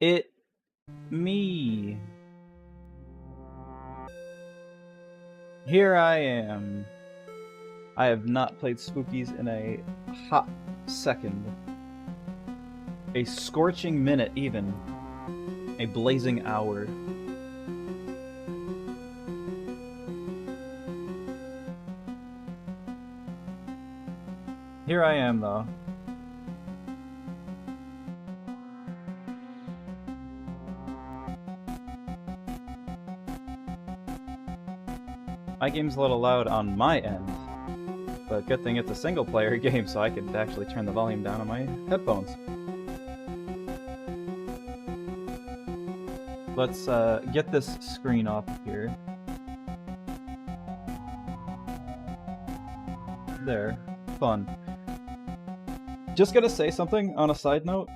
It me. Here I am. I have not played Spookies in a hot second. A scorching minute, even. A blazing hour. Here I am, though. My game's a little loud on my end, but good thing it's a single-player game, so I could actually turn the volume down on my headphones. Let's get this screen off of here. There. Fun. Just gonna say something on a side note.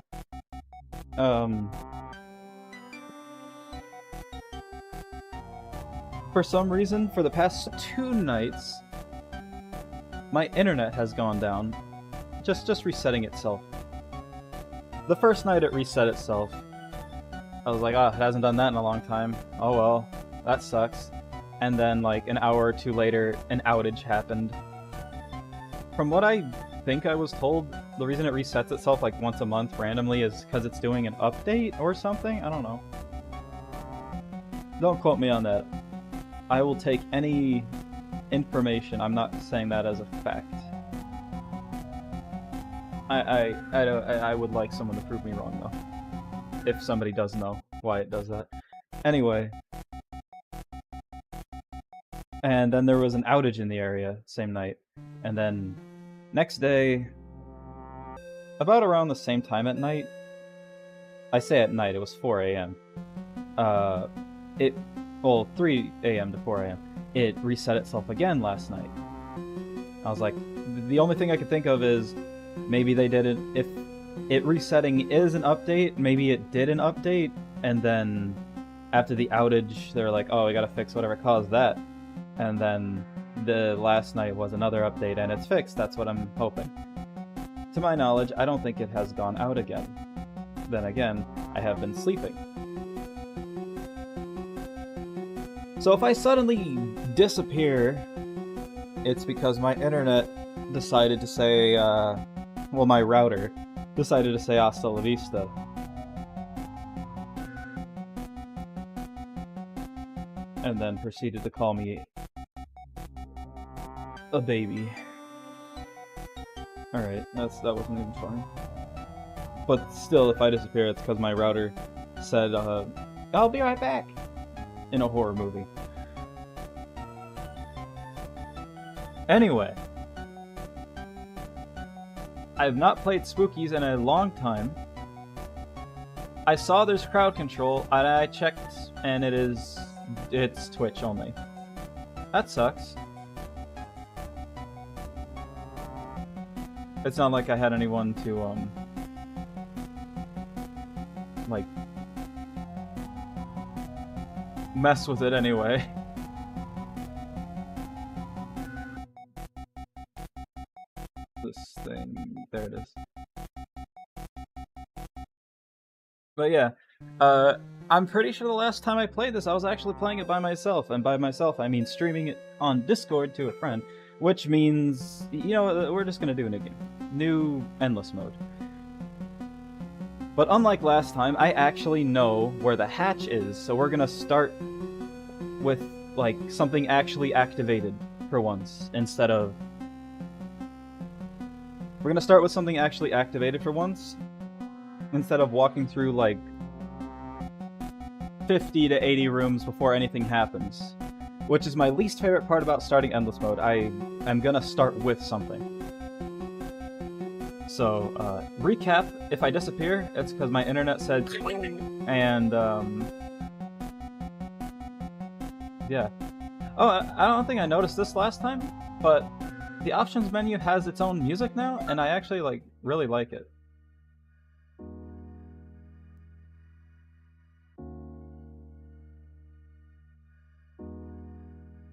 For some reason, for the past 2 nights, my internet has gone down. Just resetting itself. The first night it reset itself. I was like, oh, it hasn't done that in a long time. Oh well, that sucks. And then like an hour or two later, an outage happened. From what I think I was told, the reason it resets itself like once a month randomly is because it's doing an update or something? I don't know. Don't quote me on that. I will take any information. I'm not saying that as a fact. I would like someone to prove me wrong though. If somebody does know why it does that. Anyway. And then there was an outage in the area same night. And then next day, about around the same time at night, I say at night, it was 4 a.m. 3 a.m. to 4 a.m. It reset itself again last night. I was like, the only thing I could think of is maybe they did it, if it resetting is an update, maybe it did an update, and then after the outage, they're like, oh, we gotta fix whatever caused that. And then the last night was another update and it's fixed. That's what I'm hoping. To my knowledge, I don't think it has gone out again. Then again, I have been sleeping. So if I suddenly disappear, it's because my internet decided to say, well, my router decided to say hasta la vista. And then proceeded to call me a baby. Alright, that wasn't even fun. But still, if I disappear, it's because my router said, I'll be right back, in a horror movie. Anyway. I have not played Spookies in a long time. I saw there's crowd control, and I checked, and it's Twitch only. That sucks. It's not like I had anyone to, like, mess with it anyway. This thing, there it is. But yeah, I'm pretty sure the last time I played this, I was actually playing it by myself, and by myself I mean streaming it on Discord to a friend, which means, you know, we're just gonna do a new game. New endless mode. But unlike last time, I actually know where the hatch is, so we're gonna start with, like, something actually activated for once, instead of... We're gonna start with something actually activated for once, instead of walking through, like, 50 to 80 rooms before anything happens. Which is my least favorite part about starting endless mode. I'm gonna start with something. So, recap, if I disappear, it's because my internet said and, yeah. Oh, I don't think I noticed this last time, but the options menu has its own music now, and I actually, like, really like it.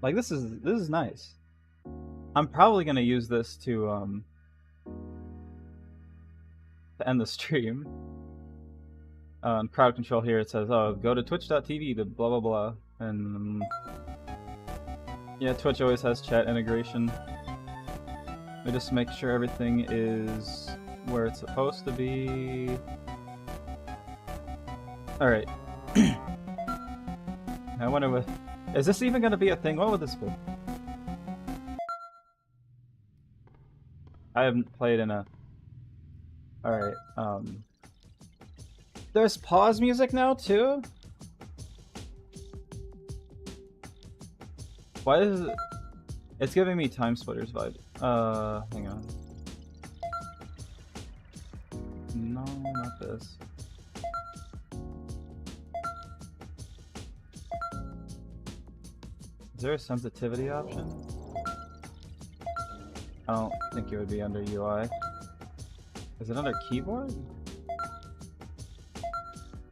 Like, this is nice. I'm probably gonna use this to end the stream. On crowd control here, it says, "Oh, go to twitch.tv to blah blah blah," and yeah, Twitch always has chat integration. We just make sure everything is where it's supposed to be. All right. I wonder what. Is this even going to be a thing? What would this be? I haven't played in a. All right. There's pause music now too. Why is it? It's giving me Time Splitters vibe. Hang on. No, not this. Is there a sensitivity option? I don't think it would be under UI. Is it under keyboard?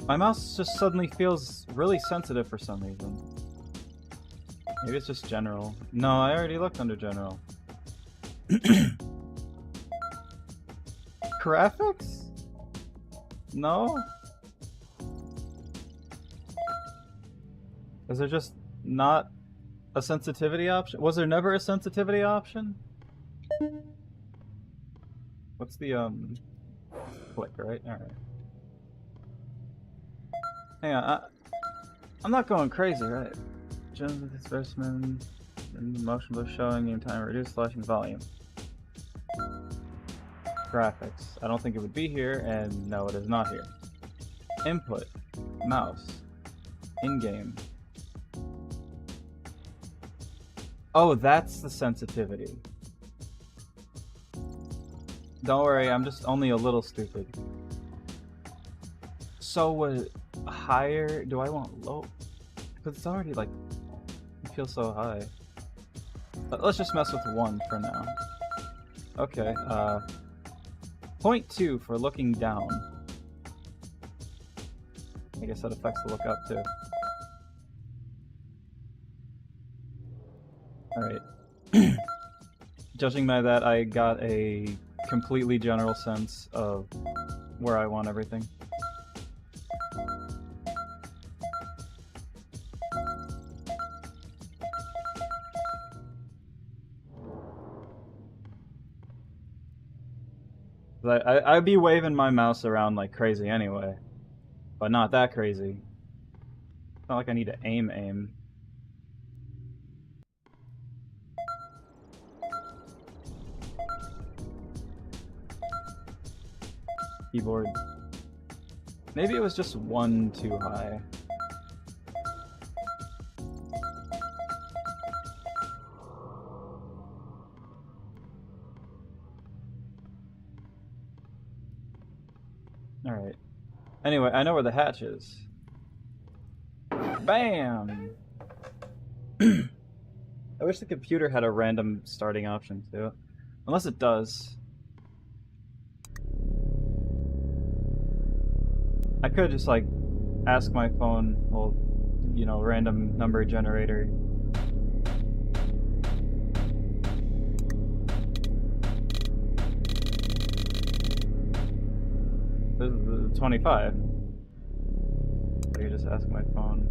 My mouse just suddenly feels really sensitive for some reason. Maybe it's just general. No, I already looked under general. Graphics? No? Is there just not a sensitivity option? Was there never a sensitivity option? What's the click, right? Alright. Hang on, I'm not going crazy, right? With disbursement and motion blur showing game time, reduce flashing volume. Graphics. I don't think it would be here, and no, it is not here. Input. Mouse. In-game. Oh, that's the sensitivity. Don't worry, I'm just only a little stupid. So would higher... Do I want low? Because it's already like... It feels so high. Let's just mess with 1 for now. Okay, 0.2 for looking down. I guess that affects the look up too. Alright. Judging by that, I got a completely general sense of where I want everything. I'd be waving my mouse around like crazy anyway, but not that crazy. It's not like I need to aim. Keyboard. Maybe it was just 1 too high. Alright. Anyway, I know where the hatch is. Bam! I wish the computer had a random starting option too. Unless it does. I could just like ask my phone, well, you know, random number generator. This is 25. I could just ask my phone.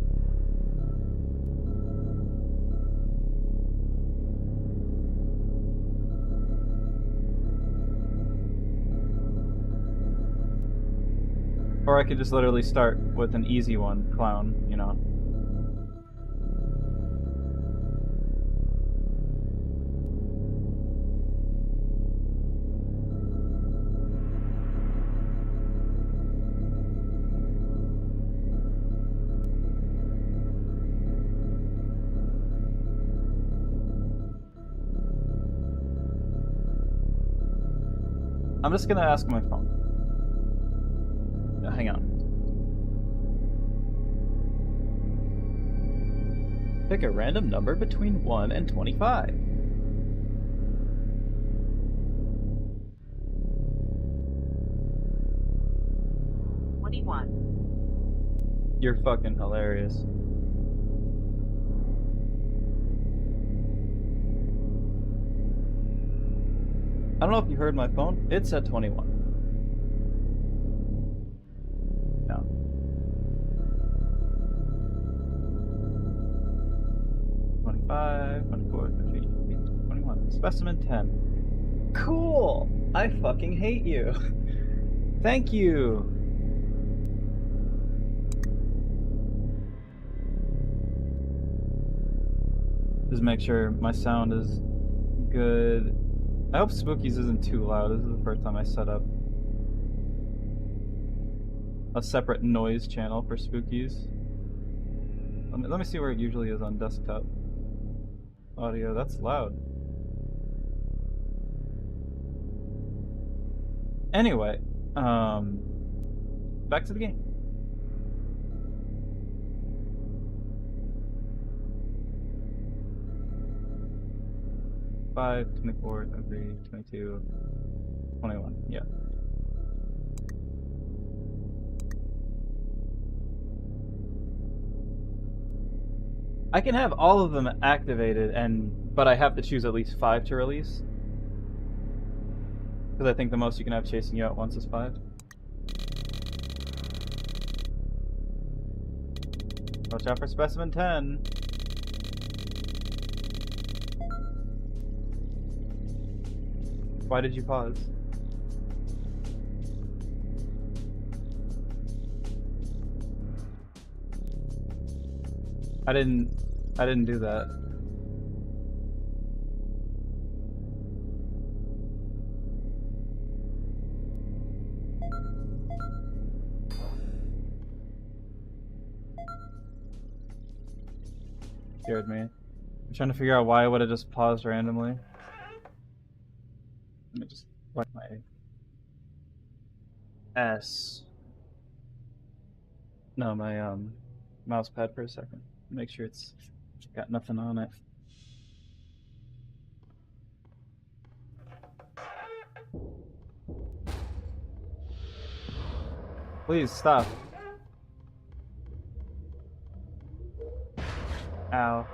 Or I could just literally start with an easy one, clown, you know. I'm just gonna ask my phone. Hang on. Pick a random number between 1 and 25. You're fucking hilarious. I don't know if you heard my phone. It said 21. No. 5, 24, 15, 21. Specimen 10. Cool! I fucking hate you. Thank you! Just make sure my sound is good. I hope Spookies isn't too loud. This is the first time I set up a separate noise channel for Spookies. Let me see where it usually is on desktop. Audio, that's loud. Anyway, back to the game. Five, 24, 23, 22, 21, yeah. I can have all of them activated, but I have to choose at least 5 to release. Because I think the most you can have chasing you at once is 5. Watch out for Specimen 10. Why did you pause? I didn't do that. Scared me. I'm trying to figure out why I would have just paused randomly. Let me just wipe my ass. No, my mouse pad for a second. Make sure it's got nothing on it. Please stop. Ow.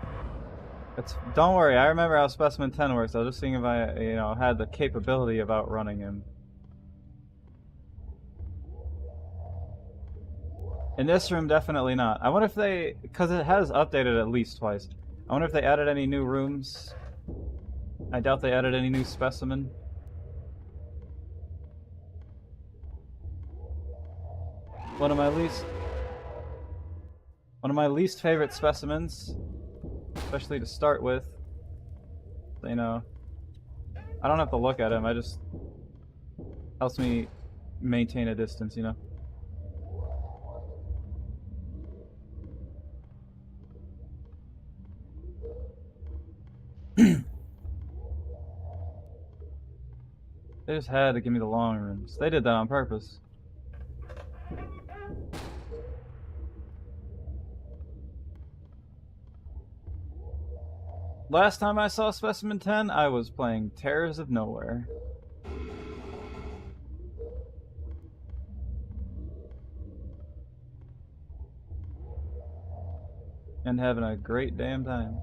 Don't worry, I remember how Specimen 10 works. I was just seeing if I, had the capability of outrunning him. In this room, definitely not. I wonder if they, because it has updated at least twice. I wonder if they added any new rooms. I doubt they added any new specimen. One of my least favorite specimens, especially to start with. So, I don't have to look at him. I just helps me maintain a distance, They just had to give me the long rooms. They did that on purpose. Last time I saw Specimen 10, I was playing Terrors of Nowhere. And having a great damn time.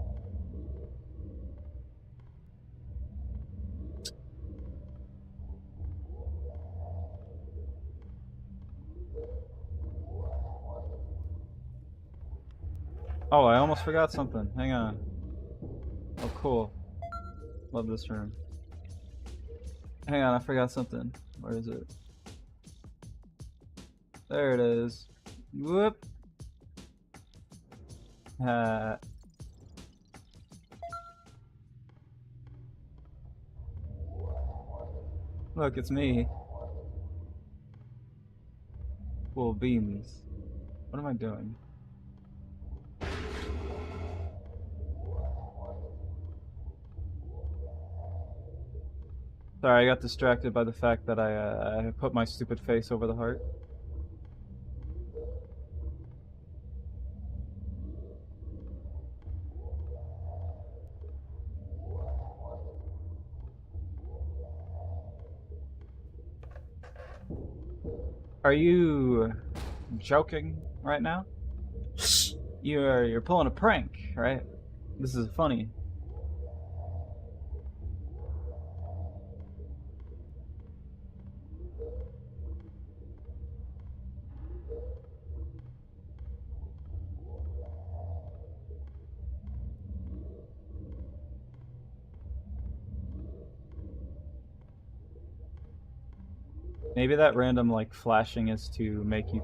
Oh, I almost forgot something. Hang on. Oh, cool. Love this room. Hang on, I forgot something. Where is it? There it is. Whoop. Look, it's me. Cool beams. What am I doing? Sorry, I got distracted by the fact that I put my stupid face over the heart. Are you joking right now? You're pulling a prank, right? This is funny. Maybe that random, like, flashing is to make you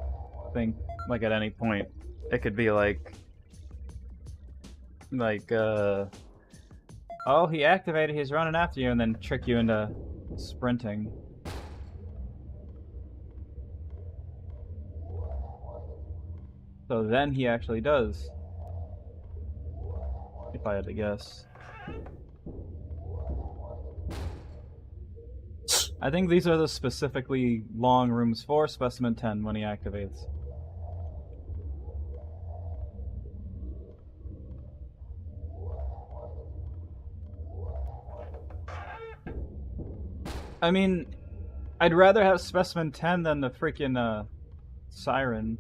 think, like, at any point. It could be like, oh, he activated, he's running after you, and then trick you into sprinting. So then he actually does. If I had to guess. I think these are the specifically long rooms for Specimen 10 when he activates. I mean, I'd rather have Specimen 10 than the freaking Siren.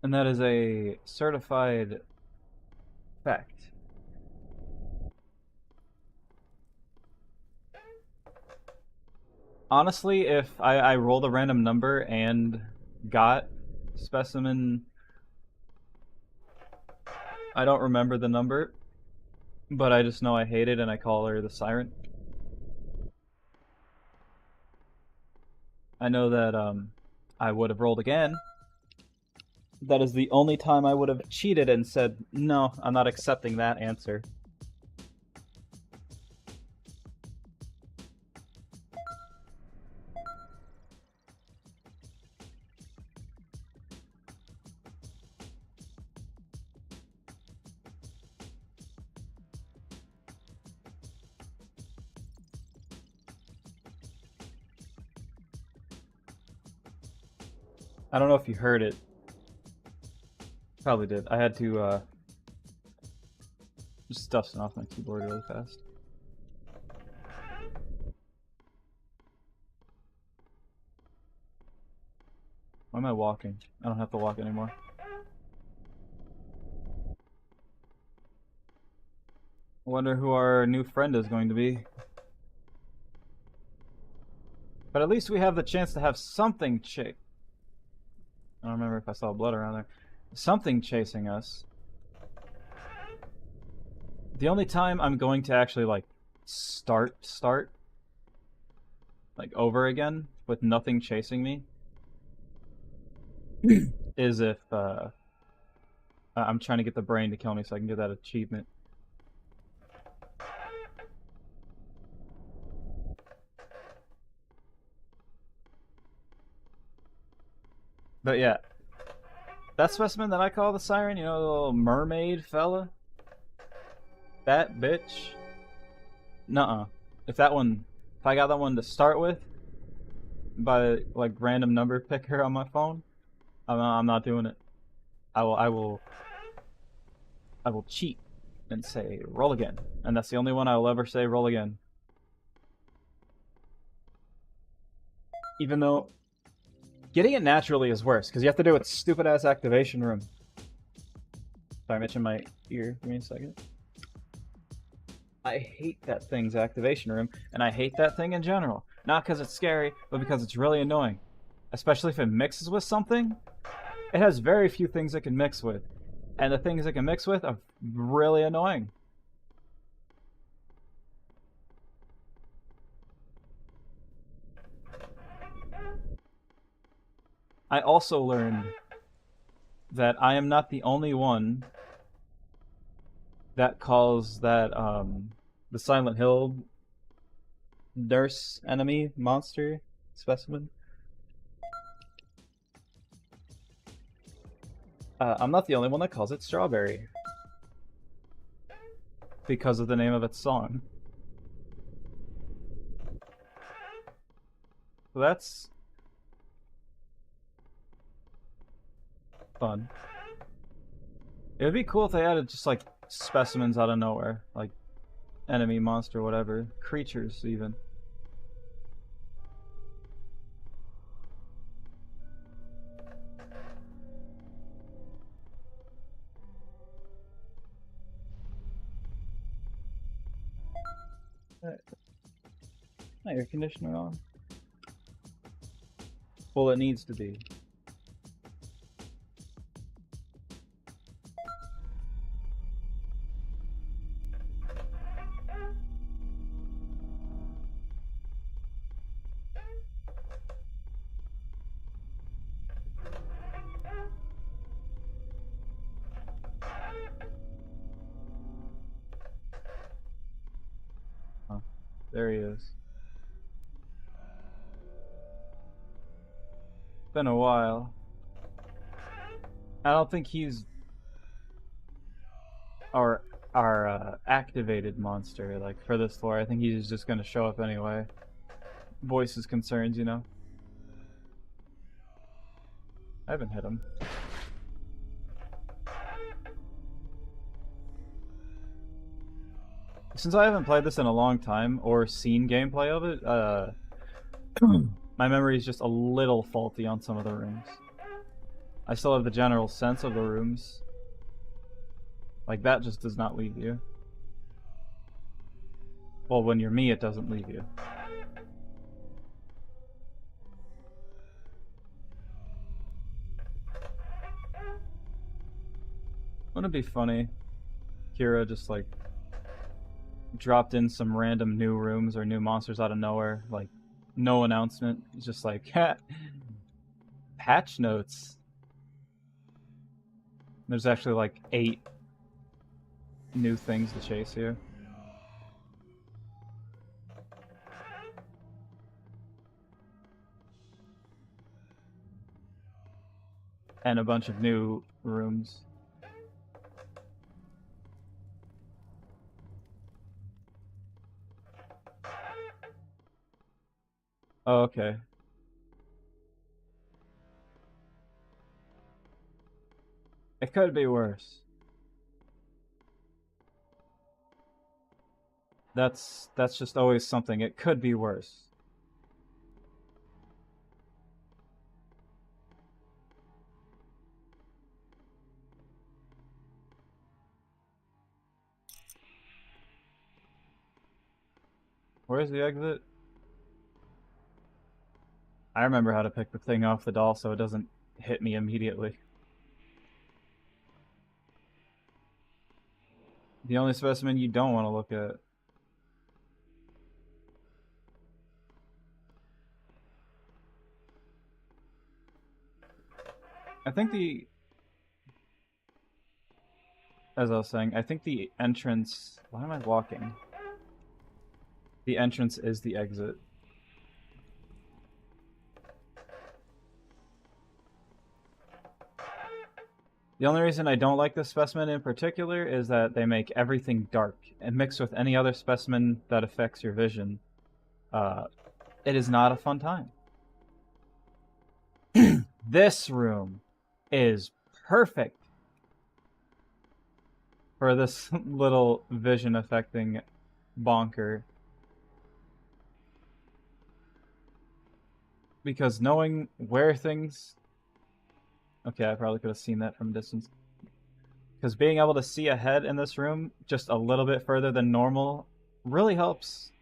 And that is a certified fact. Honestly, if I rolled a random number and got Specimen, I don't remember the number, but I just know I hate it and I call her the Siren. I know that I would have rolled again. That is the only time I would have cheated and said, no, I'm not accepting that answer. I don't know if you heard it. Probably did. I had to just stuff some off my keyboard really fast. Why am I walking? I don't have to walk anymore. I wonder who our new friend is going to be. But at least we have the chance to have something I don't remember if I saw blood around there. Something chasing us. The only time I'm going to actually, like, start, like, over again with nothing chasing me is if I'm trying to get the brain to kill me so I can get that achievement. But yeah, that specimen that I call the Siren, you know, the little mermaid fella? That bitch? Nuh-uh. If I got that one to start with, by, like, random number picker on my phone, I'm not doing it. I will cheat and say, roll again. And that's the only one I will ever say, roll again. Even though getting it naturally is worse, because you have to do its stupid-ass activation room. Sorry, I'm itching my ear. Give me a second. I hate that thing's activation room, and I hate that thing in general. Not because it's scary, but because it's really annoying. Especially if it mixes with something. It has very few things it can mix with. And the things it can mix with are really annoying. I also learned that I am not the only one that calls that the Silent Hill nurse enemy monster specimen. I'm not the only one that calls it Strawberry because of the name of its song. So that's fun. It would be cool if they added just like specimens out of nowhere, like enemy, monster, whatever, creatures even. My air conditioner on? Well, it needs to be. Huh. There he is. Been a while. I don't think he's our activated monster, like, for this floor. I think he's just gonna show up anyway. Voice his concerns, you know? I haven't hit him. Since I haven't played this in a long time, or seen gameplay of it, my memory is just a little faulty on some of the rooms. I still have the general sense of the rooms. Like, that just does not leave you. Well, when you're me, it doesn't leave you. Wouldn't it be funny? Kira just, like, dropped in some random new rooms or new monsters out of nowhere, like, no announcement. It's just like, patch notes. There's actually like 8 new things to chase here. And a bunch of new rooms. Oh, okay. It could be worse. That's just always something. It could be worse. Where's the exit? I remember how to pick the thing off the doll so it doesn't hit me immediately. The only specimen you don't want to look at. I think as I was saying, I think the entrance... Why am I walking? The entrance is the exit. The only reason I don't like this specimen in particular is that they make everything dark, and mixed with any other specimen that affects your vision, it is not a fun time. This room is perfect for this little vision affecting bonker. Because knowing where things... Okay, I probably could have seen that from a distance. Because being able to see ahead in this room just a little bit further than normal really helps.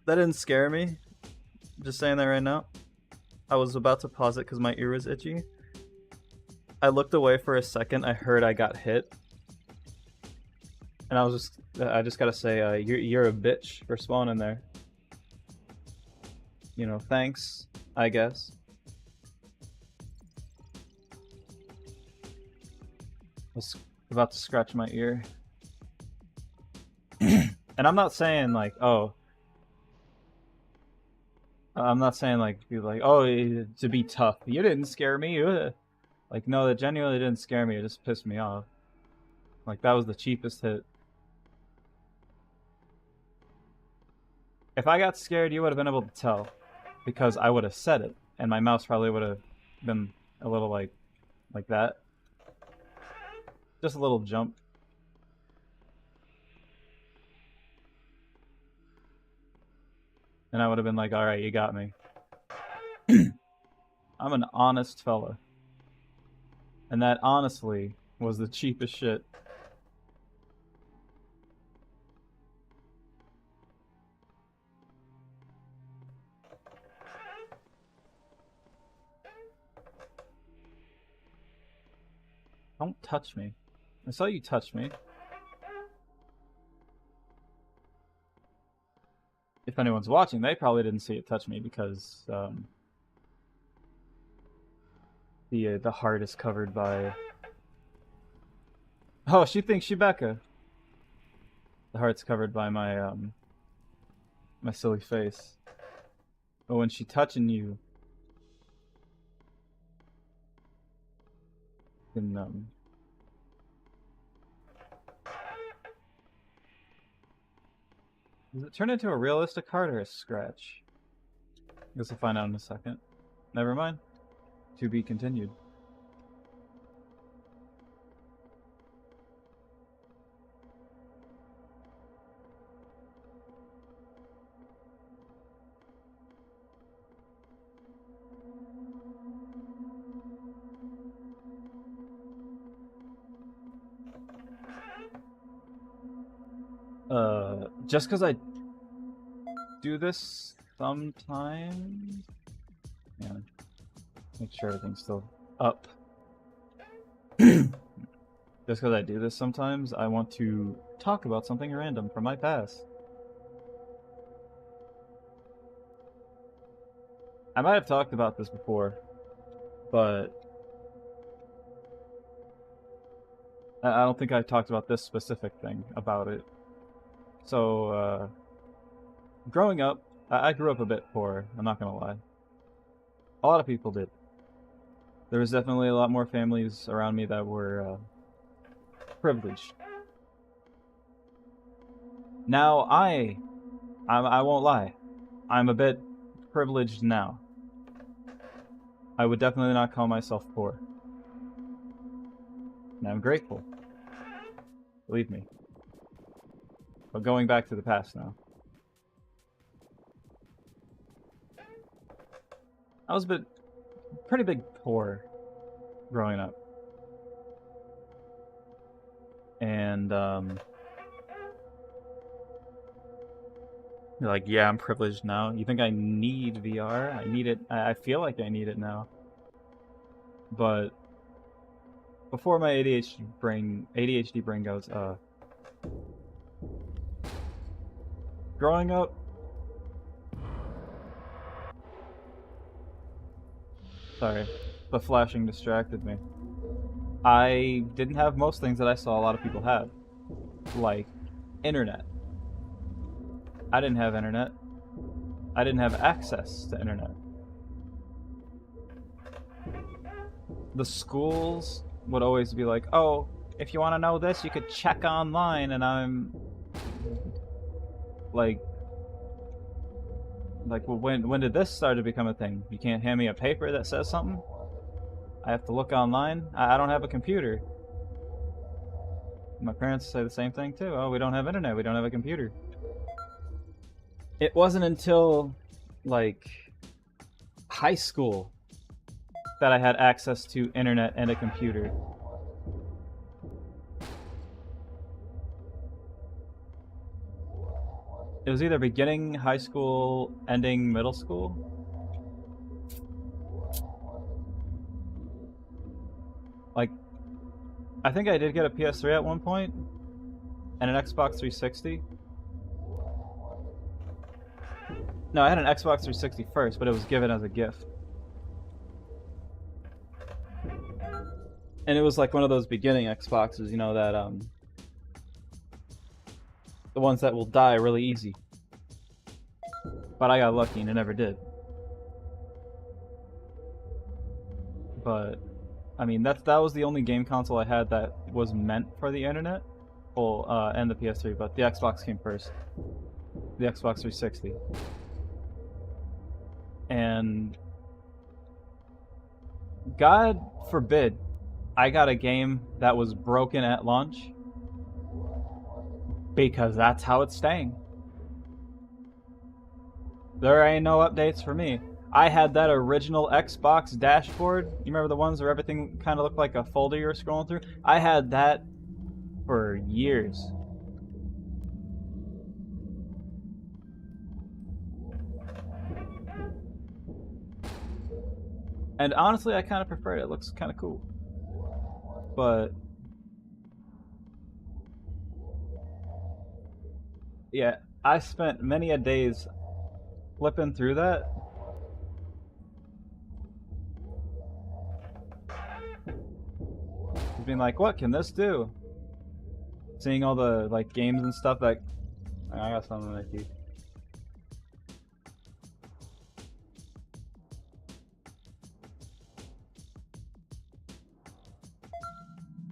That didn't scare me. Just saying that right now. I was about to pause it because my ear was itchy. I looked away for a second. I heard I got hit. And I just gotta say, you're a bitch for spawning there. You know, thanks, I guess. I was about to scratch my ear. And I'm not saying like, oh. I'm not saying like, be like, oh, to be tough. You didn't scare me. Like, no, that genuinely didn't scare me. It just pissed me off. Like, that was the cheapest hit. If I got scared, you would have been able to tell, because I would have said it, and my mouse probably would have been a little like that. Just a little jump. And I would have been like, alright, you got me. I'm an honest fella. And that honestly was the cheapest shit. Don't touch me. I saw you touch me. If anyone's watching, they probably didn't see it touch me because the heart is covered by... Oh, she thinks she Becca. The heart's covered by my my silly face. But when she touching you, then does it turn into a realistic heart or a scratch? I guess we'll find out in a second. Never mind. To be continued. Just because I do this sometimes... Yeah. Make sure everything's still up. Just because I do this sometimes, I want to talk about something random from my past. I might have talked about this before, but I don't think I talked about this specific thing about it. So, growing up, I grew up a bit poor, I'm not gonna lie. A lot of people did. There was definitely a lot more families around me that were privileged. Now I won't lie, I'm a bit privileged now. I would definitely not call myself poor. And I'm grateful. Believe me. But going back to the past now. I was pretty big poor growing up. And you're like, yeah, I'm privileged now. You think I need VR? I need it. I feel like I need it now. But before my ADHD brain goes, growing up, sorry, the flashing distracted me. I didn't have most things that I saw a lot of people have, like internet. I didn't have internet. I didn't have access to internet. The schools would always be like, oh, if you want to know this, you could check online, and I'm like, well, when did this start to become a thing? You can't hand me a paper that says something? I have to look online? I don't have a computer. My parents say the same thing too. Oh, we don't have internet, we don't have a computer. It wasn't until, like, high school that I had access to internet and a computer. It was either beginning high school, ending middle school. Like, I think I did get a PS3 at one point, and an Xbox 360. No, I had an Xbox 360 first, but it was given as a gift. And it was like one of those beginning Xboxes, you know, that, the ones that will die really easy. But I got lucky and it never did. But, I mean, that was the only game console I had that was meant for the internet. Well, and the PS3, but the Xbox came first. The Xbox 360. And God forbid I got a game that was broken at launch, because that's how it's staying. There ain't no updates for me. I had that original Xbox dashboard. You remember the ones where everything kind of looked like a folder you were scrolling through? I had that for years. And honestly, I kind of prefer it. It looks kind of cool. But yeah, I spent many a days flipping through that. Being like, what can this do? Seeing all the like games and stuff that I got something in my teeth.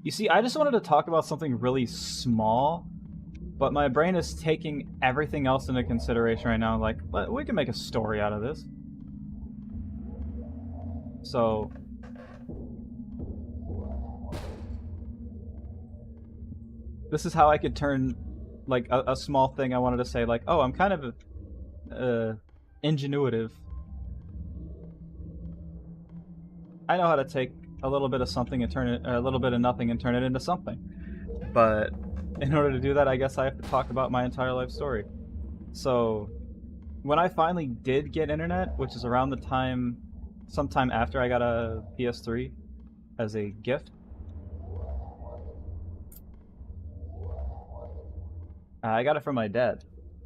You see, I just wanted to talk about something really small, but my brain is taking everything else into consideration right now. Like, we can make a story out of this. So, this is how I could turn, like, a small thing I wanted to say, like, oh, I'm kind of ingenuitive. I know how to take a little bit of something and turn it, a little bit of nothing and turn it into something. But in order to do that, I guess I have to talk about my entire life story. So, when I finally did get internet, which is around the time, sometime after I got a PS3 as a gift, I got it from my dad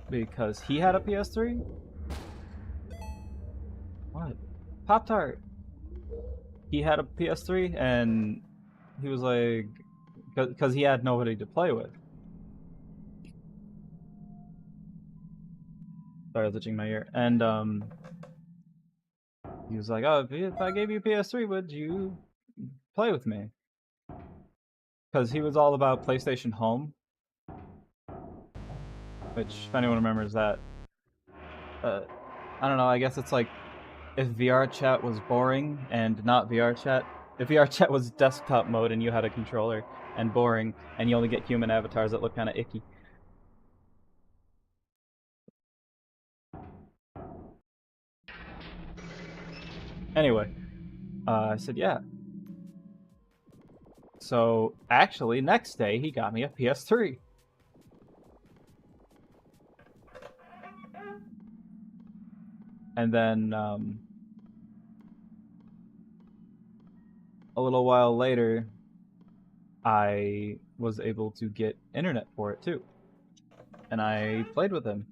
because he had a PS3. What? Pop-Tart! He had a PS3 and he was like, because he had nobody to play with. Sorry, I was itching my ear. And he was like, oh, if I gave you a PS3, would you play with me? Because he was all about PlayStation Home, which, if anyone remembers that, I don't know, I guess it's like if VR chat was boring and not VR chat. If VR chat was desktop mode and you had a controller and boring and you only get human avatars that look kind of icky. Anyway, I said, yeah. So, actually, next day, he got me a PS3. And then, a little while later, I was able to get internet for it, too. And I played with him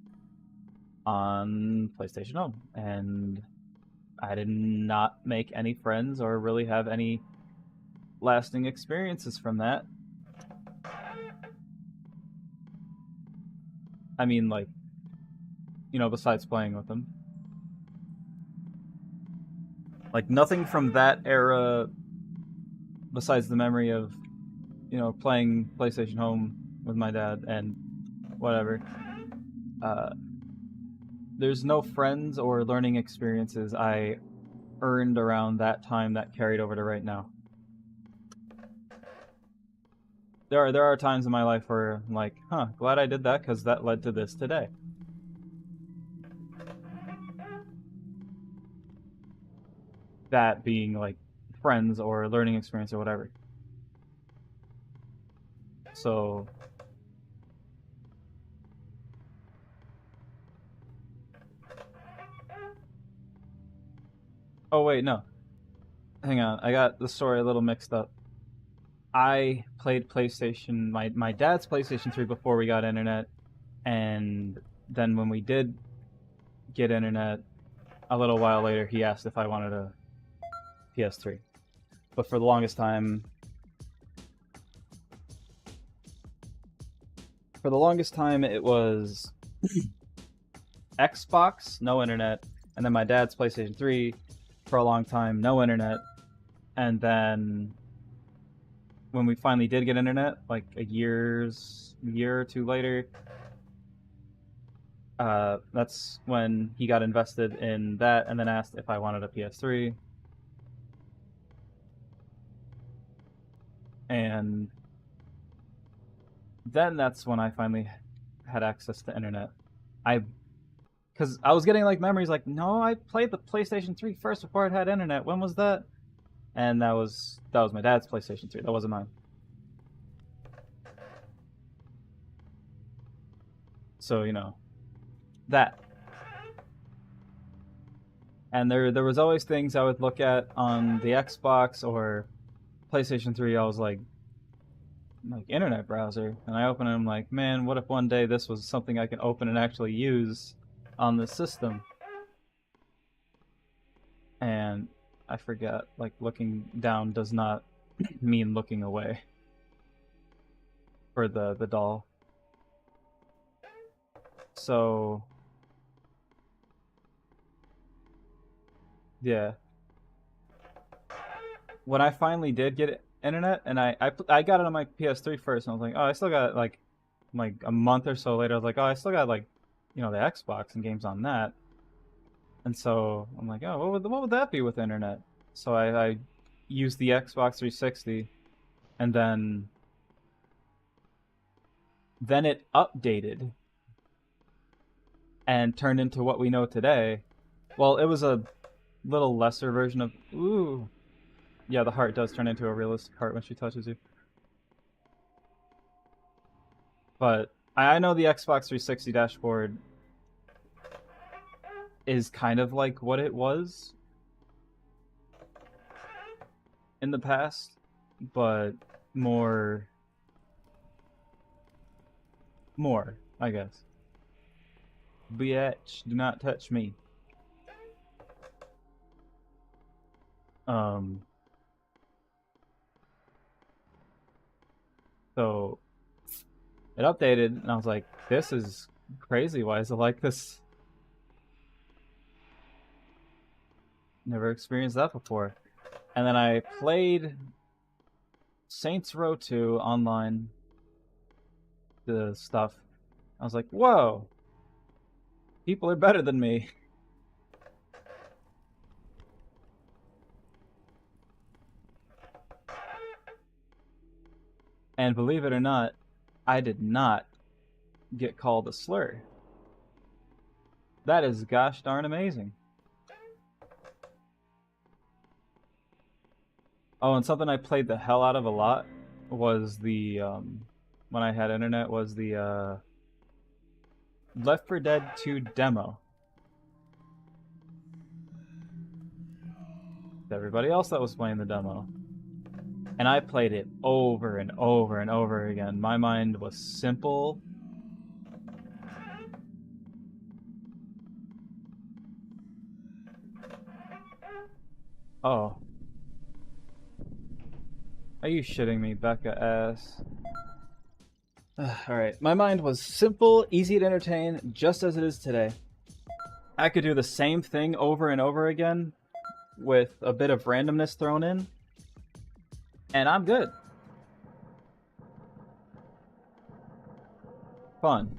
on PlayStation Home. And I did not make any friends or really have any lasting experiences from that. I mean, like, you know, besides playing with him. Like, nothing from that era besides the memory of, you know, playing PlayStation Home with my dad and whatever. There's no friends or learning experiences I earned around that time that carried over to right now. There are times in my life where I'm like, huh, glad I did that because that led to this today. That being like friends or learning experience or whatever. So oh wait, no. Hang on, I got the story a little mixed up. I played PlayStation, my dad's PlayStation 3 before we got internet, and then when we did get internet, a little while later, he asked if I wanted a PS3. But for the longest time, it was Xbox, no internet, and then my dad's PlayStation 3 for a long time, no internet, and then when we finally did get internet, like a year or two later, that's when he got invested in that and then asked if I wanted a PS3. And then that's when I finally had access to internet. I Because I was getting like memories like, no, I played the PlayStation 3 first before it had internet. When was that? And that was my dad's PlayStation 3. That wasn't mine. So, you know, that. And there was always things I would look at on the Xbox or PlayStation 3. I was like internet browser, and I open it, I'm like, man, what if one day this was something I can open and actually use on the system? And I forget, like, looking down does not mean looking away for the doll. So yeah, when I finally did get internet, and I got it on my PS3 first, and I was like, oh, I still got like a month or so later, I was like, oh, I still got like, you know, the Xbox and games on that. And so I'm like, oh, what would that be with internet? So I used the Xbox 360, and then it updated and turned into what we know today. Well, it was a little lesser version of ooh. Yeah, the heart does turn into a realistic heart when she touches you. But I know the Xbox 360 dashboard is kind of like what it was in the past, but more, I guess. Bitch, do not touch me. So it updated, and I was like, this is crazy. Why is it like this? Never experienced that before. And then I played Saints Row 2 online, the stuff. I was like, whoa, people are better than me. And believe it or not, I did not get called a slur. That is gosh darn amazing. Oh, and something I played the hell out of a lot was the, when I had internet, was the, Left 4 Dead 2 demo. Everybody else that was playing the demo. And I played it over and over and over again. My mind was simple. Oh. Are you shitting me, Becca ass? Alright, my mind was simple, easy to entertain, just as it is today. I could do the same thing over and over again, with a bit of randomness thrown in, and I'm good. Fun.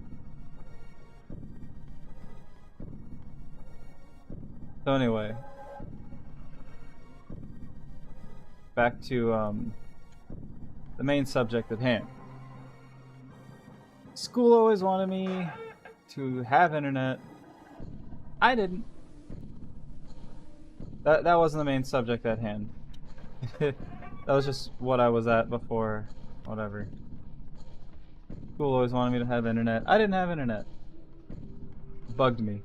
So anyway, back to the main subject at hand. School always wanted me to have internet. I didn't. That wasn't the main subject at hand. That was just what I was at before, whatever. School always wanted me to have internet. I didn't have internet. Bugged me.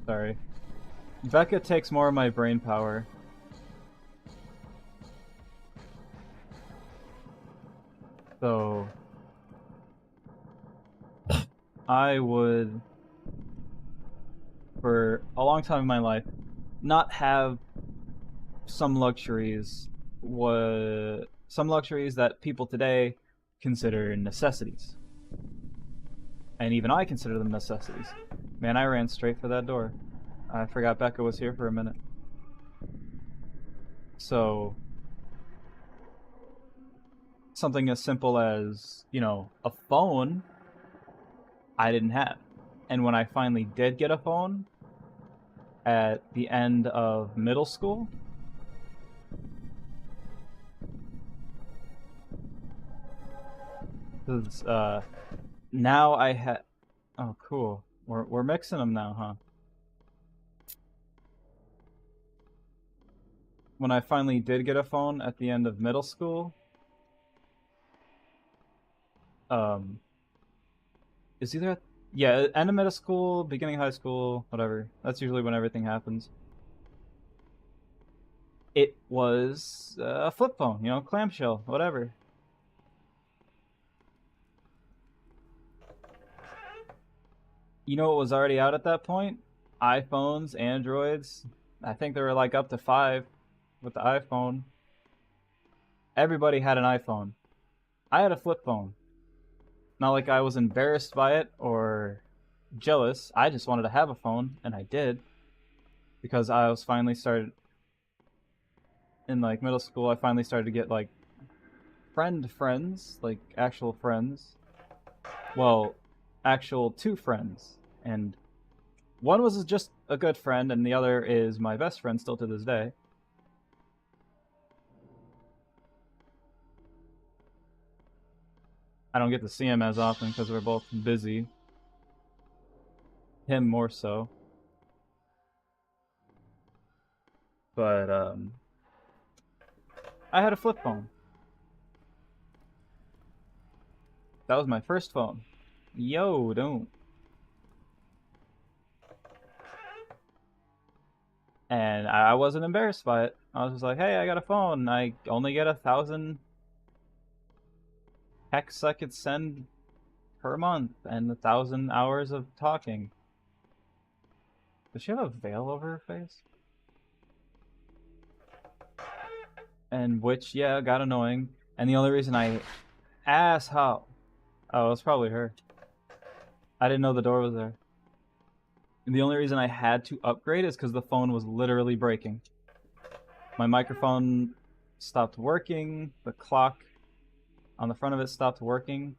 Sorry. Becca takes more of my brain power. So I would, for a long time in my life, not have some luxuries that people today consider necessities. And even I consider them necessities. Man, I ran straight for that door. I forgot Becca was here for a minute. So something as simple as, you know, a phone, I didn't have. And when I finally did get a phone at the end of middle school, 'Cause, now I had... Oh, cool. We're mixing them now, huh? When I finally did get a phone at the end of middle school, it's either yeah, end of middle school, beginning of high school, whatever. That's usually when everything happens. It was a flip phone, you know, clamshell, whatever. You know what was already out at that point? iPhones, Androids. I think there were like up to 5 with the iPhone. Everybody had an iPhone. I had a flip phone. Not like I was embarrassed by it or jealous. I just wanted to have a phone, and I did. Because I was finally started in like middle school, I finally started to get like friends, like actual friends. Well, actual 2 friends. And one was just a good friend, and the other is my best friend still to this day. I don't get to see him as often because we're both busy. Him more so. But, I had a flip phone. That was my first phone. Yo, don't. And I wasn't embarrassed by it. I was just like, hey, I got a phone. I only get 1,000 texts I could send per month and 1,000 hours of talking. Does she have a veil over her face? And which, yeah, got annoying. And the only reason I asked how... Oh, it was probably her. I didn't know the door was there. And the only reason I had to upgrade is because the phone was literally breaking. My microphone stopped working. The clock on the front of it stopped working.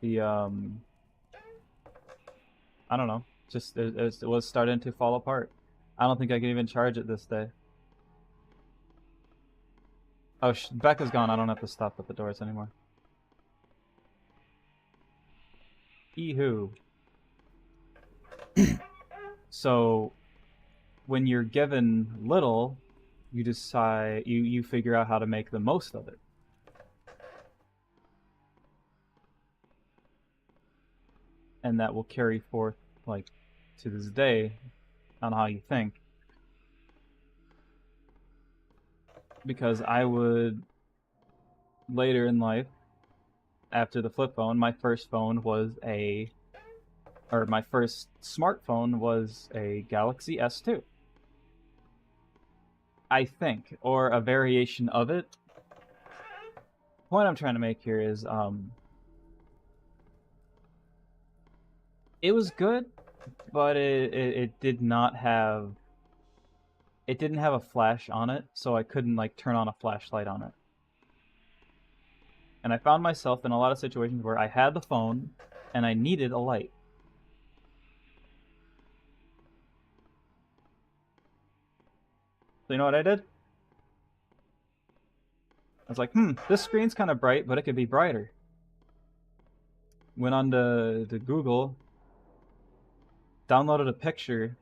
The, I don't know. Just, it was starting to fall apart. I don't think I can even charge it this day. Oh, Becca's gone. I don't have to stop at the doors anymore. Ehoo. So, when you're given little, you decide, you figure out how to make the most of it. And that will carry forth, like, to this day on how you think. Because I would, later in life, after the flip phone, my first phone was my first smartphone was a Galaxy S2. I think, or a variation of it. The point I'm trying to make here is, it was good, but it didn't have a flash on it, so I couldn't like turn on a flashlight on it. And I found myself in a lot of situations where I had the phone and I needed a light. So you know what I did? I was like, this screen's kind of bright, but it could be brighter. Went on to Google, downloaded a picture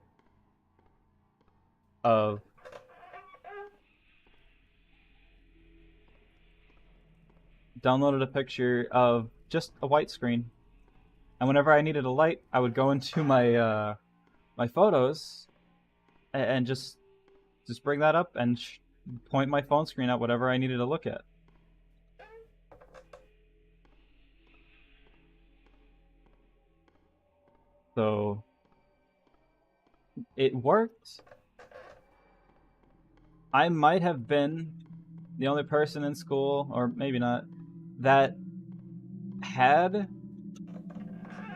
of just a white screen. And whenever I needed a light, I would go into my my photos and just bring that up and point my phone screen at whatever I needed to look at. So it worked. I might have been the only person in school, or maybe not, that had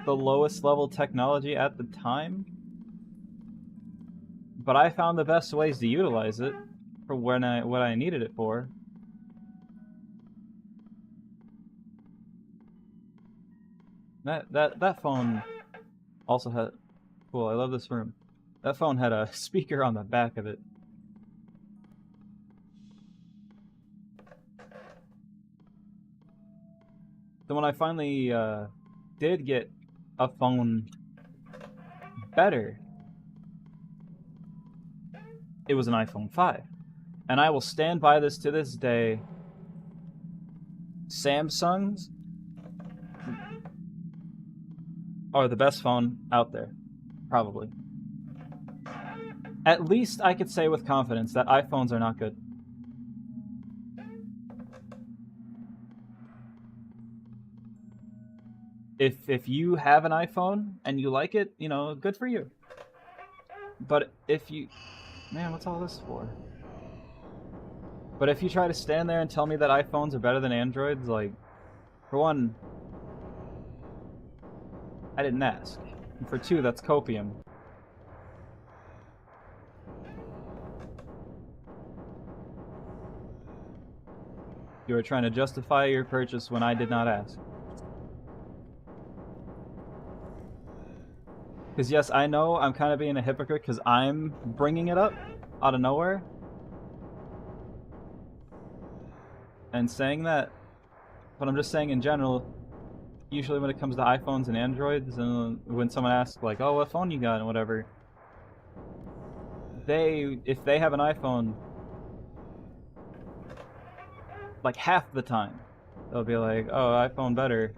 the lowest level technology at the time. But I found the best ways to utilize it for what I needed it for. That phone also had... Cool, I love this room. That phone had a speaker on the back of it. then when I finally did get a phone better, it was an iPhone 5. And I will stand by this to this day. Samsungs are the best phone out there, probably. At least I could say with confidence that iPhones are not good. If you have an iPhone and you like it, you know, good for you. But if you... Man, what's all this for? But if you try to stand there and tell me that iPhones are better than Androids, like, for one, I didn't ask. And for two, that's copium. You are trying to justify your purchase when I did not ask. Because yes, I know I'm kind of being a hypocrite because I'm bringing it up out of nowhere. And saying that, but I'm just saying in general, usually when it comes to iPhones and Androids, and when someone asks like, oh, what phone you got and whatever, if they have an iPhone, like half the time, they'll be like, oh, iPhone better.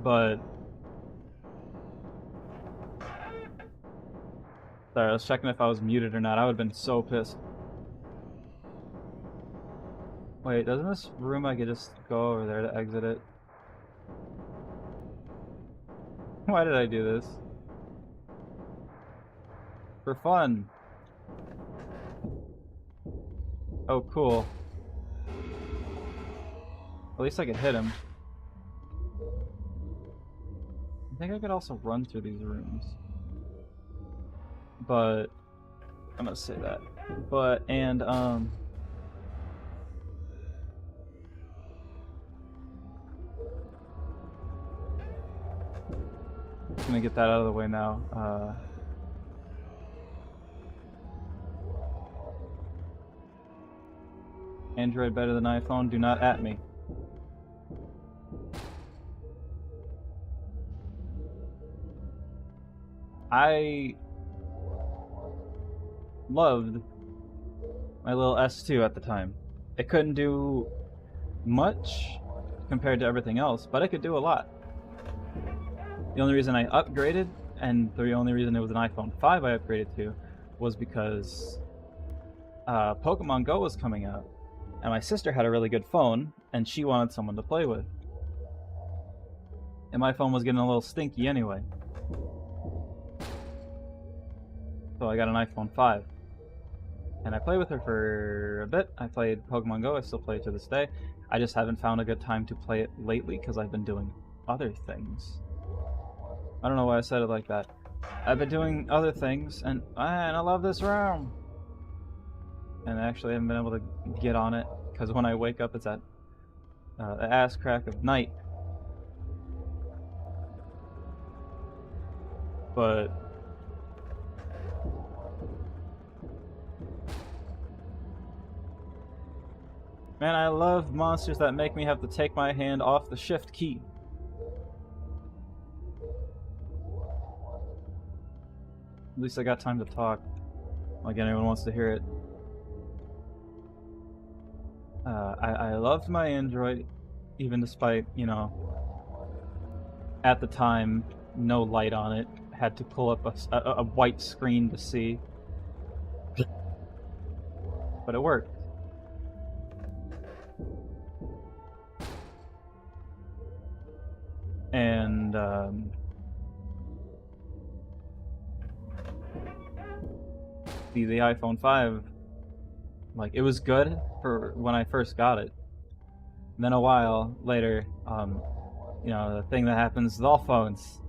But sorry, I was checking if I was muted or not. I would have been so pissed. Wait, doesn't this room I could just go over there to exit it? Why did I do this? For fun. Oh, cool. At least I could hit him. I think I could also run through these rooms. But I'm gonna say that. But I'm gonna get that out of the way now. Android better than iPhone? Do not at me. I loved my little S2 at the time. It couldn't do much compared to everything else, but it could do a lot. The only reason I upgraded, and the only reason it was an iPhone 5 I upgraded to, was because Pokemon Go was coming out, and my sister had a really good phone, and she wanted someone to play with. And my phone was getting a little stinky anyway. So I got an iPhone 5. And I played with her for a bit. I played Pokemon Go, I still play it to this day. I just haven't found a good time to play it lately because I've been doing other things. I don't know why I said it like that. I've been doing other things, and I love this room! And I actually haven't been able to get on it, because when I wake up it's at the ass crack of night. But man, I love monsters that make me have to take my hand off the shift key. At least I got time to talk, like anyone wants to hear it. I loved my Android, even despite, you know, at the time, no light on it. Had to pull up a white screen to see. But it worked. And the iPhone 5, like, it was good for when I first got it. And then a while later, you know, the thing that happens with all phones,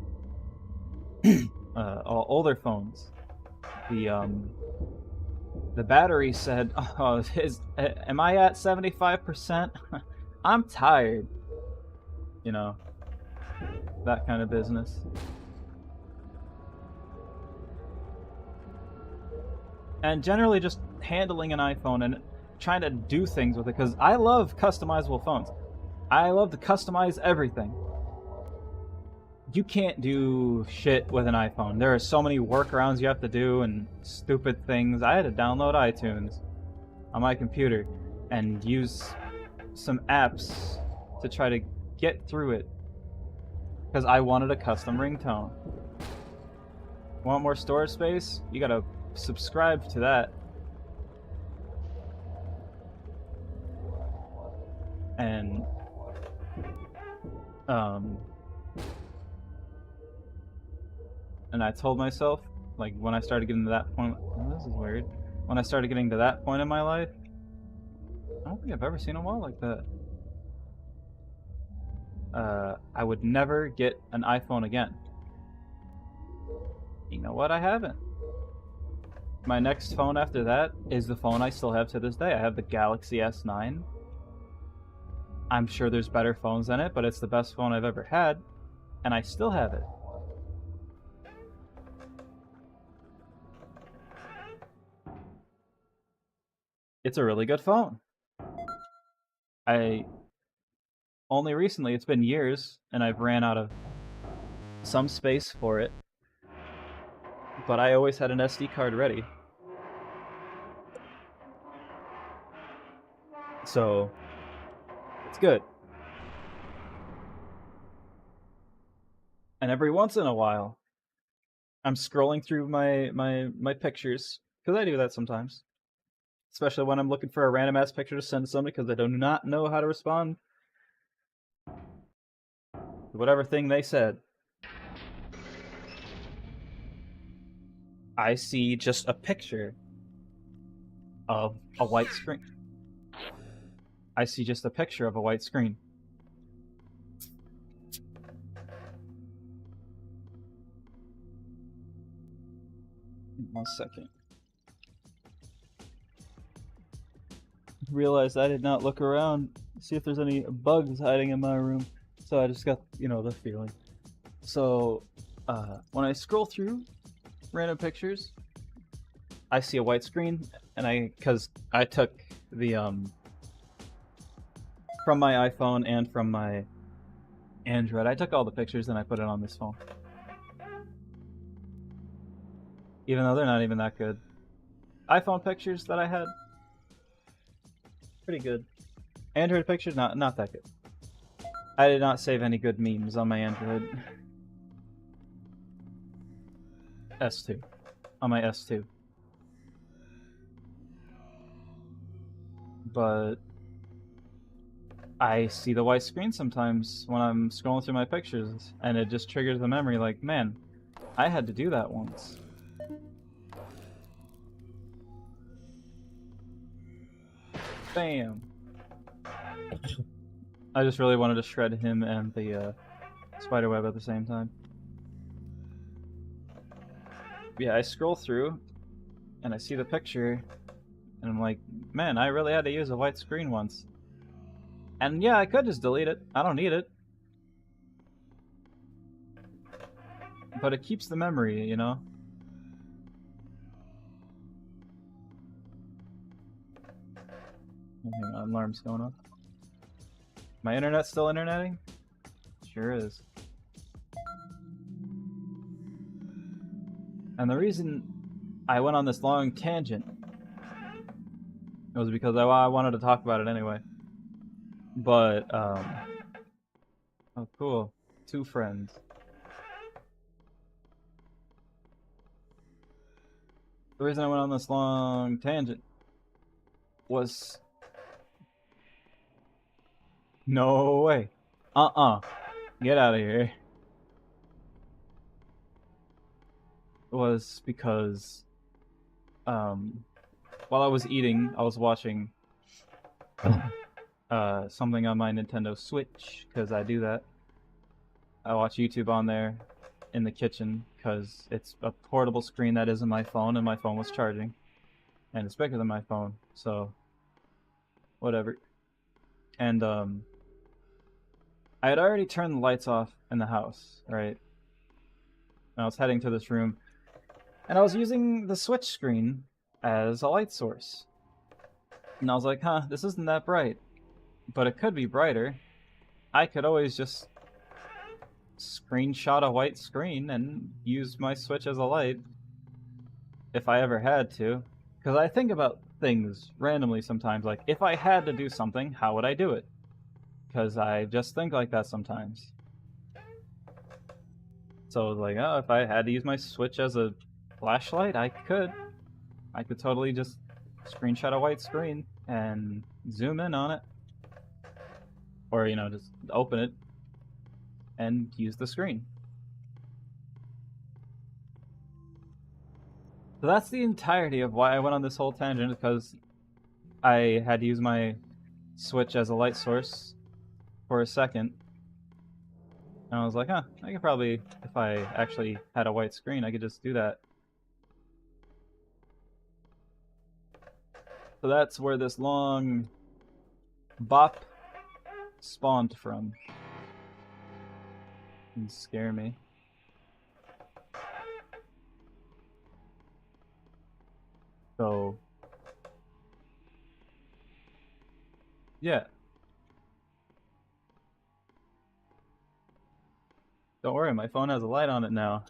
all older phones, the battery said, "Oh, am I at 75%? I'm tired." You know, that kind of business. And generally just handling an iPhone, and trying to do things with it, because I love customizable phones. I love to customize everything. You can't do shit with an iPhone. There are so many workarounds you have to do and stupid things. I had to download iTunes on my computer and use some apps to try to get through it because I wanted a custom ringtone. Want more storage space? You gotta subscribe to that. And and I told myself, like, when I started getting to that point, oh, this is weird. When I started getting to that point in my life, I don't think I've ever seen a wall like that. I would never get an iPhone again. You know what? I haven't. My next phone after that is the phone I still have to this day. I have the Galaxy S9. I'm sure there's better phones than it, but it's the best phone I've ever had, and I still have it. It's a really good phone. Only recently, it's been years, and I've ran out of some space for it, but I always had an SD card ready. So, it's good. And every once in a while, I'm scrolling through my pictures, because I do that sometimes. Especially when I'm looking for a random ass picture to send to somebody because I do not know how to respond to whatever thing they said. I see just a picture of a white screen. I see just a picture of a white screen. One second. Realized I did not look around to see if there's any bugs hiding in my room, so I just got, the feeling. So, when I scroll through random pictures, I see a white screen, and because I took the, from my iPhone and from my Android, I took all the pictures and I put it on this phone. Even though they're not even that good. iPhone pictures that I had, pretty good. Android pictures, not that good. I did not save any good memes on my Android. S2. On my S2. But I see the white screen sometimes when I'm scrolling through my pictures, and it just triggers the memory like, man, I had to do that once. Bam. I just really wanted to shred him and the spiderweb at the same time. Yeah, I scroll through and I see the picture and I'm like, man, I really had to use a white screen once. And yeah, I could just delete it. I don't need it. But it keeps the memory, you know? Oh, hang on, alarm's going off. My internet's still interneting? Sure is. And the reason I went on this long tangent was because I wanted to talk about it anyway. But, oh cool. 2 friends. The reason I went on this long tangent was... No way. Get out of here. Was because, while I was eating, I was watching something on my Nintendo Switch, because I do that. I watch YouTube on there in the kitchen, because it's a portable screen that isn't my phone, and my phone was charging. And it's bigger than my phone, so whatever. And, I had already turned the lights off in the house, right? And I was heading to this room, and I was using the Switch screen as a light source. And I was like, huh, this isn't that bright. But it could be brighter. I could always just screenshot a white screen and use my Switch as a light if I ever had to. Because I think about things randomly sometimes, like, if I had to do something, how would I do it? Because I just think like that sometimes. So, like, oh, if I had to use my Switch as a flashlight, I could. I could totally just screenshot a white screen and zoom in on it. Or, you know, just open it and use the screen. So that's the entirety of why I went on this whole tangent, because I had to use my Switch as a light source for a second. And I was like, huh, I could probably, if I actually had a white screen, I could just do that. So that's where this long bop spawned from. It scare me. So, yeah. Don't worry, my phone has a light on it now.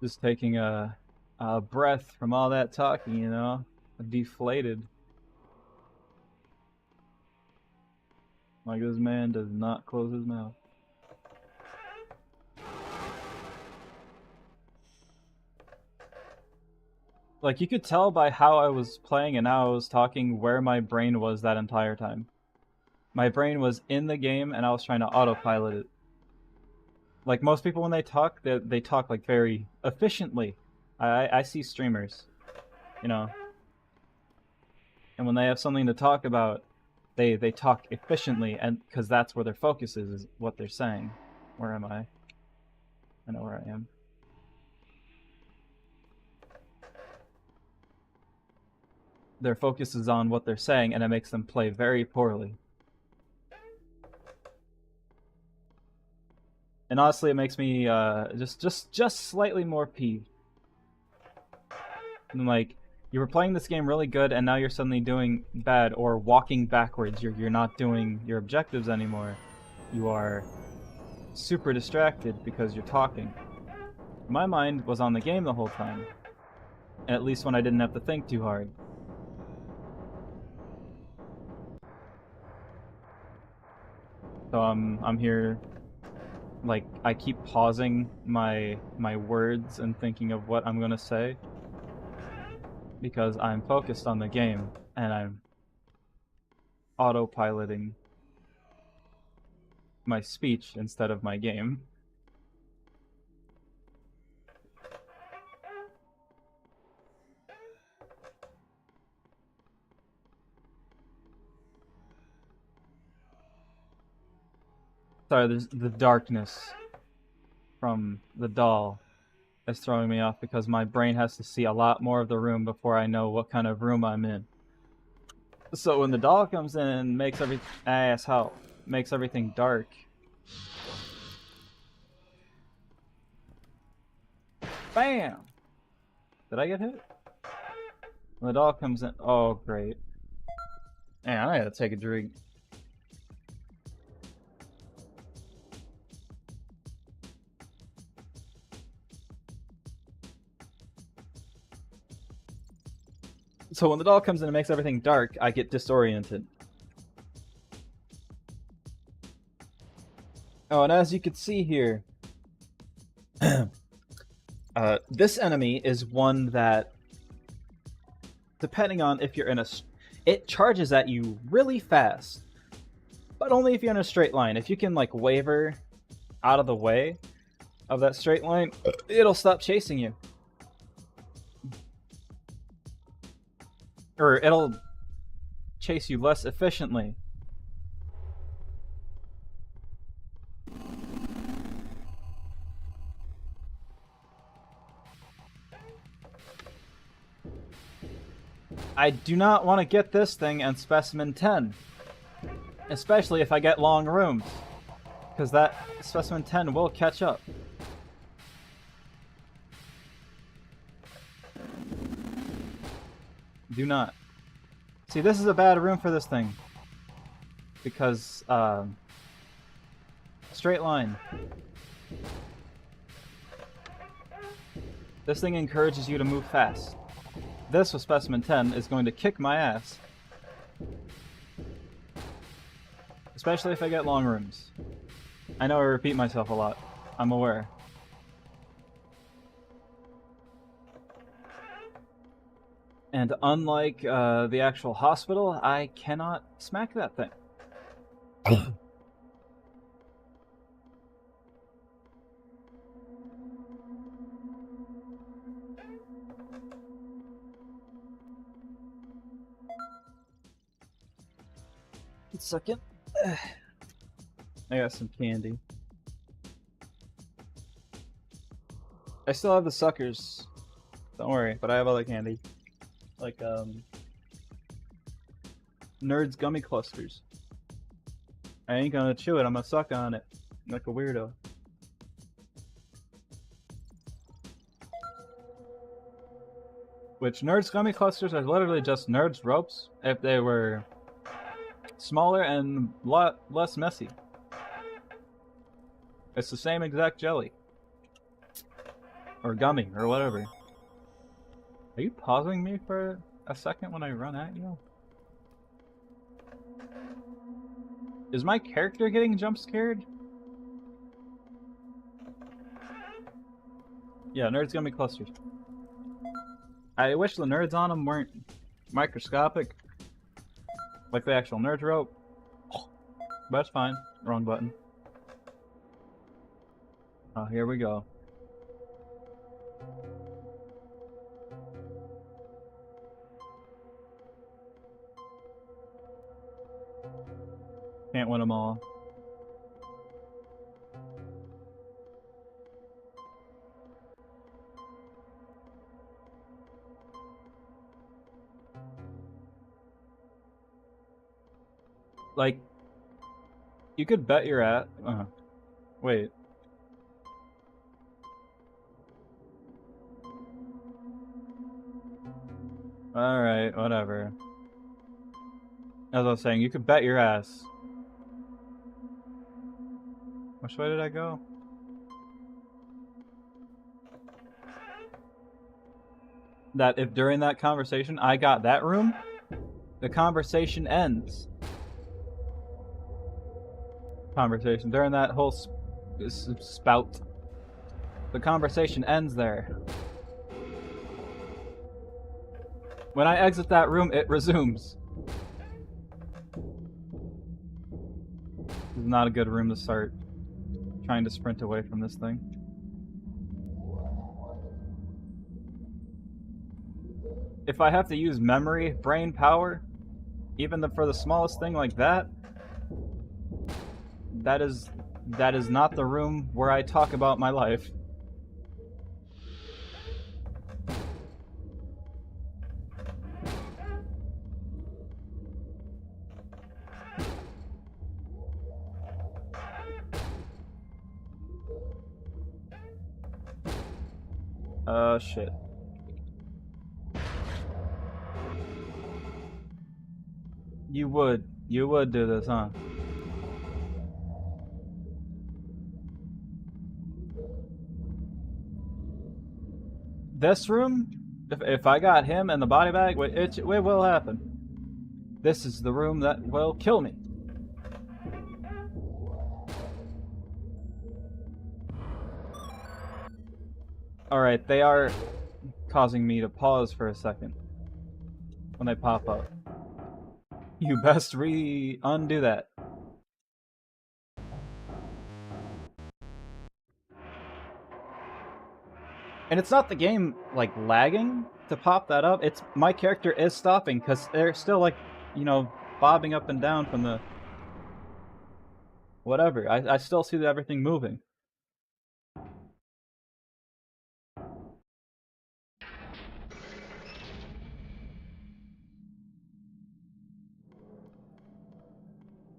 Just taking a breath from all that talking, you know? Deflated. Like, this man does not close his mouth. Like, you could tell by how I was playing and how I was talking where my brain was that entire time. My brain was in the game and I was trying to autopilot it. Like, most people when they talk, they talk like very efficiently. I see streamers, you know, and when they have something to talk about, they talk efficiently, and because that's where their focus is what they're saying. Where am I? I know where I am. Their focus is on what they're saying, and it makes them play very poorly. And honestly, it makes me just slightly more peeved. And like, you were playing this game really good, and now you're suddenly doing bad or walking backwards. You're not doing your objectives anymore. You are super distracted because you're talking. My mind was on the game the whole time, at least when I didn't have to think too hard. So I'm here, like, I keep pausing my words and thinking of what I'm gonna say because I'm focused on the game and I'm autopiloting my speech instead of my game. Sorry, there's the darkness from the doll is throwing me off because my brain has to see a lot more of the room before I know what kind of room I'm in. So when the doll comes in and makes makes everything dark. Bam! Did I get hit? When the doll comes in, oh great. Man, I gotta take a drink. So when the doll comes in and makes everything dark, I get disoriented. Oh, and as you can see here, this enemy is one that, depending on if you're in a... It charges at you really fast, but only if you're in a straight line. If you can, like, waver out of the way of that straight line, it'll stop chasing you. Or it'll chase you less efficiently. I do not want to get this thing and Specimen 10. Especially if I get long rooms. Because that Specimen 10 will catch up. Do not. See, this is a bad room for this thing. Because, straight line. This thing encourages you to move fast. This with Specimen 10 is going to kick my ass. Especially if I get long rooms. I know I repeat myself a lot. I'm aware. And unlike the actual hospital, I cannot smack that thing. A second. I got some candy. I still have the suckers. Don't worry, but I have other candy. Like, Nerds gummy clusters. I ain't gonna chew it, I'm gonna suck on it. Like a weirdo. Which Nerds gummy clusters are literally just Nerds ropes if they were smaller and a lot less messy. It's the same exact jelly. Or gummy, or whatever. Are you pausing me for a second when I run at you? Is my character getting jump scared? Yeah, Nerds gummy clusters. I wish the nerds on them weren't microscopic. Like the actual nerd rope. But that's fine. Wrong button. Oh, here we go. Can't win them all. Like, you could bet you're at... wait. Alright, whatever. As I was saying, you could bet your ass. Which way did I go? That if during that conversation I got that room, the conversation ends. Conversation. During that whole spout. The conversation ends there. When I exit that room, it resumes. This is not a good room to start trying to sprint away from this thing. If I have to use memory, brain power, even for the smallest thing like that, that is not the room where I talk about my life. Shit. You would do this, huh? This room, if I got him and the body bag, it will happen. This is the room that will kill me. Alright, they are causing me to pause for a second when they pop up. You best undo that. And it's not the game, like, lagging to pop that up. It's my character is stopping because they're still, like, you know, bobbing up and down from the... Whatever. I still see everything moving.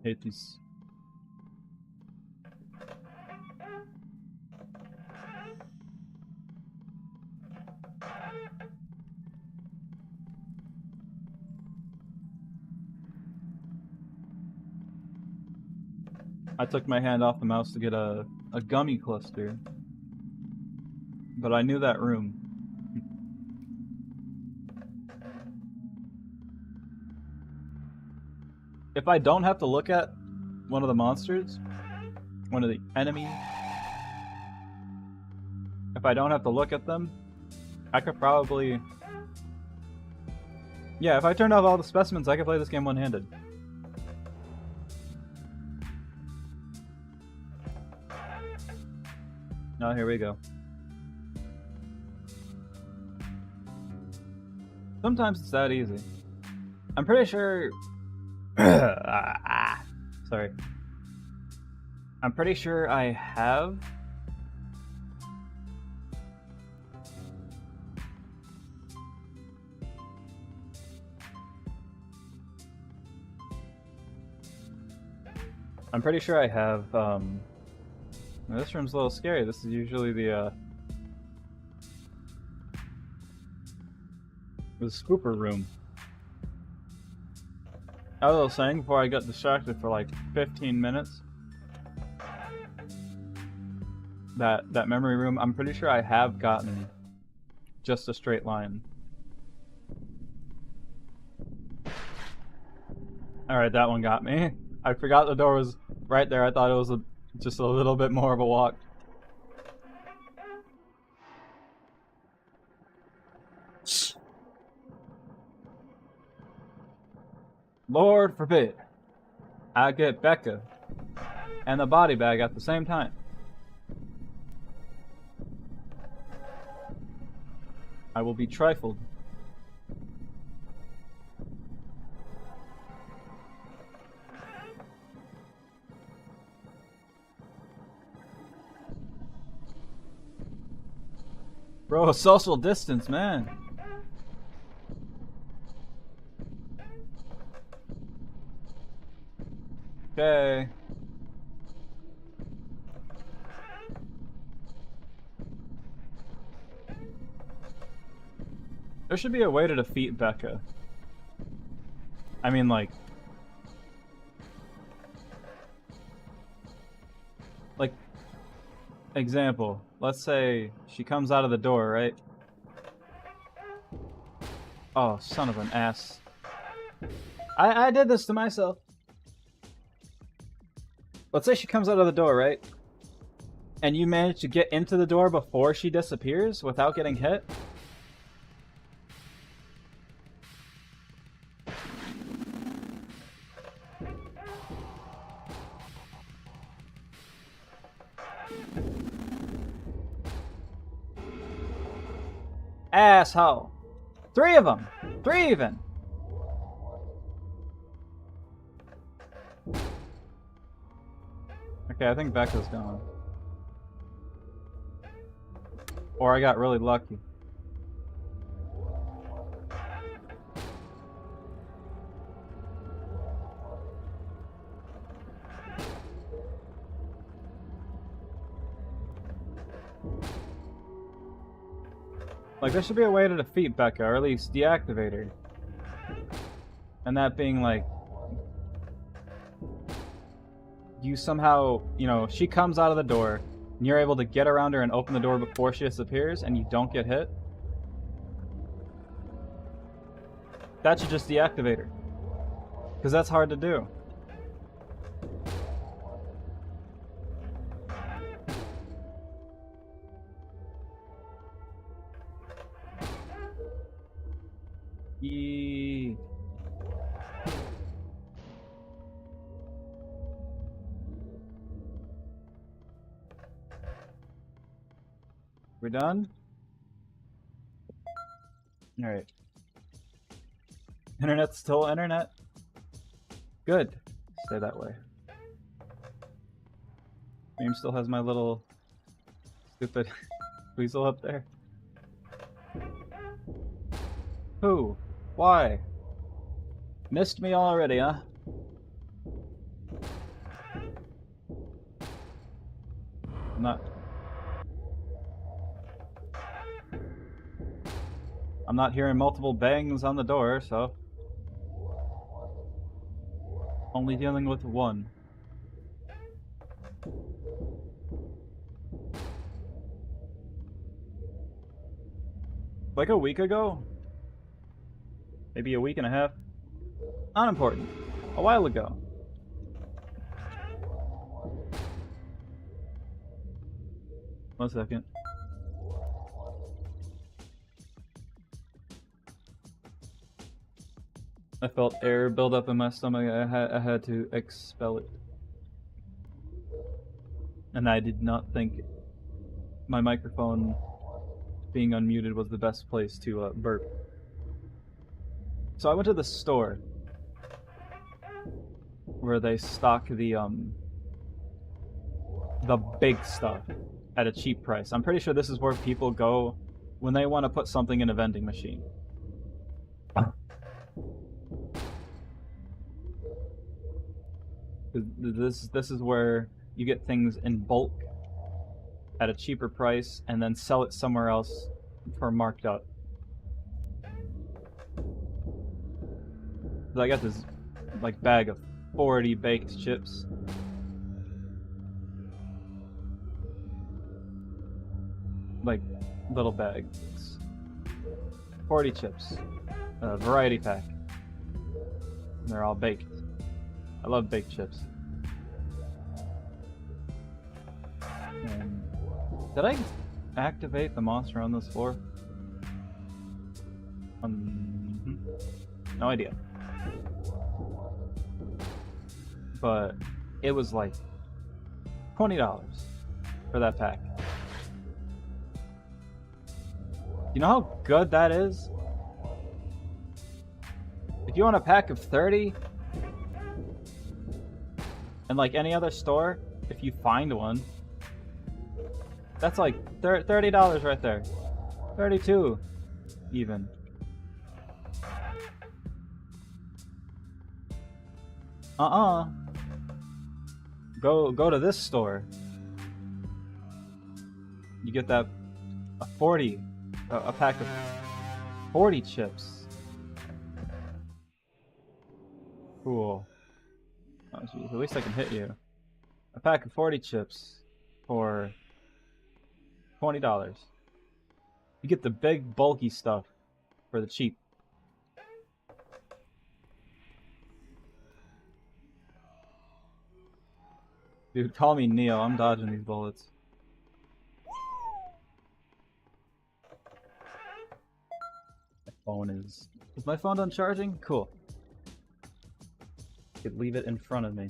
Hate these. I took my hand off the mouse to get a gummy cluster, but I knew that room. If I don't have to look at one of the monsters, one of the enemies, if I don't have to look at them, I could probably... Yeah, if I turned off all the specimens, I could play this game one-handed. Oh, here we go. Sometimes it's that easy. I'm pretty sure... Sorry. I'm pretty sure I have... I'm pretty sure I have, this room's a little scary. This is usually the spooper room. I was saying before I got distracted for like 15 minutes. That memory room, I'm pretty sure I have gotten just a straight line. Alright, that one got me. I forgot the door was right there. I thought it was just a little bit more of a walk. Lord forbid I get Becca and the body bag at the same time. I will be trifled. Bro, social distance, man. Okay. There should be a way to defeat Becca. I mean, like... Example. Let's say she comes out of the door, right? Oh, son of an ass. I did this to myself. Let's say she comes out of the door, right? And you manage to get into the door before she disappears without getting hit. Asshole. 3 of them. 3 even. Okay, I think Becca's gone. Or I got really lucky. Like, there should be a way to defeat Becca, or at least deactivate her. And that being like... You somehow, you know, she comes out of the door, and you're able to get around her and open the door before she disappears, and you don't get hit. That should just deactivate her. Because that's hard to do. Yee. We done? Alright. Internet's still internet? Good. Stay that way. Meme still has my little stupid weasel up there. Who? Why? Missed me already, huh? I'm not hearing multiple bangs on the door, so only dealing with one. Like a week ago? Maybe a week and a half? Unimportant. A while ago. One second. I felt air build up in my stomach. I had to expel it. And I did not think my microphone being unmuted was the best place to burp. So I went to the store where they stock the big stuff at a cheap price. I'm pretty sure this is where people go when they want to put something in a vending machine. This is where you get things in bulk at a cheaper price and then sell it somewhere else for marked up. So I got this like bag of 40 baked chips. Like little bags. 40 chips. A variety pack. And they're all baked. I love baked chips. And did I activate the monster on this floor? No idea. But it was like $20 for that pack. You know how good that is? If you want a pack of 30, and like any other store, if you find one, that's like $30 right there. 32 even. Go to this store. You get that a pack of 40 chips. Cool. Oh geez, at least I can hit you. A pack of 40 chips for $20. You get the big bulky stuff for the cheap. Dude, call me Neo. I'm dodging these bullets. My phone is my phone done charging? Cool. I could leave it in front of me.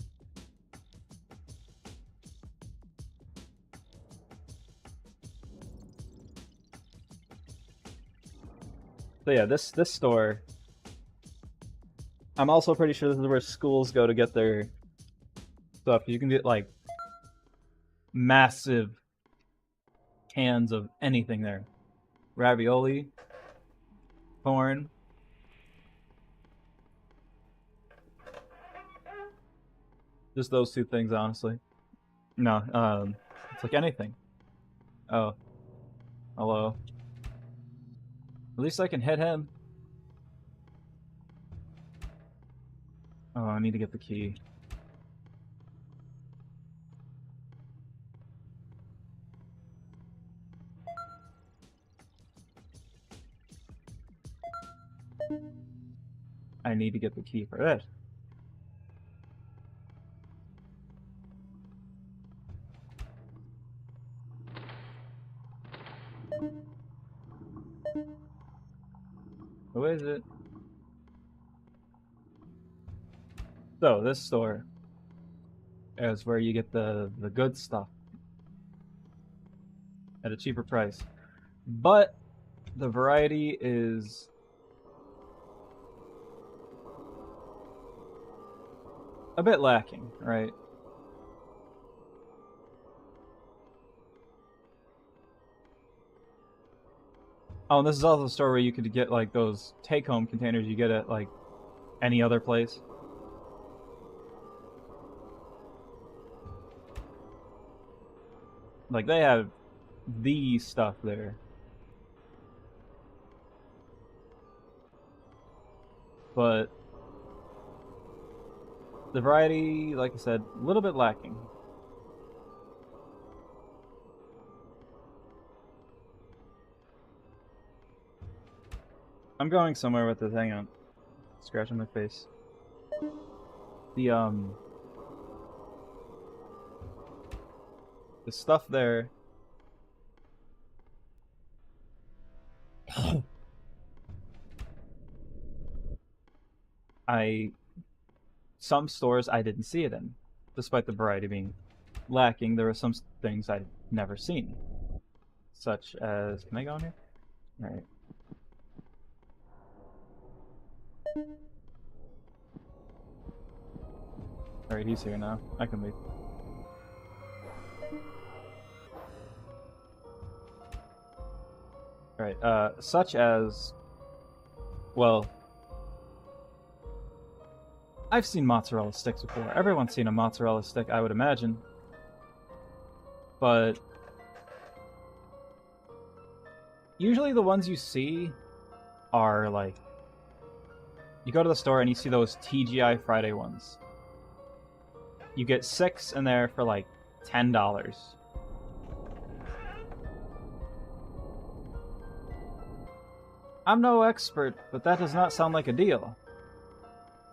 So yeah, this store, I'm also pretty sure this is where schools go to get their stuff. You can get like massive cans of anything there. Ravioli, corn. Just those two things, honestly. No, it's like anything. Oh. Hello. At least I can hit him. Oh, I need to get the key. I need to get the key for it. Who is it? So, this store is where you get the good stuff at a cheaper price. But the variety is a bit lacking, right? Oh, and this is also a store where you could get like those take-home containers you get at like any other place. Like, they have the stuff there. But the variety, like I said, a little bit lacking. I'm going somewhere with this. Hang on. Scratching my face. The stuff there. Some stores I didn't see it in. Despite the variety being lacking, there were some things I'd never seen. Such as, can I go in here? Alright. Alright, he's here now. I can leave. Alright, such as... Well... I've seen mozzarella sticks before. Everyone's seen a mozzarella stick, I would imagine. But... usually the ones you see are like... You go to the store and you see those TGI Friday ones. You get 6 in there for like $10. I'm no expert, but that does not sound like a deal.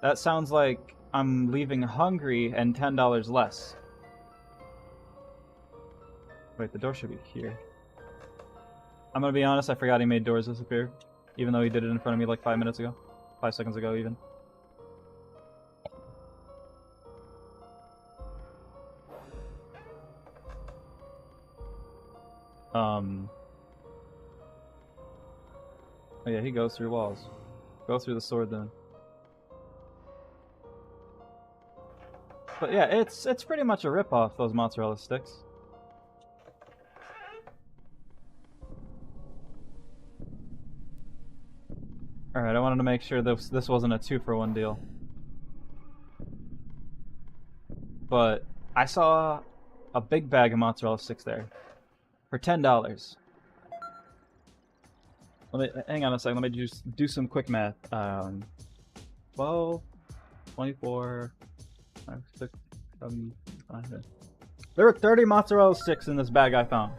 That sounds like I'm leaving hungry and $10 less. Wait, the door should be here. I'm gonna be honest, I forgot he made doors disappear. Even though he did it in front of me like 5 minutes ago. 5 seconds ago, even. Oh yeah, he goes through walls. Go through the sword then. But yeah, it's pretty much a rip-off, those mozzarella sticks. Alright, I wanted to make sure this wasn't a 2-for-1 deal. But I saw a big bag of mozzarella sticks there for $10. Hang on a second, let me just do some quick math. 12, 24, 5, 6, 7, 5, 6. There were 30 mozzarella sticks in this bag I found.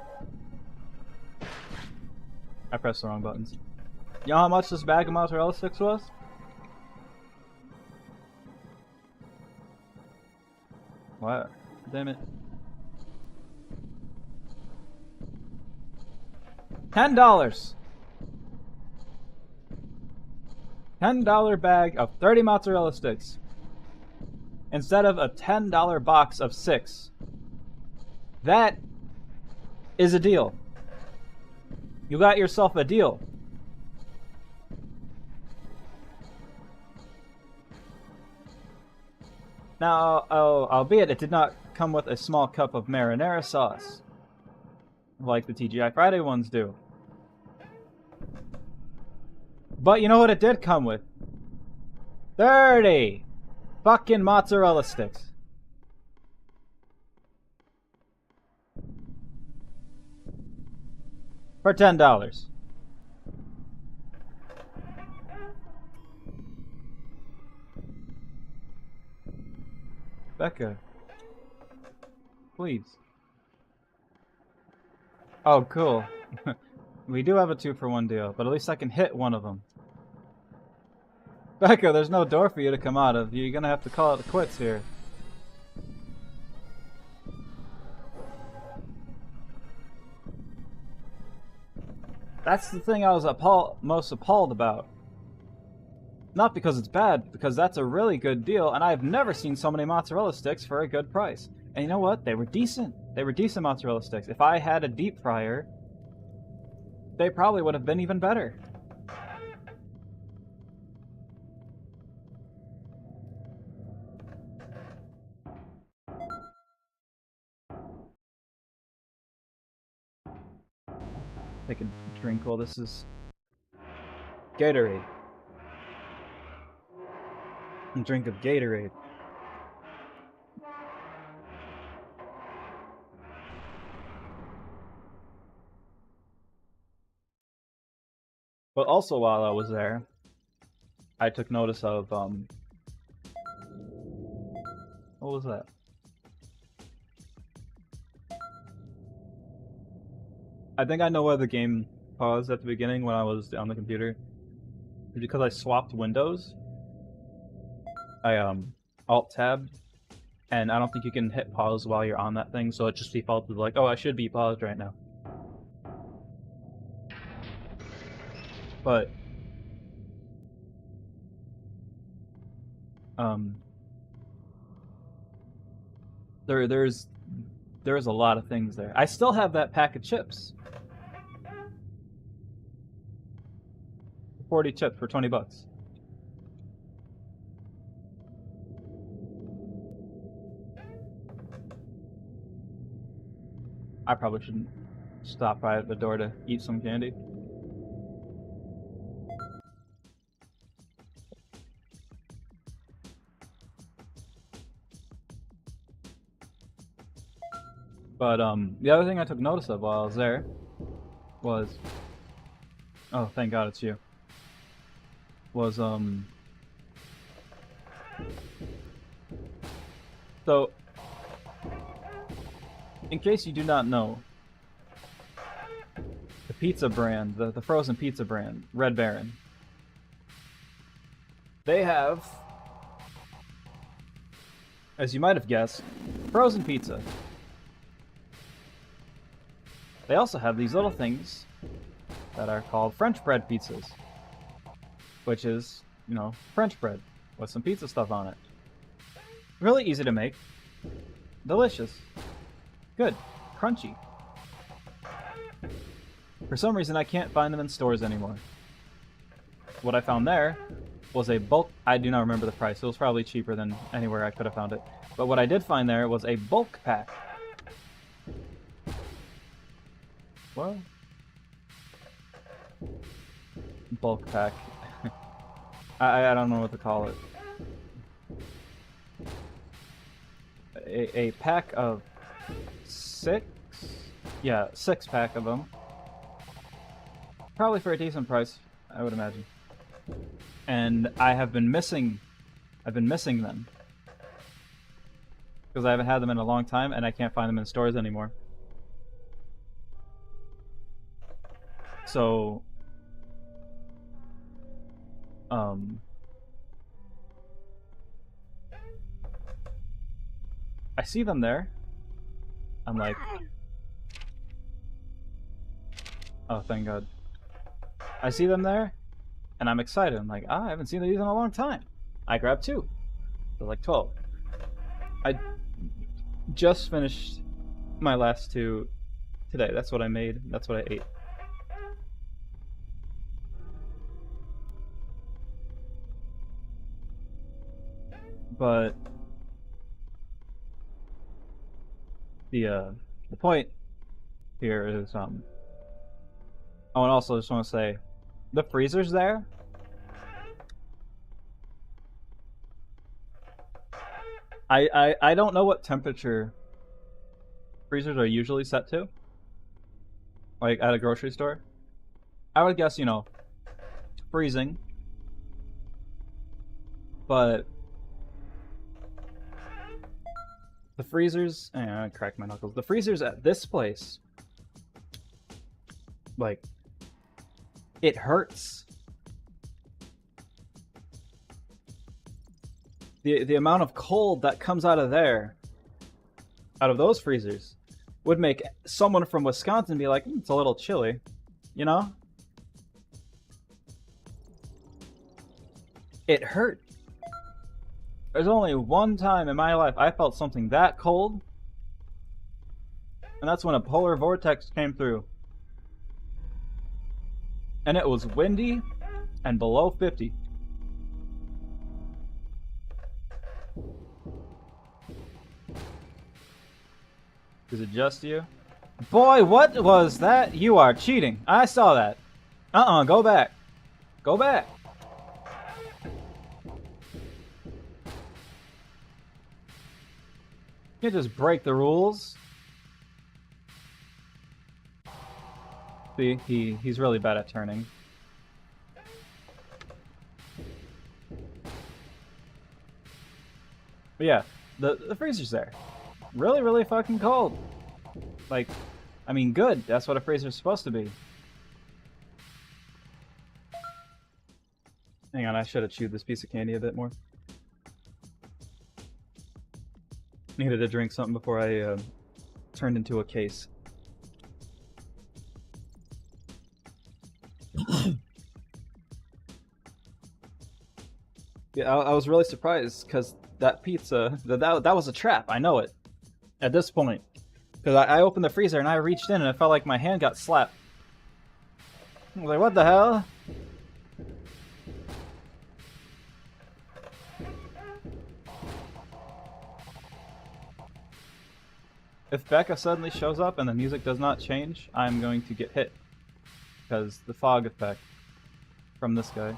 I pressed the wrong buttons. You know how much this bag of mozzarella sticks was? What? Damn it. $10! $10 bag of 30 mozzarella sticks. Instead of a $10 box of 6. That is a deal. You got yourself a deal. Now, albeit it did not come with a small cup of marinara sauce, like the TGI Friday ones do. But you know what it did come with? 30 fucking mozzarella sticks. For $10. Becca. Please. Oh, cool. We do have a 2-for-1 deal, but at least I can hit one of them. Becca, there's no door for you to come out of. You're gonna have to call it quits here. That's the thing I was most appalled about. Not because it's bad, because that's a really good deal, and I've never seen so many mozzarella sticks for a good price. And you know what? They were decent. They were decent mozzarella sticks. If I had a deep fryer, they probably would have been even better. Take a drink while this is Gatorade. A drink of Gatorade. But also while I was there, I took notice of what was that? I think I know why the game paused at the beginning when I was on the computer. Because I swapped windows. I alt tabbed, and I don't think you can hit pause while you're on that thing, so it just defaulted like, oh, I should be paused right now. But there's a lot of things there. I still have that pack of chips. 40 chips for $20. I probably shouldn't stop by at the door to eat some candy. But the other thing I took notice of while I was there was, oh, thank God it's you. Was so in case you do not know, the pizza brand, the frozen pizza brand, Red Baron, they have, as you might have guessed, frozen pizza. They also have these little things that are called French bread pizzas, which is, you know, French bread with some pizza stuff on it. Really easy to make. Delicious. Good. Crunchy. For some reason, I can't find them in stores anymore. What I found there was a bulk... I do not remember the price. It was probably cheaper than anywhere I could have found it. But what I did find there was a bulk pack. What? Bulk pack. I don't know what to call it. A pack of 6? Yeah, 6 pack of them. Probably for a decent price, I would imagine. And I've been missing them. Because I haven't had them in a long time and I can't find them in stores anymore. So I see them there. I'm like, oh, thank God. I see them there, and I'm excited. I'm like, I haven't seen these in a long time. I grab 2. They're like 12. I just finished my last 2 today. That's what I made. That's what I ate. But the point here is oh, and also just want to say the freezer's there. I don't know what temperature freezers are usually set to, like at a grocery store. I would guess, you know, freezing, but the freezers, I cracked my knuckles. The freezers at this place, like, it hurts. The amount of cold that comes out of there, out of those freezers, would make someone from Wisconsin be like, it's a little chilly, you know? It hurt. There's only one time in my life I felt something that cold, and that's when a polar vortex came through. And it was windy and below 50. Is it just you? Boy, what was that? You are cheating. I saw that. Go back. Go back. You can't just break the rules. See, he's really bad at turning. But yeah, the freezer's there. Really, really fucking cold. Like, I mean, good. That's what a freezer's supposed to be. Hang on, I should have chewed this piece of candy a bit more. Needed to drink something before I turned into a case. Yeah, I was really surprised because that pizza, that was a trap. I know it. At this point. Because I opened the freezer and I reached in and it felt like my hand got slapped. I was like, what the hell? If Becca suddenly shows up and the music does not change, I'm going to get hit. Because the fog effect from this guy.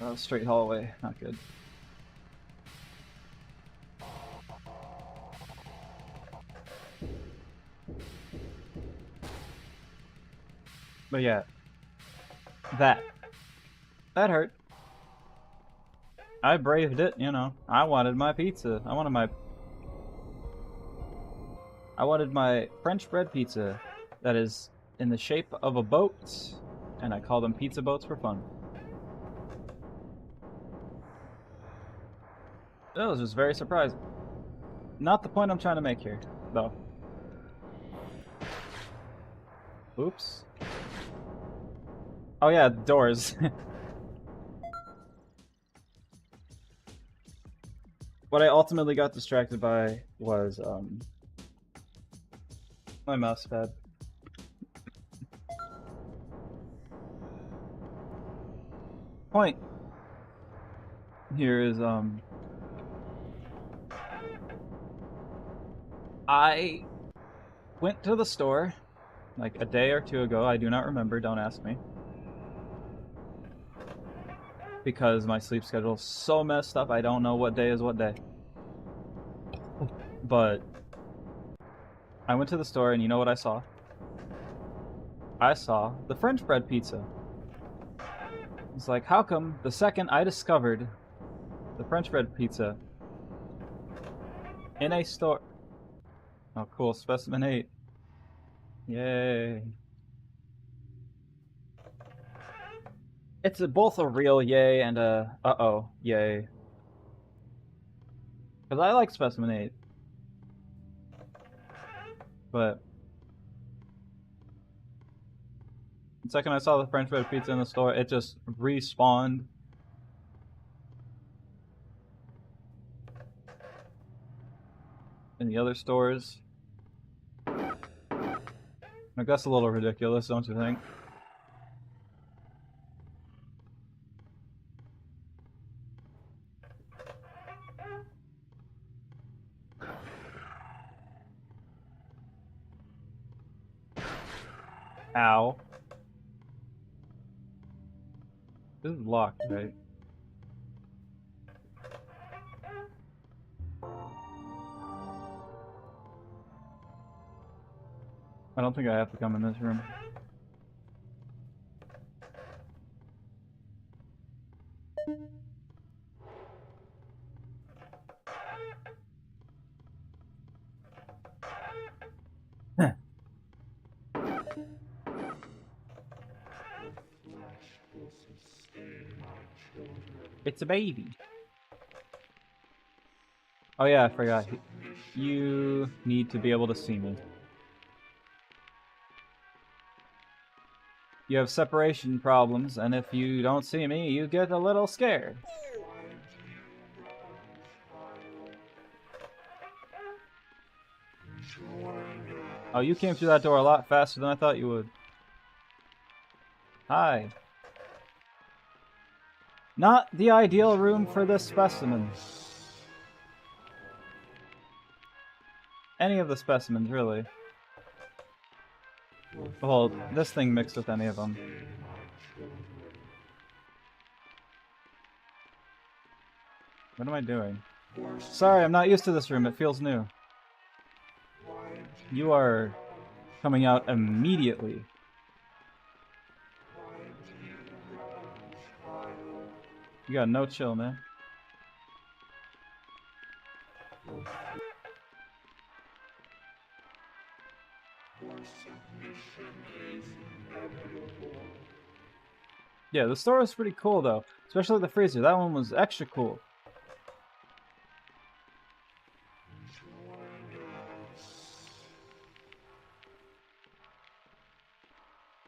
Oh, straight hallway, not good. But yeah, that hurt. I braved it, you know. I wanted my pizza. I wanted my French bread pizza that is in the shape of a boat, and I call them pizza boats for fun. That was just very surprising. Not the point I'm trying to make here, though. Oops. Oh yeah, doors. What I ultimately got distracted by was my mouse pad. Point here is I went to the store like a day or two ago. I do not remember, don't ask me. Because my sleep schedule is so messed up, I don't know what day is what day. But I went to the store and you know what I saw? I saw the French bread pizza. It's like, how come the second I discovered the French bread pizza in a store... Oh, cool. Specimen 8. Yay. It's both a real yay and a uh-oh yay. Because I like Specimen 8. But the second I saw the French bread pizza in the store, it just respawned. In the other stores. Like, that's a little ridiculous, don't you think? Ow. This is locked, right? I don't think I have to come in this room. It's a baby. Oh yeah, I forgot. You need to be able to see me. You have separation problems, and if you don't see me, you get a little scared. Oh, you came through that door a lot faster than I thought you would. Hi. Not the ideal room for this specimen. Any of the specimens, really. Well, this thing mixed with any of them. What am I doing? Sorry, I'm not used to this room. It feels new. You are coming out immediately. You got no chill, man. Yeah, the store was pretty cool though, especially the freezer. That one was extra cool.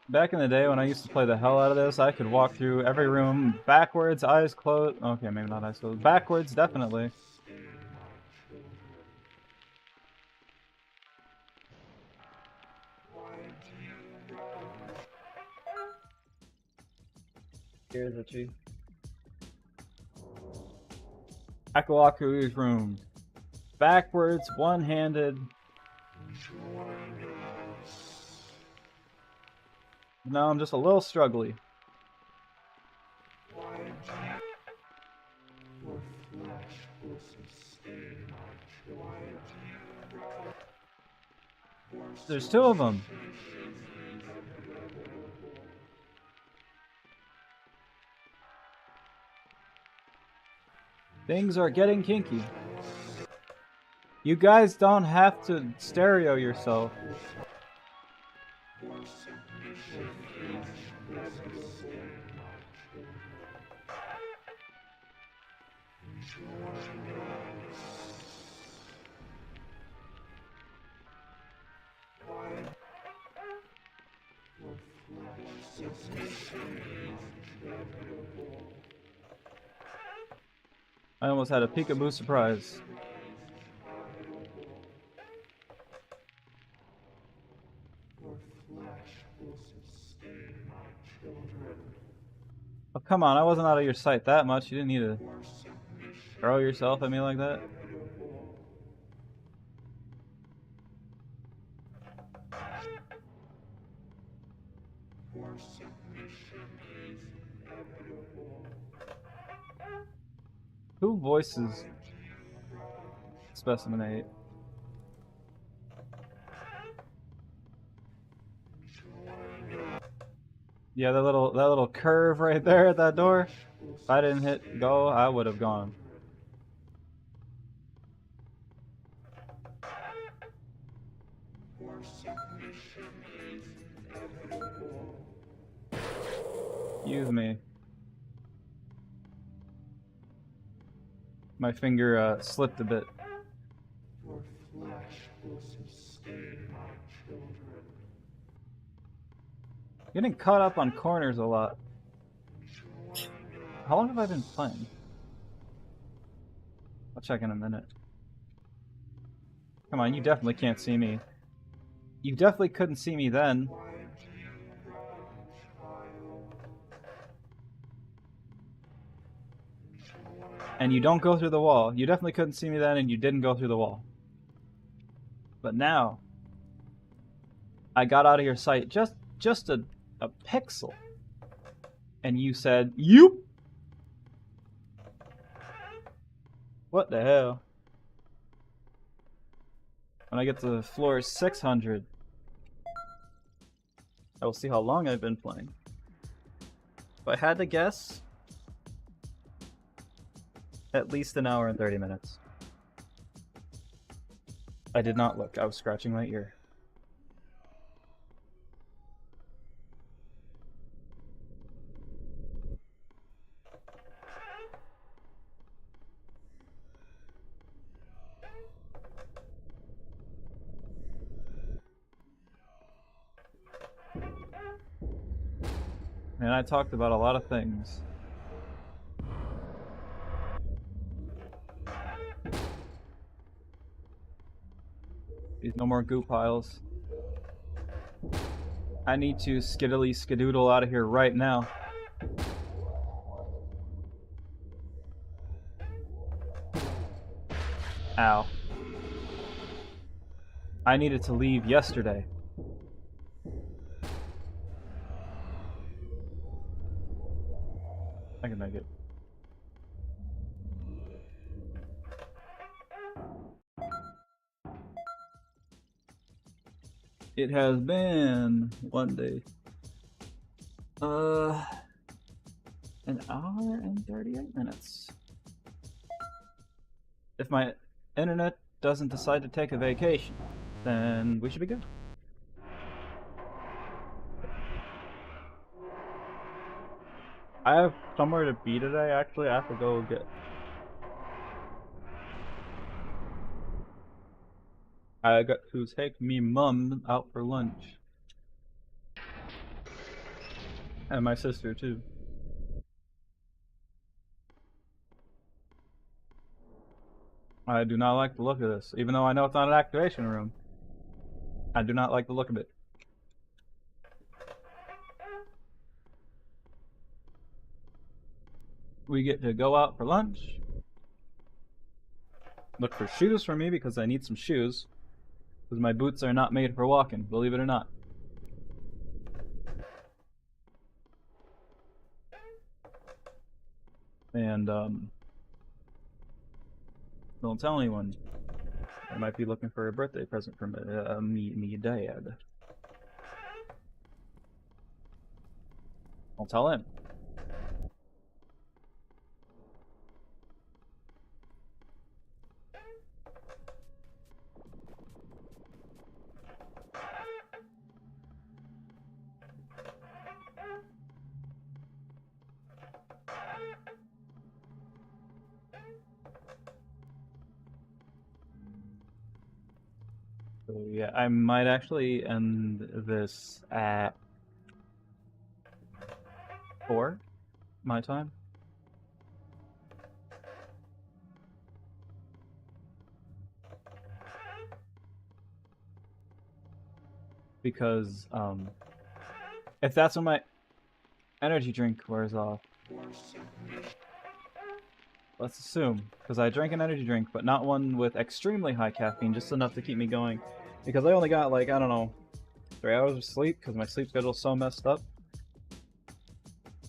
Back in the day when I used to play the hell out of this, I could walk through every room backwards, eyes closed. Okay, maybe not eyes closed. Backwards, definitely. Here's a tree. Akuaku's room. Backwards, one-handed. No, I'm just a little struggly. There's two of them. Things are getting kinky. You guys don't have to stereo yourself. I almost had a peekaboo surprise. Oh, come on, I wasn't out of your sight that much. You didn't need to throw yourself at me like that. Who voices Specimen 8? Yeah, that little curve right there at that door. If I didn't hit go, I would have gone. Excuse me. My finger slipped a bit. Your flesh will sustain my children. Getting caught up on corners a lot. How long have I been playing? I'll check in a minute. Come on, you definitely can't see me. You definitely couldn't see me then. And you don't go through the wall. You definitely couldn't see me then, and you didn't go through the wall. But now, I got out of your sight just a pixel. And you said, "Yoop!" What the hell? When I get to floor 600, I will see how long I've been playing. If I had to guess, at least an hour and 30 minutes. I did not look. I was scratching my ear. And I talked about a lot of things. These no more goo piles. I need to skiddly skadoodle out of here right now. Ow. I needed to leave yesterday. I can make it. It has been one day. An hour and 38 minutes. If my internet doesn't decide to take a vacation, then we should be good. I have somewhere to be today, actually. I have to go get... I got to take me mum out for lunch. And my sister, too. I do not like the look of this, even though I know it's not an activation room. I do not like the look of it. We get to go out for lunch. Look for shoes for me because I need some shoes. Because my boots are not made for walking, believe it or not. And, don't tell anyone. I might be looking for a birthday present from me dad. I'll tell him. So yeah, I might actually end this at 4 my time. Because if that's when my energy drink wears off, let's assume, because I drank an energy drink, but not one with extremely high caffeine, just enough to keep me going. Because I only got, like, I don't know, 3 hours of sleep, because my sleep schedule's so messed up.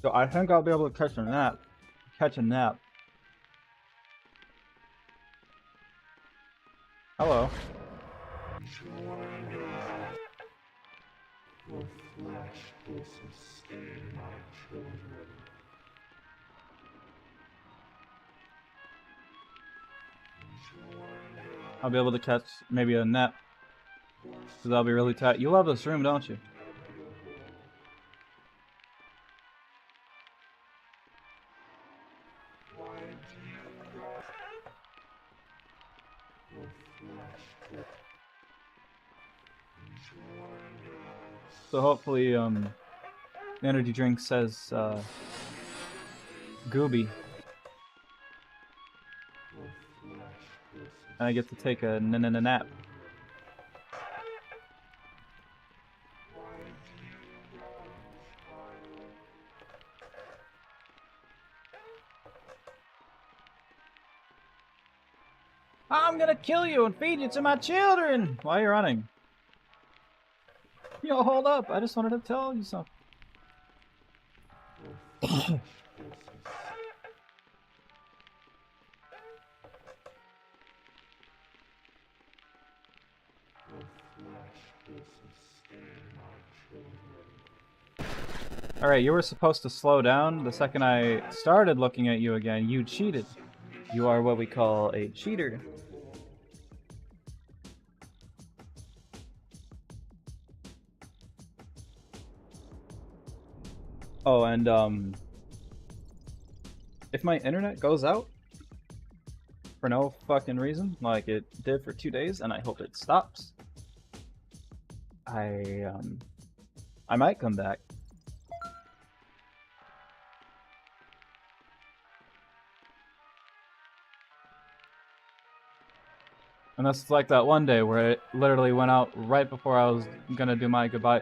So I think I'll be able to catch a nap. Hello. Your flesh will sustain my children. I'll be able to catch maybe a nap. Because I'll be really tired. You love this room, don't you? So hopefully, the energy drink says, Gooby. And I get to take a nap. I'm gonna kill you and feed you to my children! Why are you running? Yo, hold up! I just wanted to tell you something. Alright, you were supposed to slow down. The second I started looking at you again, you cheated. You are what we call a cheater. Oh, and if my internet goes out for no fucking reason, like it did for 2 days, and I hope it stops, I might come back. And that's like that one day where it literally went out right before I was gonna do my goodbye.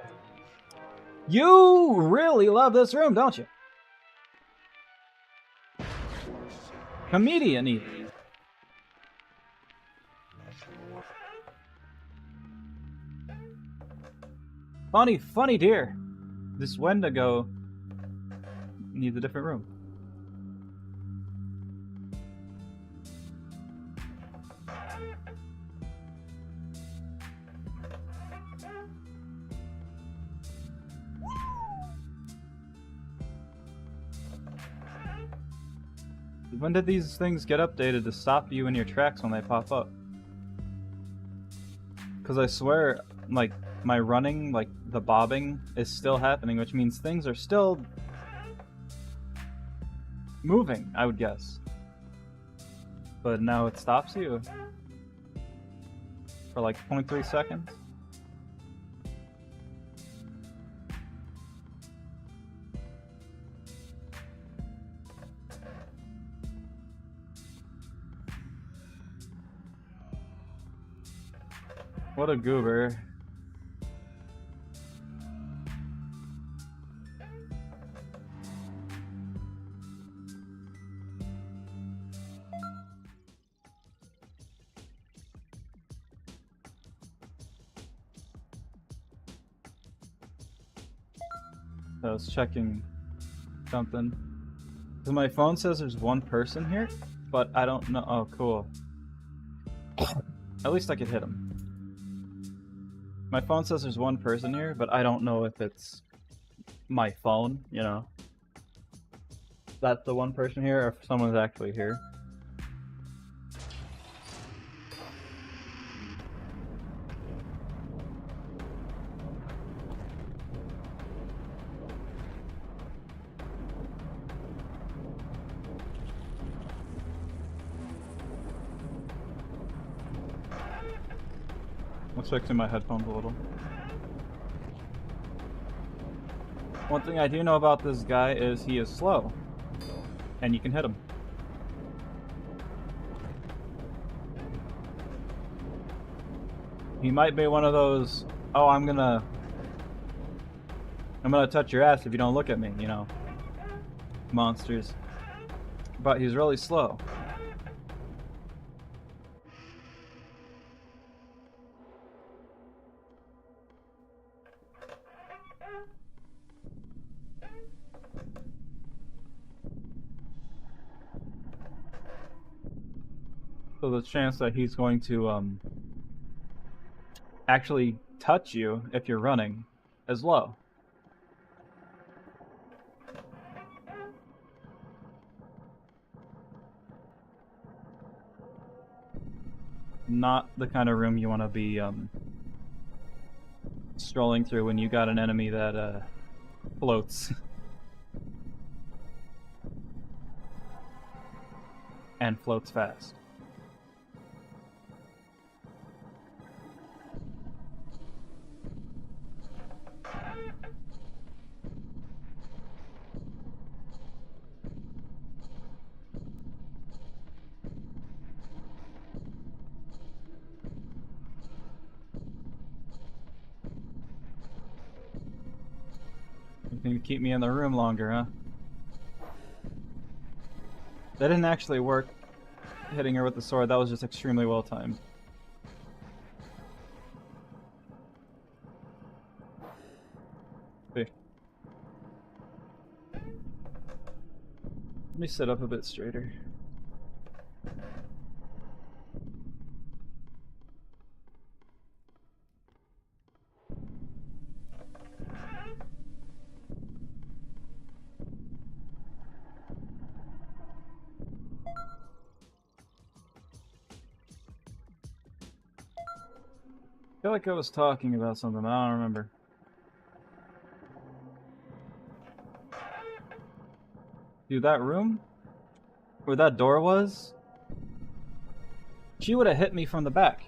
You really love this room, don't you? Comedian even. Funny dear. This Wendigo needs a different room. When did these things get updated to stop you in your tracks when they pop up? Because I swear, like, my running, like, the bobbing is still happening, which means things are still moving, I would guess. But now it stops you for like 0.3 seconds. What a goober. I was checking something. Because my phone says there's one person here, but I don't know. Oh, cool. At least I could hit him. My phone says there's one person here, but I don't know if it's my phone, you know. That's the one person here, or if someone's actually here. I'm fixing my headphones a little. One thing I do know about this guy is he is slow. And you can hit him. He might be one of those, oh, I'm gonna touch your ass if you don't look at me, you know, monsters. But he's really slow. So the chance that he's going to actually touch you if you're running is low. Not the kind of room you want to be strolling through when you got an enemy that floats. And floats fast. You can keep me in the room longer, huh? That didn't actually work, hitting her with the sword. That was just extremely well timed. See. Let me sit up a bit straighter. I feel like I was talking about something, I don't remember. Dude, that room? Where that door was? She would have hit me from the back.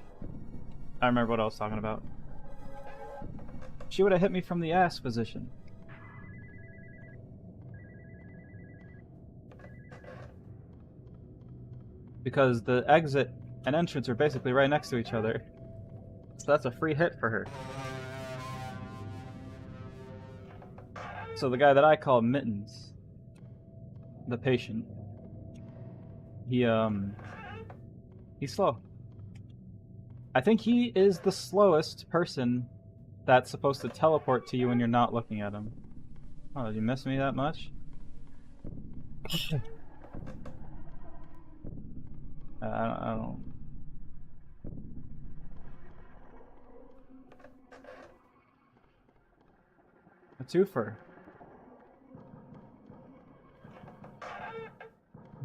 I remember what I was talking about. She would have hit me from the ass position. Because the exit and entrance are basically right next to each other. So that's a free hit for her. So the guy that I call Mittens, the patient, he's slow. I think he is the slowest person that's supposed to teleport to you when you're not looking at him. Oh, did you miss me that much? I don't... A twofer.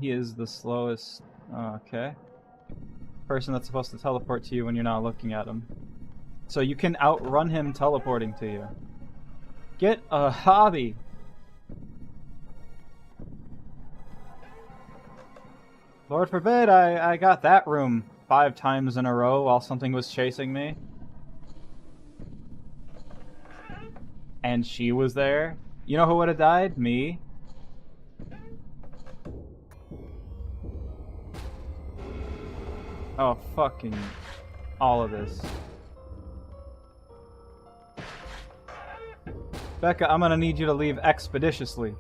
He is the slowest. Okay. Person that's supposed to teleport to you when you're not looking at him. So you can outrun him teleporting to you. Get a hobby! Lord forbid I got that room 5 times in a row while something was chasing me. And she was there. You know who would have died? Me. Oh, fucking all of this. Becca, I'm gonna need you to leave expeditiously.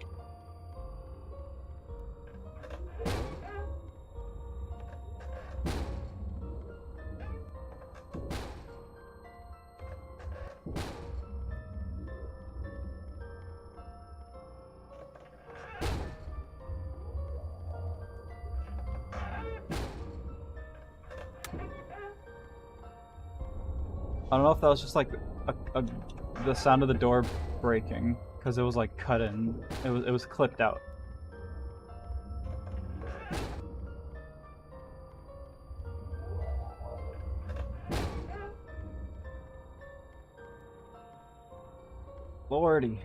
I don't know if that was just like the sound of the door breaking, because it was like cut in. It was clipped out. Lordy.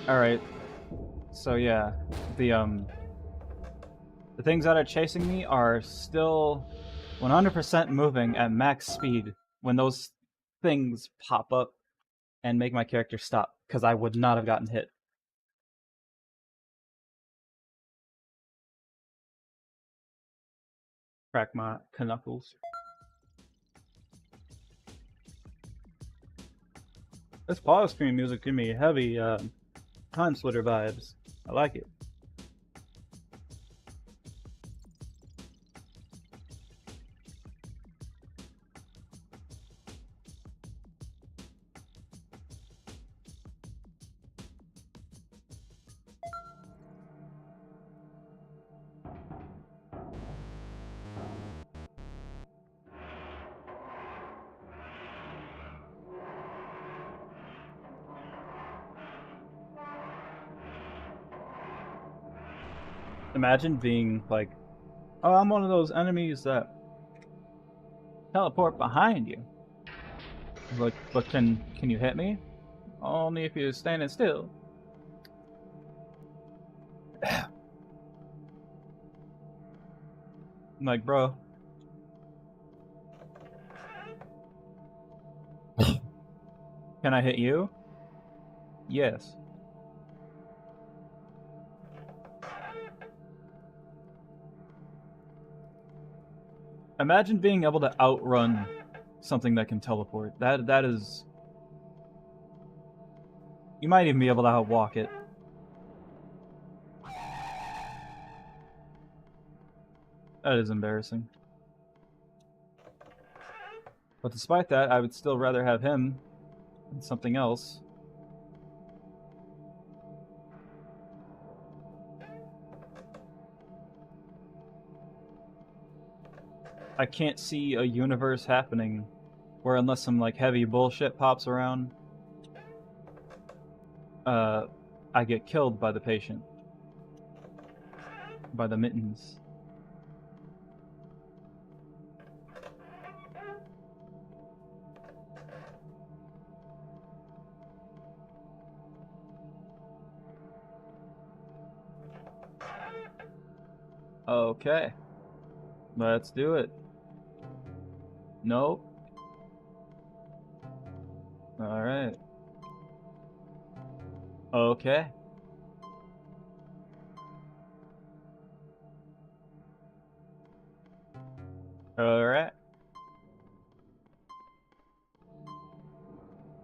Alright. So yeah, the things that are chasing me are still 100% moving at max speed when those things pop up and make my character stop, because I would not have gotten hit. Crack my knuckles. This pause screen music give me heavy time splitter vibes. I like it. Imagine being like, oh, I'm one of those enemies that teleport behind you. Like, but can you hit me? Only if you're standing still. I'm like, bro. Can I hit you? Yes. Imagine being able to outrun something that can teleport. That is... You might even be able to outwalk it. That is embarrassing. But despite that, I would still rather have him than something else. I can't see a universe happening where, unless some like heavy bullshit pops around, I get killed by the patient. By the mittens. Okay. Let's do it. Nope. Alright. Okay. Alright.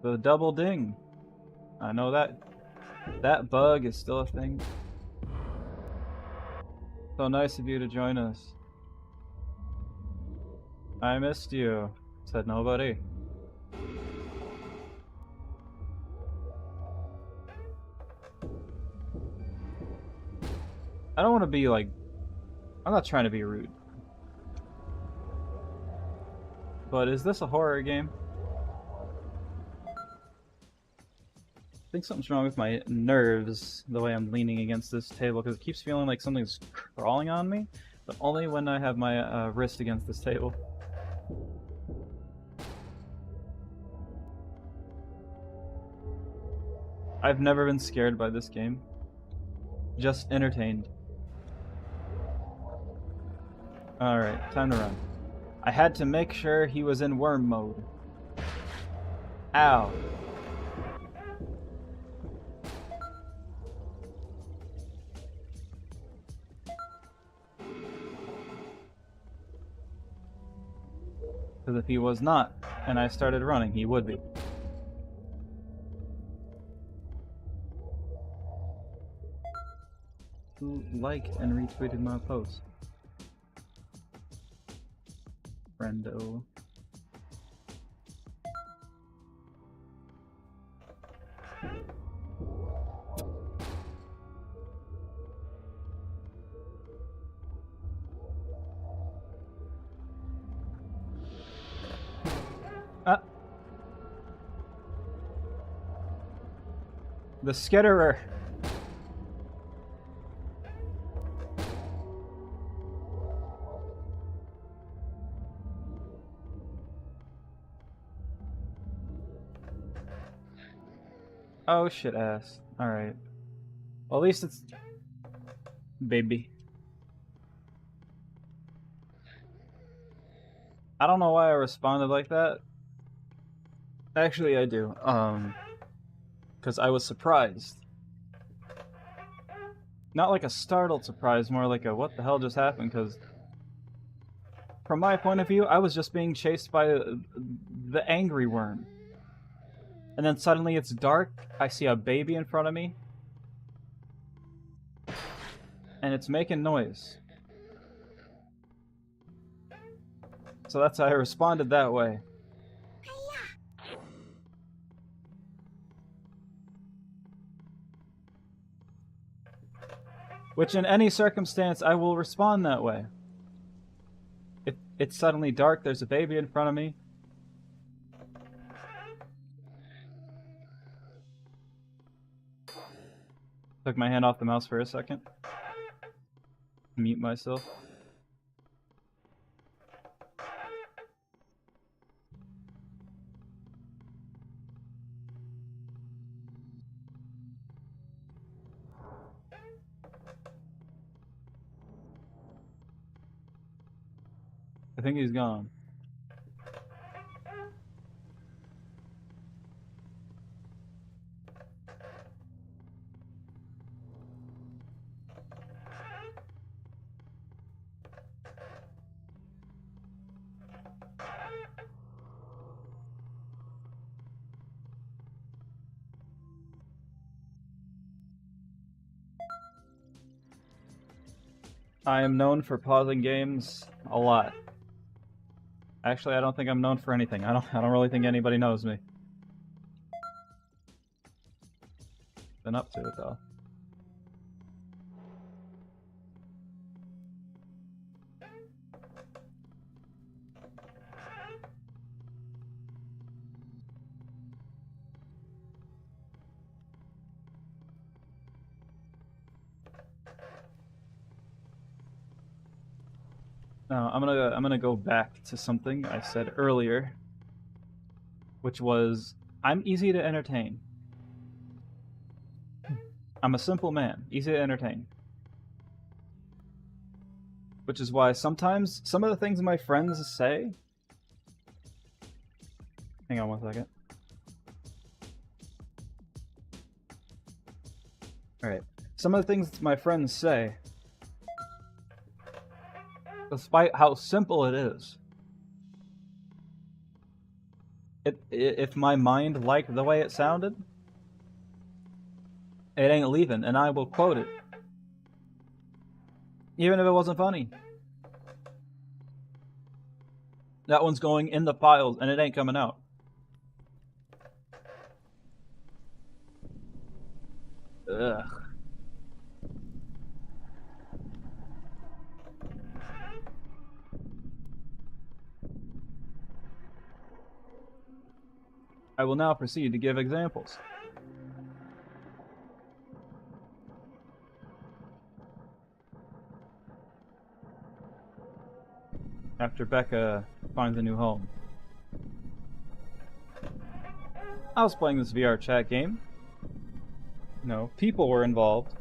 The double ding. I know that bug is still a thing. So nice of you to join us. I missed you, said nobody. I don't want to be like... I'm not trying to be rude. But is this a horror game? think something's wrong with my nerves, the way I'm leaning against this table, because it keeps feeling like something's crawling on me, but only when I have my wrist against this table. I've never been scared by this game. Just entertained. Alright, time to run. I had to make sure he was in worm mode. Ow. Because if he was not, and I started running, he would be. Who liked and retweeted my post? Friendo. Ah! The skitterer! Oh shit ass. Alright. Well, at least it's... baby. I don't know why I responded like that. Actually, I do. Because I was surprised. Not like a startled surprise, more like a what the hell just happened, because... from my point of view, I was just being chased by the angry worm. And then suddenly it's dark, I see a baby in front of me. And it's making noise. So that's how I responded that way. Which in any circumstance, I will respond that way. If it's suddenly dark, there's a baby in front of me. Took my hand off the mouse for a second. Mute myself. I think he's gone. I am known for pausing games a lot. Actually, I don't think I'm known for anything. I don't really think anybody knows me. Been up to it though. Now, I'm gonna go back to something I said earlier, which was, I'm easy to entertain. I'm a simple man, easy to entertain. Which is why sometimes some of the things my friends say... Hang on one second. Alright. Some of the things my friends say, despite how simple it is, if my mind liked the way it sounded, it ain't leaving, and I will quote it. Even if it wasn't funny. That one's going in the files, and it ain't coming out. Ugh. I will now proceed to give examples. after Becca finds a new home. I was playing this VR chat game. No, people were involved.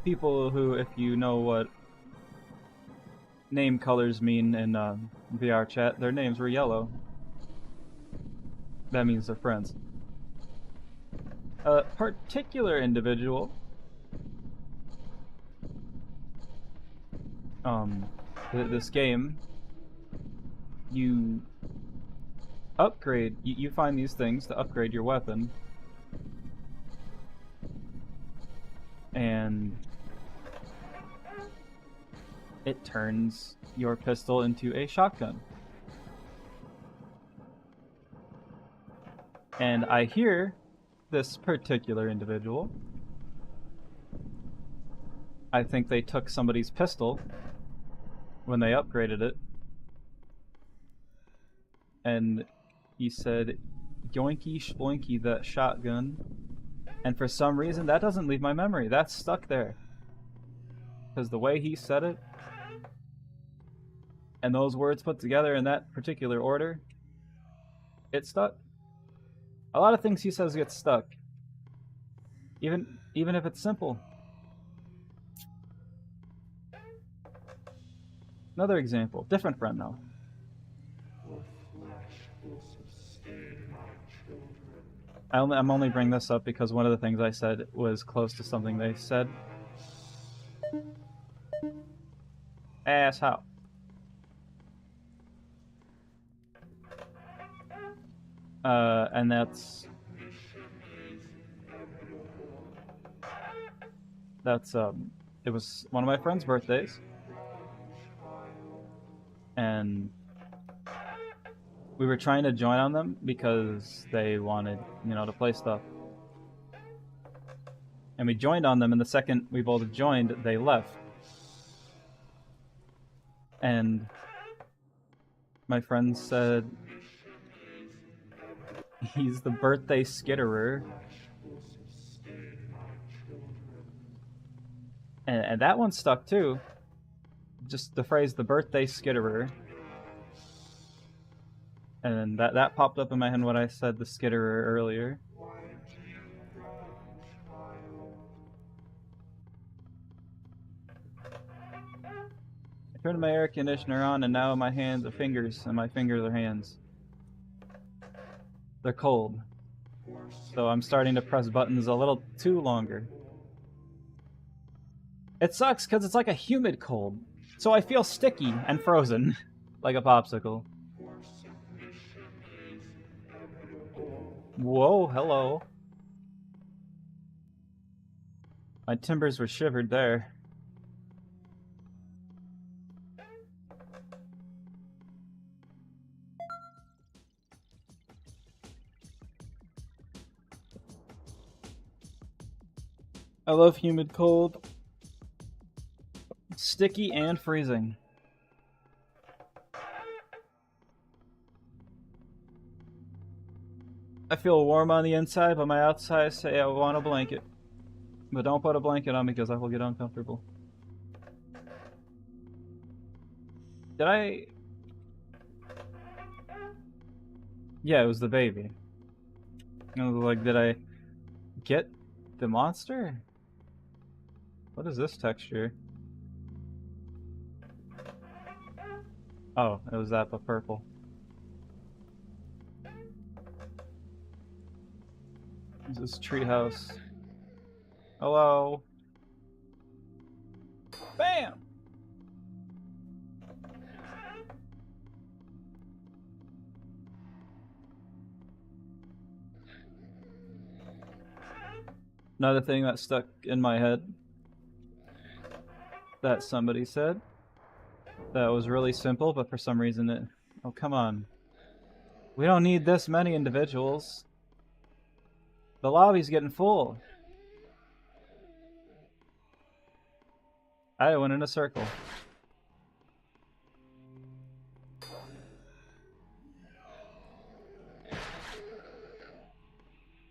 People who, if you know what name colors mean in VR chat, their names were yellow. That means they're friends. A particular individual this game, you upgrade, you find these things to upgrade your weapon, and it turns your pistol into a shotgun. And I hear this particular individual, I think they took somebody's pistol when they upgraded it, and he said, "Yoinky shboinky that shotgun," and for some reason that doesn't leave my memory. That's stuck there. Because the way he said it, and those words put together in that particular order, it stuck. A lot of things he says get stuck. Even if it's simple. Another example, different friend though. I'm only bringing this up because one of the things I said was close to something they said. Ass how? And it was one of my friend's birthdays, and we were trying to join on them because they wanted, to play stuff. And we joined on them, and the second we both joined, they left. And my friend said, "He's the birthday skitterer." And that one stuck too. Just the phrase, "the birthday skitterer." And that popped up in my head when I said the skitterer earlier. I turned my air conditioner on, and now my hands are fingers, and my fingers are hands. They're cold. So I'm starting to press buttons a little too longer. It sucks because it's like a humid cold. So I feel sticky and frozen, like a popsicle. Whoa, hello. My timbers were shivered there. I love humid cold. Sticky and freezing. I feel warm on the inside, but my outside say I want a blanket. But don't put a blanket on me because I will get uncomfortable. Did I... Yeah, it was the baby. I was like, did I get the monster? What is this texture? Oh, it was that, but purple. Is this treehouse? Hello? Bam! Another thing that stuck in my head that somebody said that was really simple, but for some reason it... Oh, come on. We don't need this many individuals. The lobby's getting full. I went in a circle.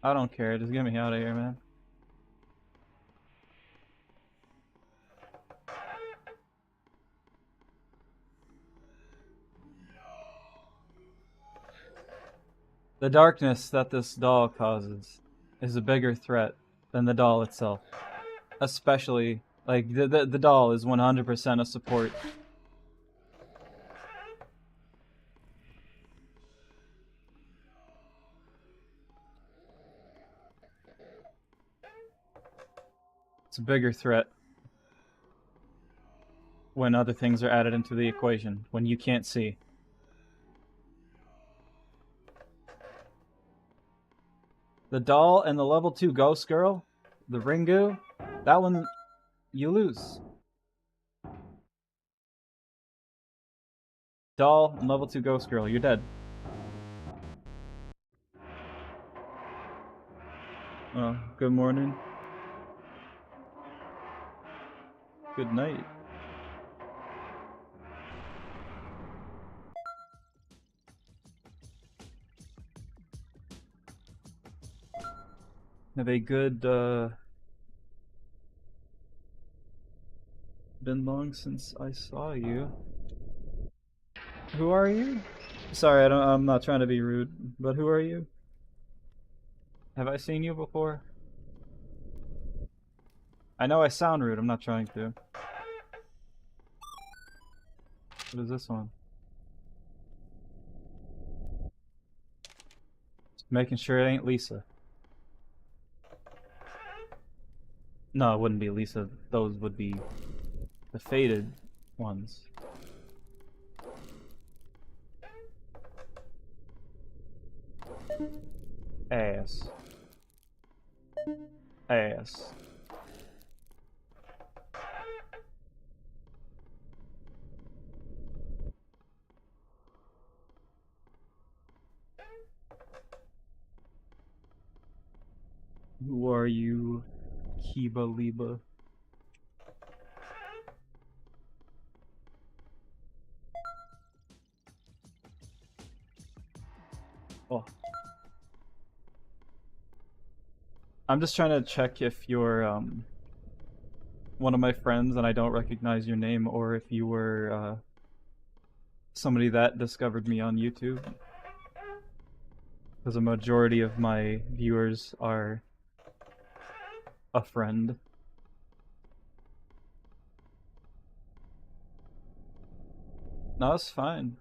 I don't care, just get me out of here, man. The darkness that this doll causes is a bigger threat than the doll itself. Especially, like, the doll is 100% a support. It's a bigger threat when other things are added into the equation, when you can't see. The doll and the level 2 ghost girl, the Ringu, that one, you lose. Doll and level 2 ghost girl, you're dead. Oh, good morning. Good night. Have a good, been long since I saw you. Who are you? Sorry, I'm not trying to be rude, but who are you? Have I seen you before? I know I sound rude, I'm not trying to. What is this one? Just making sure it ain't Lisa. No, it wouldn't be Lisa. Those would be the faded ones. Ass. Ass. Who are you, Kiba Liba? Oh. I'm just trying to check if you're one of my friends and I don't recognize your name, or if you were somebody that discovered me on YouTube. Because a majority of my viewers are a friend. No, it's fine.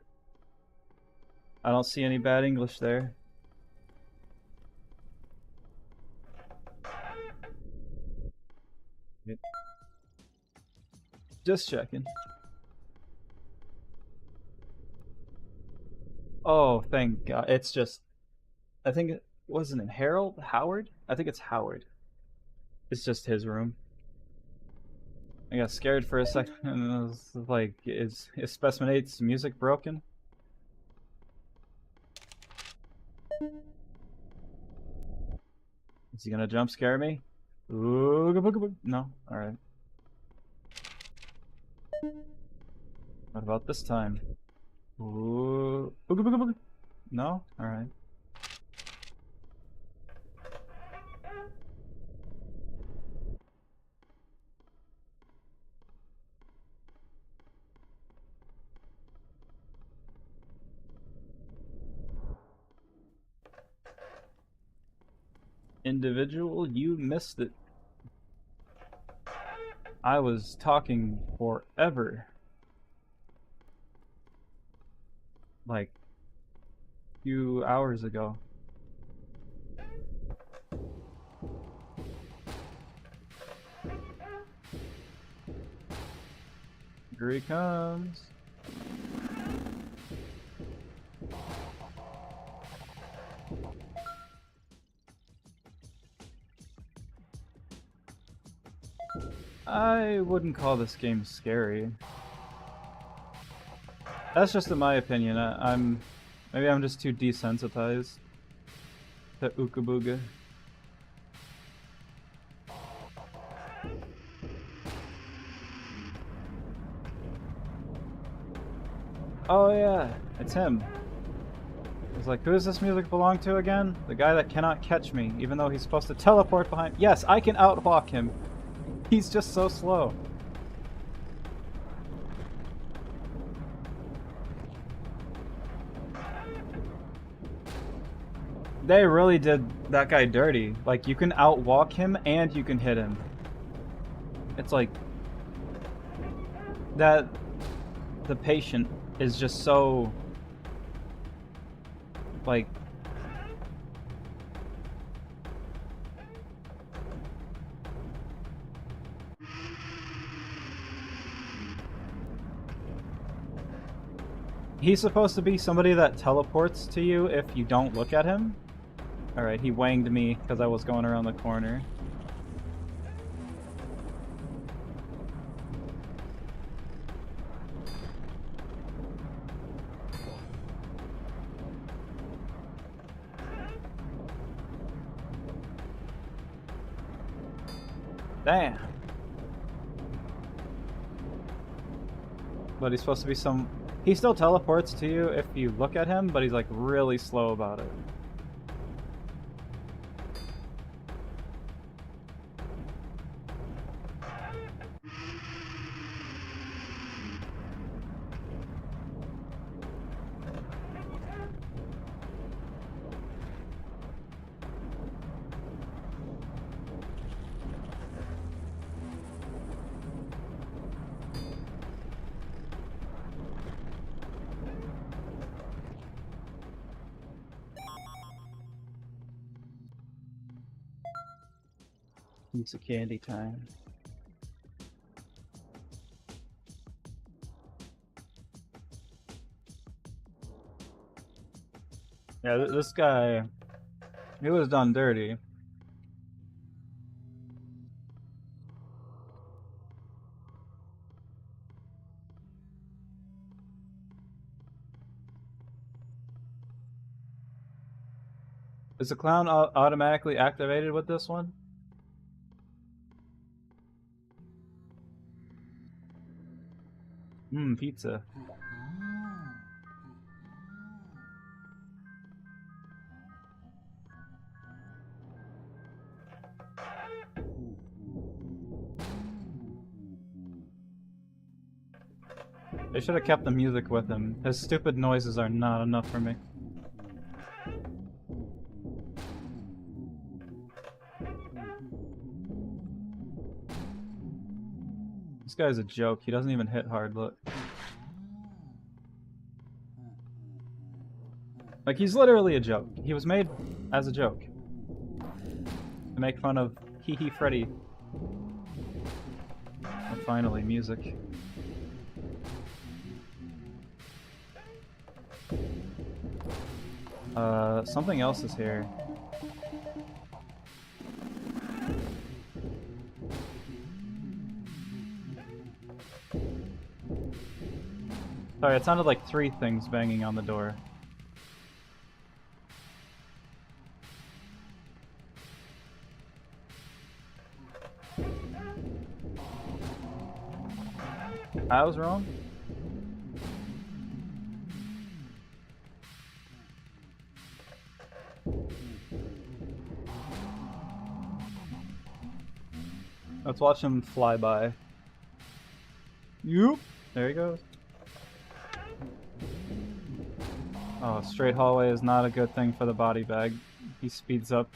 I don't see any bad English there. Just checking. Oh, thank God. It's just... I think it wasn't it Harold? Howard? I think it's Howard. It's just his room. I got scared for a second and I was like, is Specimen 8's music broken? Is he gonna jump scare me? Ooh, no? Alright. What about this time? Ooh, no? Alright. Individual, you missed it. I was talking forever. Like, a few hours ago. Here he comes. I wouldn't call this game scary. That's just in my opinion. Maybe I'm just too desensitized to Ooga-Booga. Oh yeah, it's him. It's like, who does this music belong to again? The guy that cannot catch me, even though he's supposed to teleport behind. Yes, I can outwalk him. He's just so slow. They really did that guy dirty. Like, you can outwalk him and you can hit him. It's like... that... the patient is just so... like... He's supposed to be somebody that teleports to you if you don't look at him. Alright, he wanged me because I was going around the corner. Damn. But he's supposed to be some... He still teleports to you if you look at him, but he's like really slow about it. Piece of candy time. Yeah, this guy, he was done dirty. Is the clown automatically activated with this one? Pizza. They should have kept the music with him. His stupid noises are not enough for me. This guy's a joke. He doesn't even hit hard, look. Like, he's literally a joke. He was made as a joke. To make fun of Hee Hee Freddy. And finally, music. Something else is here. Sorry, it sounded like 3 things banging on the door. I was wrong? Let's watch him fly by. Yoop! There he goes. Oh, straight hallway is not a good thing for the body bag. He speeds up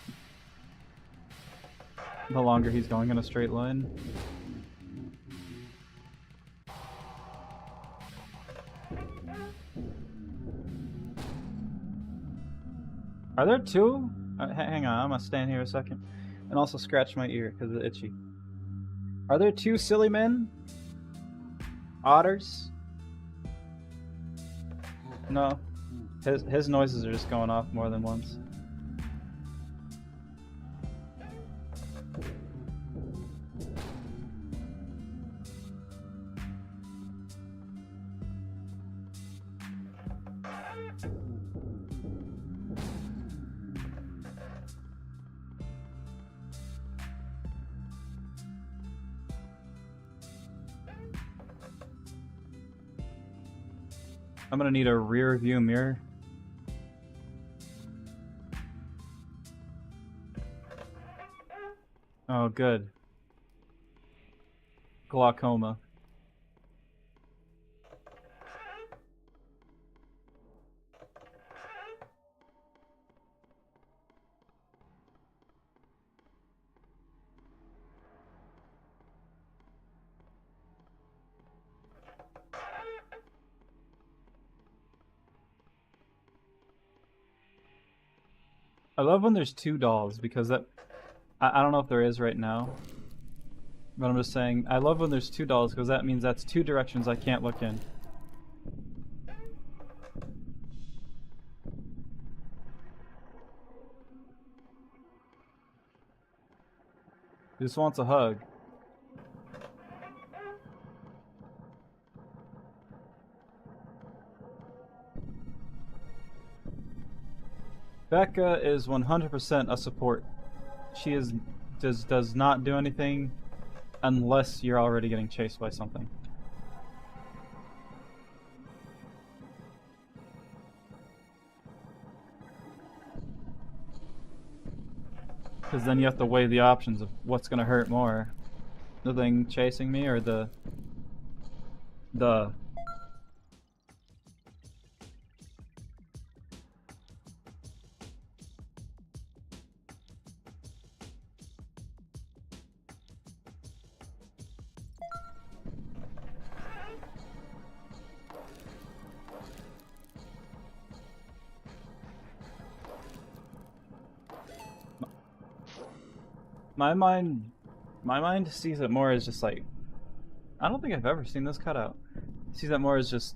the longer he's going in a straight line. Are there 2? Hang on, I'm gonna stand here a second. And also scratch my ear because it's itchy. Are there 2 silly men? Otters? No. His noises are just going off more than once. I'm gonna need a rear view mirror. Oh, good. Glaucoma. I love when there's two dolls because that... I don't know if there is right now. But I'm just saying, I love when there's two dolls because that means that's two directions I can't look in. He just wants a hug. Becca is 100% a support. She does not do anything unless you're already getting chased by something. Because then you have to weigh the options of what's gonna hurt more. The thing chasing me or the... My mind sees it more as just like... I don't think I've ever seen this cutout. Sees that more as just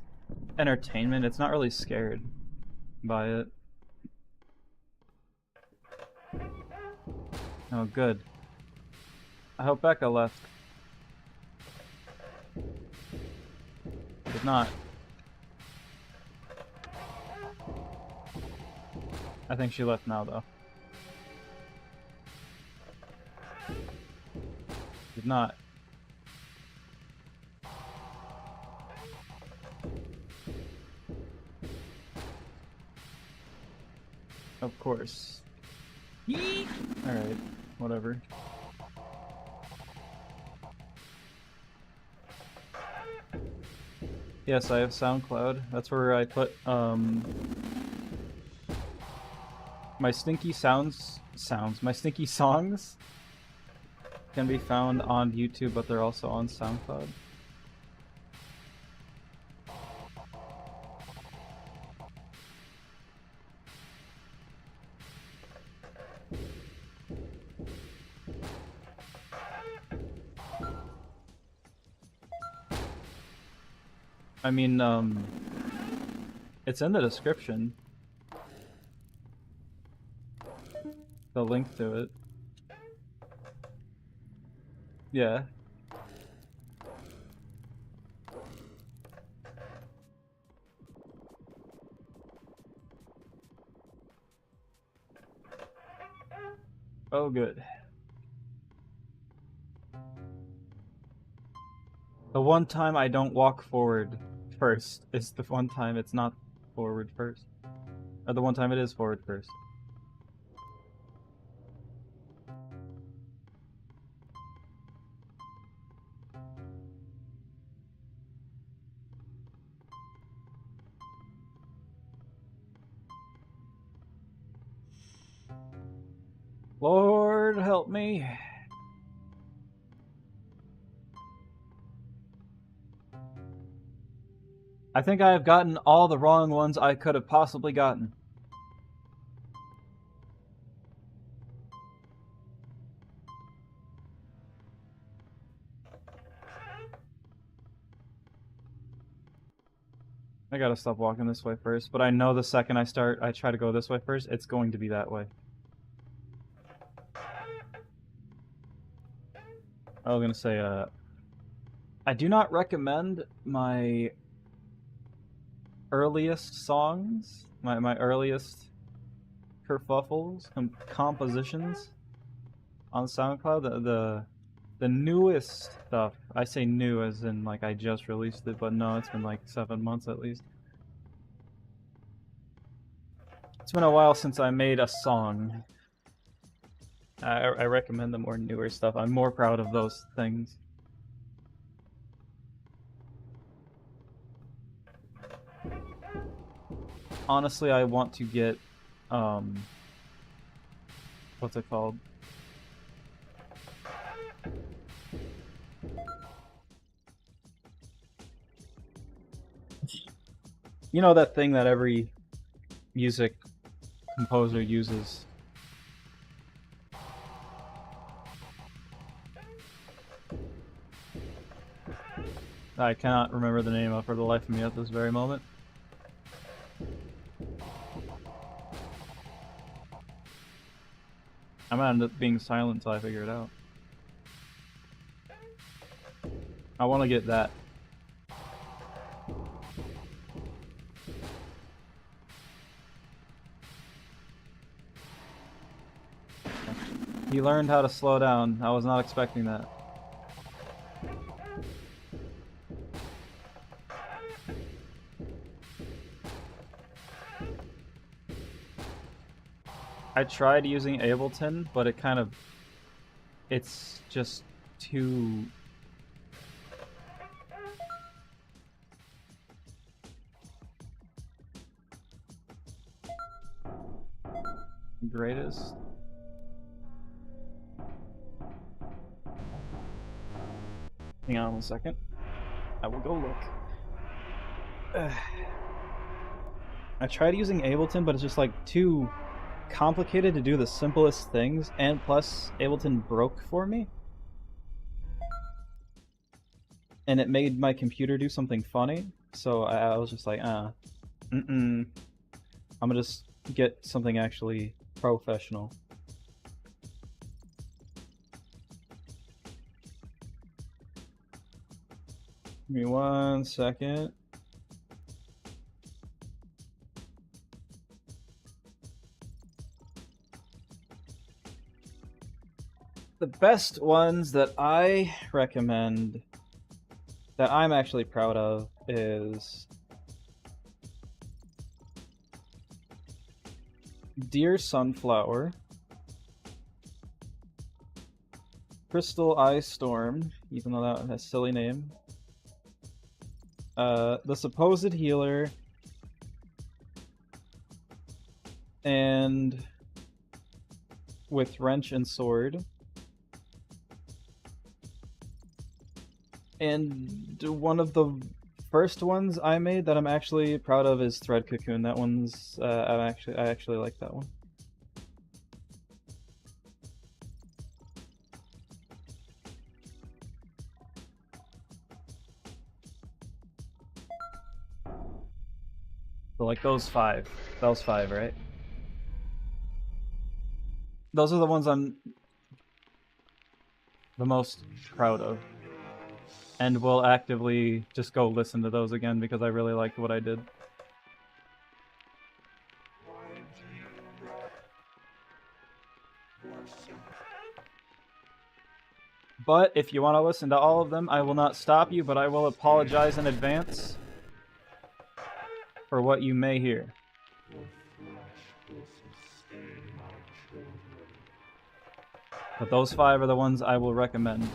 entertainment. It's not really scared by it. Oh, good. I hope Becca left. Did not. I think she left now, though. Did not. Of course. Alright, whatever. Yes, I have SoundCloud. That's where I put my stinky my stinky songs can be found on YouTube, but they're also on SoundCloud. I mean, it's in the description. The link to it. Yeah. Oh, good. The one time I don't walk forward first is the one time it's not forward first. Or the one time it is forward first. Lord help me. I think I have gotten all the wrong ones I could have possibly gotten. I gotta stop walking this way first, but I know the second I try to go this way first, it's going to be that way. I was gonna say, I do not recommend my earliest songs, my earliest kerfuffles, compositions on SoundCloud. The newest stuff, I say new as in like I just released it, but no, it's been like 7 months at least. It's been a while since I made a song. I recommend the more newer stuff. I'm more proud of those things. Honestly, I want to get, what's it called? You know that thing that every music composer uses I cannot remember the name of for the life of me at this very moment. I might end up being silent until I figure it out. I want to get that. He learned how to slow down. I was not expecting that. I tried using Ableton, but it kind of... it's just too... greatest. Hang on 1 second. I will go look. I tried using Ableton, but it's just like too complicated to do the simplest things, and plus Ableton broke for me. And it made my computer do something funny, so I was just like, I'm gonna just get something actually professional. Give me 1 second. The best ones that I recommend, that I'm actually proud of, is Dear Sunflower, Crystal Eye Storm, even though that has a silly name, The Supposed Healer, and With Wrench and Sword. And one of the first ones I made that I'm actually proud of is Thread Cocoon. That one's I actually like that one. So like those five, right? Those are the ones I'm the most proud of. And will actively just go listen to those again because I really liked what I did. But if you want to listen to all of them, I will not stop you, but I will apologize in advance for what you may hear. But those 5 are the ones I will recommend.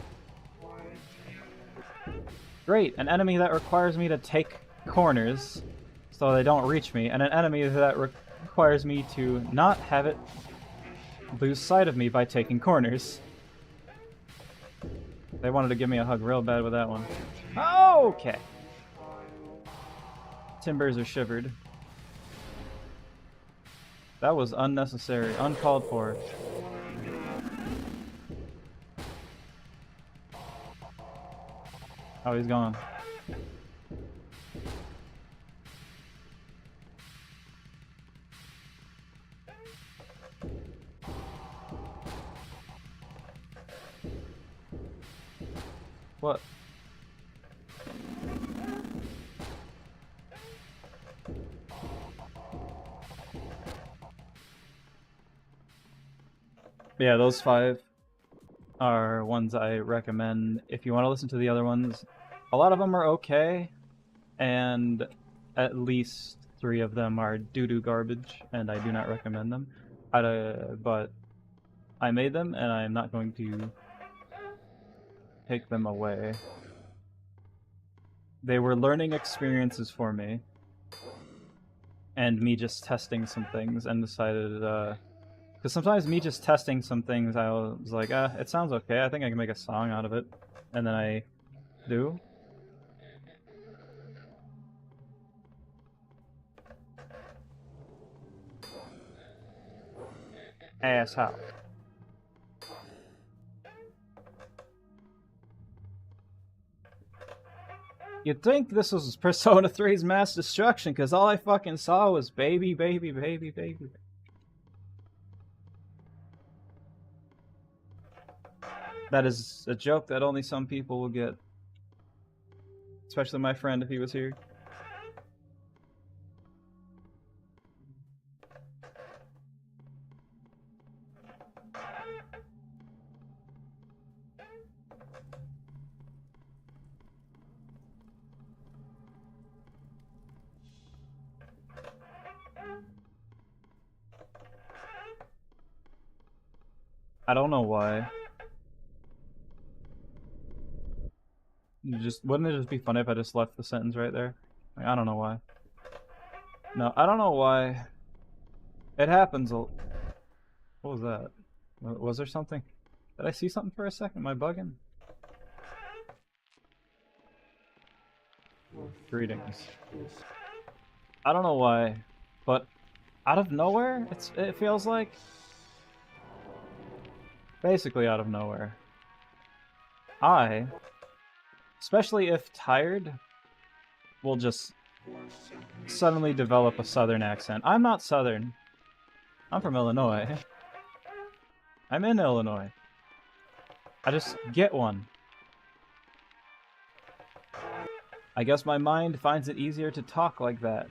Great, an enemy that requires me to take corners so they don't reach me, and an enemy that requires me to not have it lose sight of me by taking corners. They wanted to give me a hug real bad with that one. Okay. Timbers are shivered. That was unnecessary, uncalled for. Oh, he's gone. What? Yeah, those 5 are ones I recommend. If you want to listen to the other ones, a lot of them are okay, and at least 3 of them are doo-doo garbage, and I do not recommend them. But I made them, and I'm not going to take them away. They were learning experiences for me, and me just testing some things, and decided, because sometimes me just testing some things, I was like, it sounds okay, I think I can make a song out of it, and then I do. Asshole. You'd think this was Persona 3's mass destruction, because all I fucking saw was baby, baby, baby, baby. That is a joke that only some people will get. Especially my friend if he was here. I don't know why. Wouldn't it just be funny if I just left the sentence right there? Like, I don't know why. No, I don't know why. It happens. What was that? Was there something? Did I see something for a second? Am I bugging? Greetings. I don't know why, but out of nowhere, it feels like. Basically out of nowhere. Especially if tired, will just suddenly develop a southern accent. I'm not southern. I'm from Illinois. I'm in Illinois. I just get one. I guess my mind finds it easier to talk like that.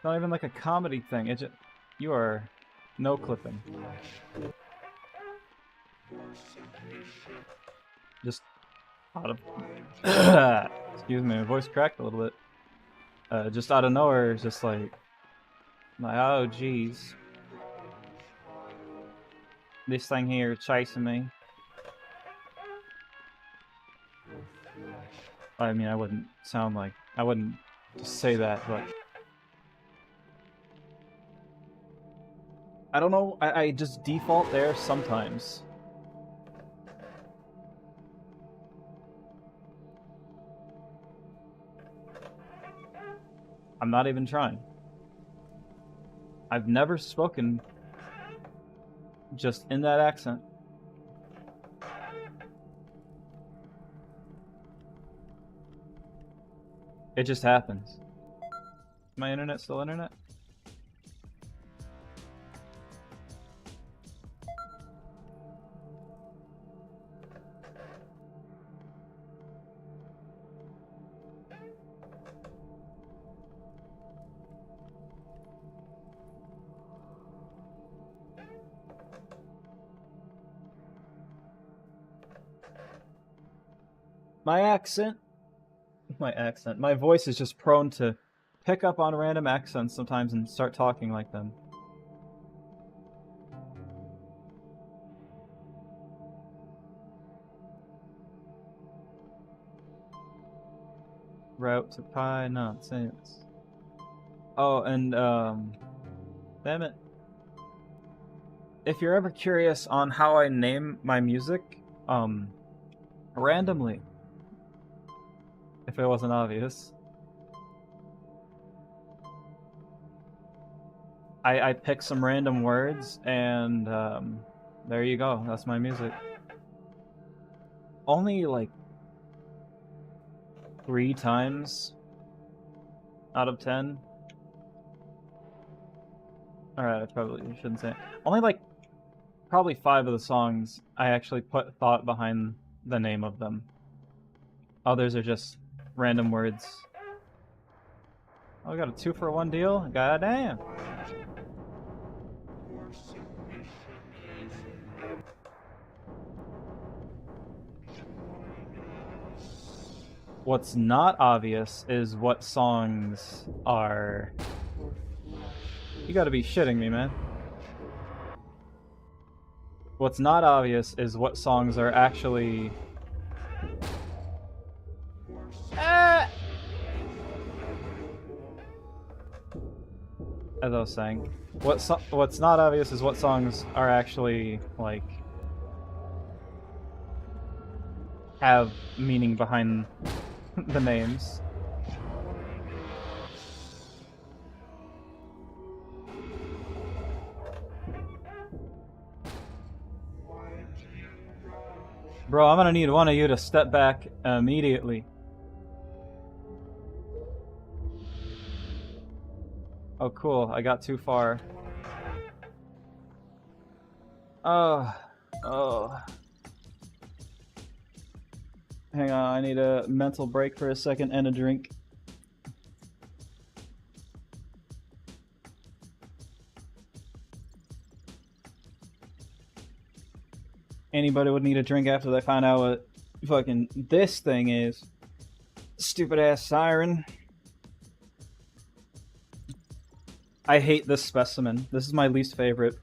Not even like a comedy thing. It just, you are no clipping. Just out of excuse me, my voice cracked a little bit. Just out of nowhere, it's just like oh geez, this thing here chasing me. I mean, I wouldn't just say that, but I don't know, I just default there sometimes. I'm not even trying. I've never spoken just in that accent. It just happens. Is my internet still internet? My voice is just prone to pick up on random accents sometimes and start talking like them. Route to pie nonsense. Oh, and damn it. If you're ever curious on how I name my music, randomly. If it wasn't obvious. I pick some random words and there you go. That's my music. Only like 3 times out of 10. Alright, I probably shouldn't say it. Only like probably 5 of the songs I actually put thought behind the name of them. Others are just random words. Oh, I got a 2-for-1 deal? God damn. What's not obvious is what songs are... You gotta be shitting me, man. What's not obvious is what songs are actually... As I was saying, what's not obvious is what songs are actually, like, have meaning behind the names. Bro, I'm gonna need one of you to step back immediately. Oh, cool. I got too far. Oh. Hang on, I need a mental break for a second and a drink. Anybody would need a drink after they find out what fucking this thing is. Stupid ass siren. I hate this specimen. This is my least favorite.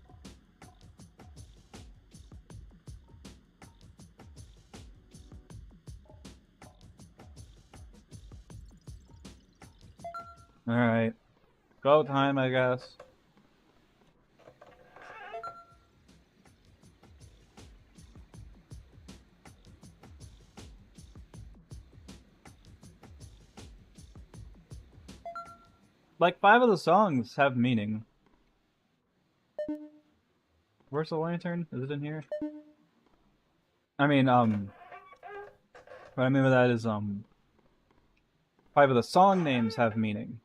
Alright. Go time, I guess. Like, 5 of the songs have meaning. Where's the lantern? Is it in here? I mean, what I mean by that is, 5 of the song names have meaning.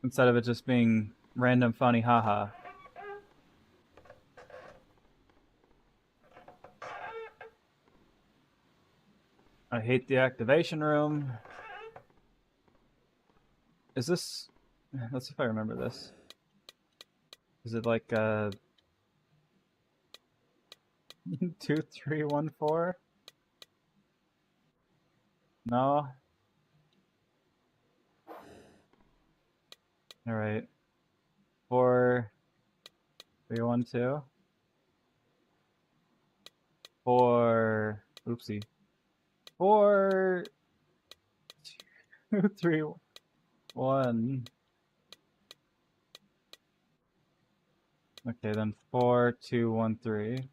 Instead of it just being random funny haha. I hate the activation room. Is this... Let's see if I remember this. Is it like, 2314? No? Alright. 4312? oopsie. 4231. Okay, then 4213.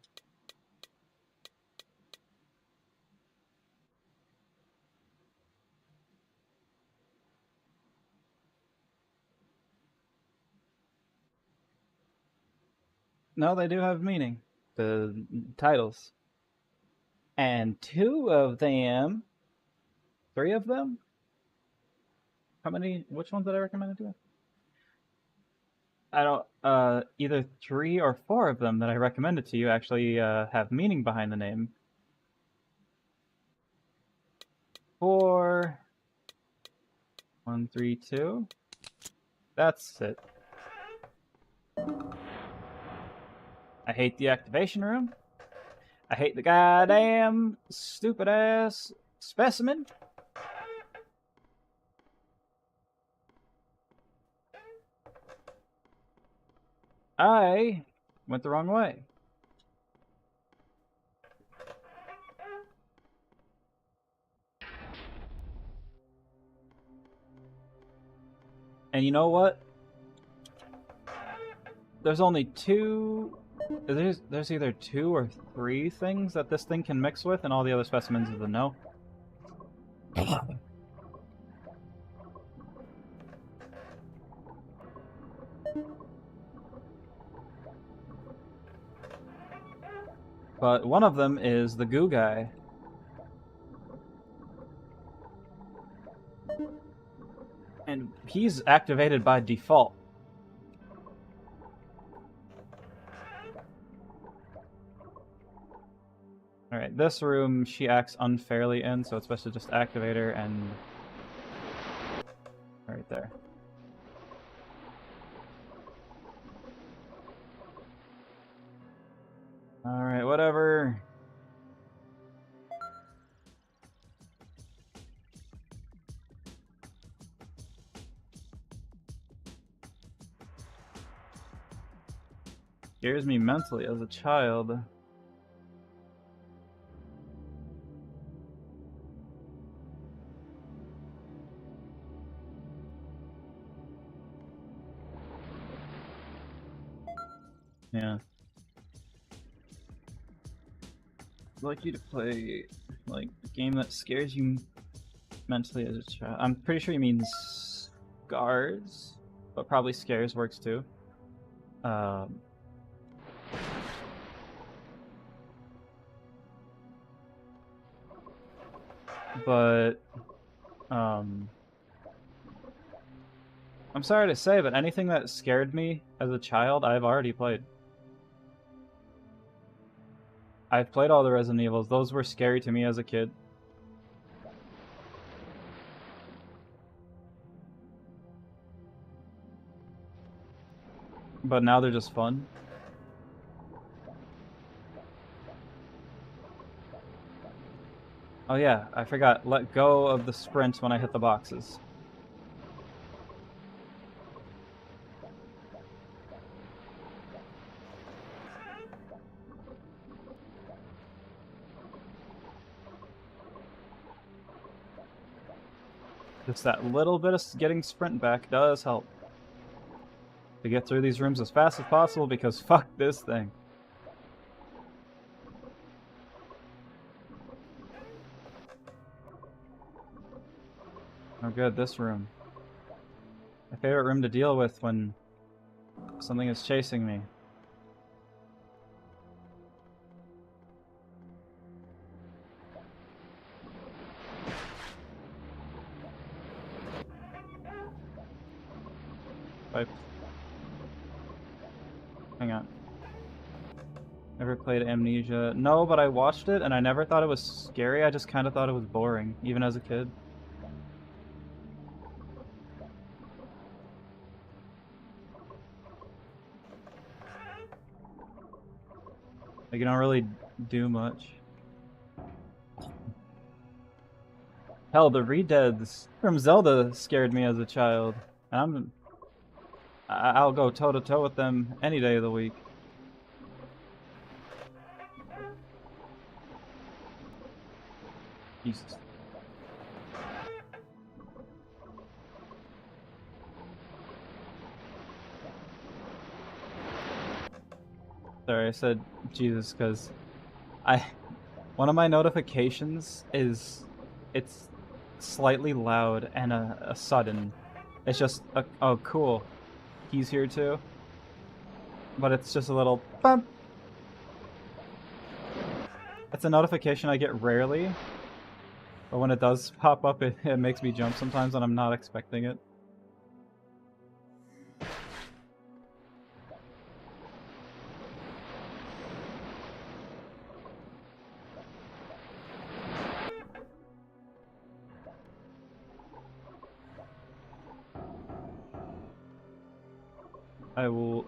No, they do have meaning. The titles. And 2 of them... 3 of them? How many? Which ones did I recommend to you? I don't... either 3 or 4 of them that I recommended to you actually have meaning behind the name. 4132. That's it. I hate the activation room. I hate the goddamn stupid ass specimen. I went the wrong way. And you know what? There's only 2... There's either 2 or 3 things that this thing can mix with, and all the other specimens is a no. But one of them is the goo guy. And he's activated by default. Alright, this room she acts unfairly in, so it's best to just activate her and... right there. Alright, whatever. Scares me mentally as a child. Yeah. I'd like you to play, like, a game that scares you mentally as a child. I'm pretty sure he means scars. but probably scares works too. But I'm sorry to say, but anything that scared me as a child, I've already played. I've played all the Resident Evils. Those were scary to me as a kid. But now they're just fun. Oh yeah, I forgot. Let go of the sprint when I hit the boxes. Just that little bit of getting sprint back does help. To get through these rooms as fast as possible, because fuck this thing. Oh good, this room. My favorite room to deal with when something is chasing me. Pipe. Hang on. Never played Amnesia. No, but I watched it and I never thought it was scary. I just kind of thought it was boring, even as a kid. Like, you don't really do much. Hell, the Redeads from Zelda scared me as a child. And I'll go toe-to-toe with them any day of the week. Jesus. Sorry, I said Jesus because one of my notifications is it's slightly loud and a sudden. It's just oh cool, he's here too. But it's just a little bump. It's a notification I get rarely, but when it does pop up, it makes me jump sometimes when I'm not expecting it.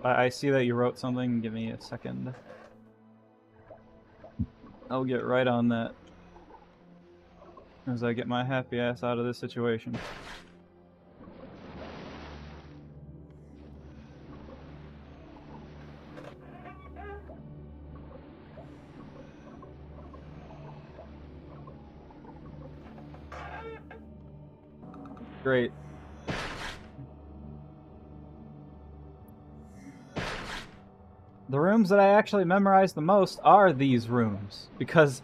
I see that you wrote something. Give me a second. I'll get right on that as I get my happy ass out of this situation. Great. The rooms that I actually memorize the most are these rooms, because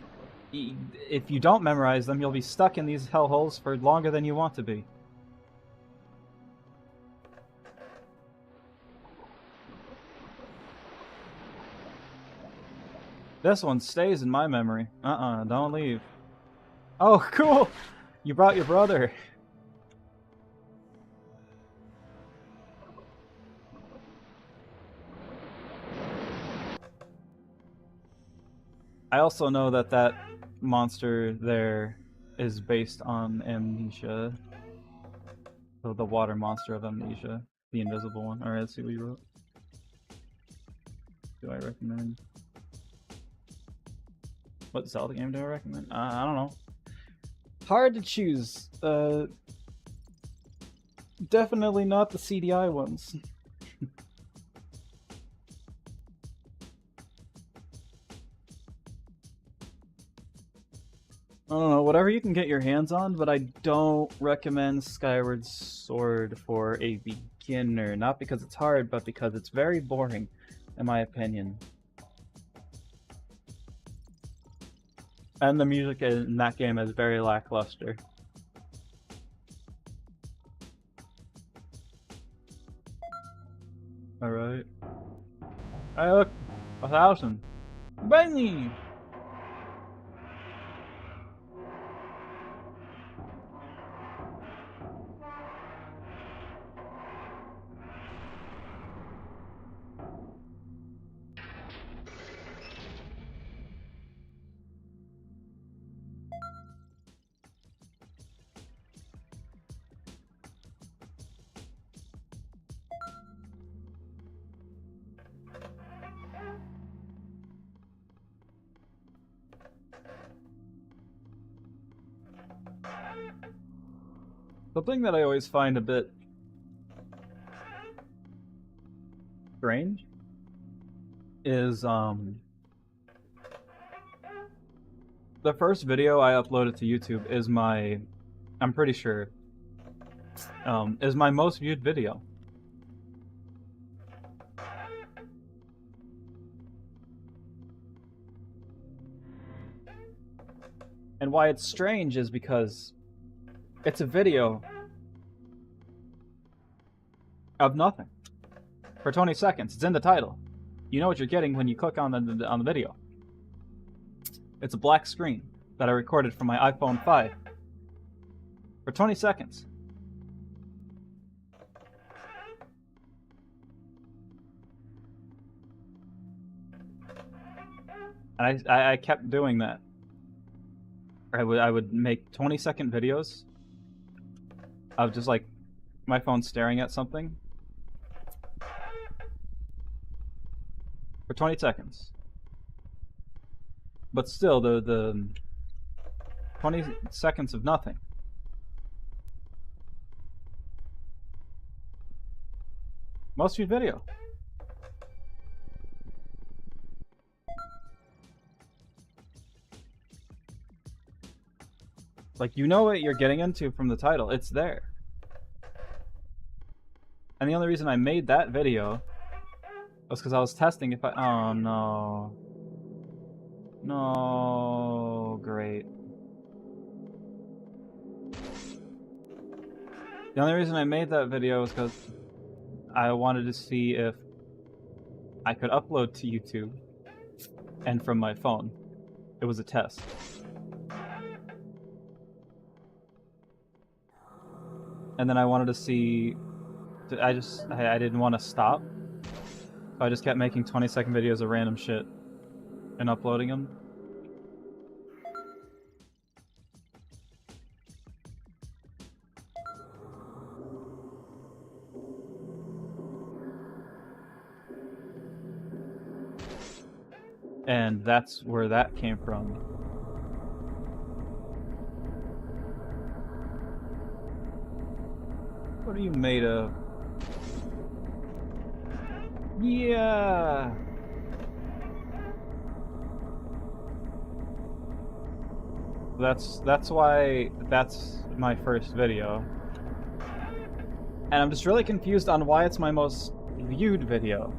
if you don't memorize them, you'll be stuck in these hellholes for longer than you want to be. This one stays in my memory. Don't leave. Oh, cool! You brought your brother. I also know that that monster there is based on Amnesia. So the water monster of Amnesia. The invisible one. Alright, let's see what you wrote. Do I recommend? What Zelda game do I recommend? I don't know. Hard to choose. Definitely not the CDI ones. I don't know, whatever you can get your hands on, but I don't recommend Skyward Sword for a beginner. Not because it's hard, but because it's very boring, in my opinion. And the music in that game is very lackluster. Alright. Hey, look! 1,000! Benny! The thing that I always find a bit strange is the first video I uploaded to YouTube is I'm pretty sure is my most viewed video. And why it's strange is because it's a video of nothing for 20 seconds. It's in the title. You know what you're getting when you click on the video. It's a black screen that I recorded from my iPhone 5 for 20 seconds. And I kept doing that. I would make 20-second videos of just like my phone staring at something for 20 seconds. But still, the 20 seconds of nothing. Most viewed video. Like, you know what you're getting into from the title. It's there. And the only reason I made that video was because I was testing if I... Oh, no. No. Great. The only reason I made that video was because I wanted to see if I could upload to YouTube and from my phone. It was a test. And then I wanted to see... I didn't want to stop. So I just kept making 20-second videos of random shit and uploading them. And that's where that came from. What are you made of? Yeah. That's why that's my first video. And I'm just really confused on why it's my most viewed video.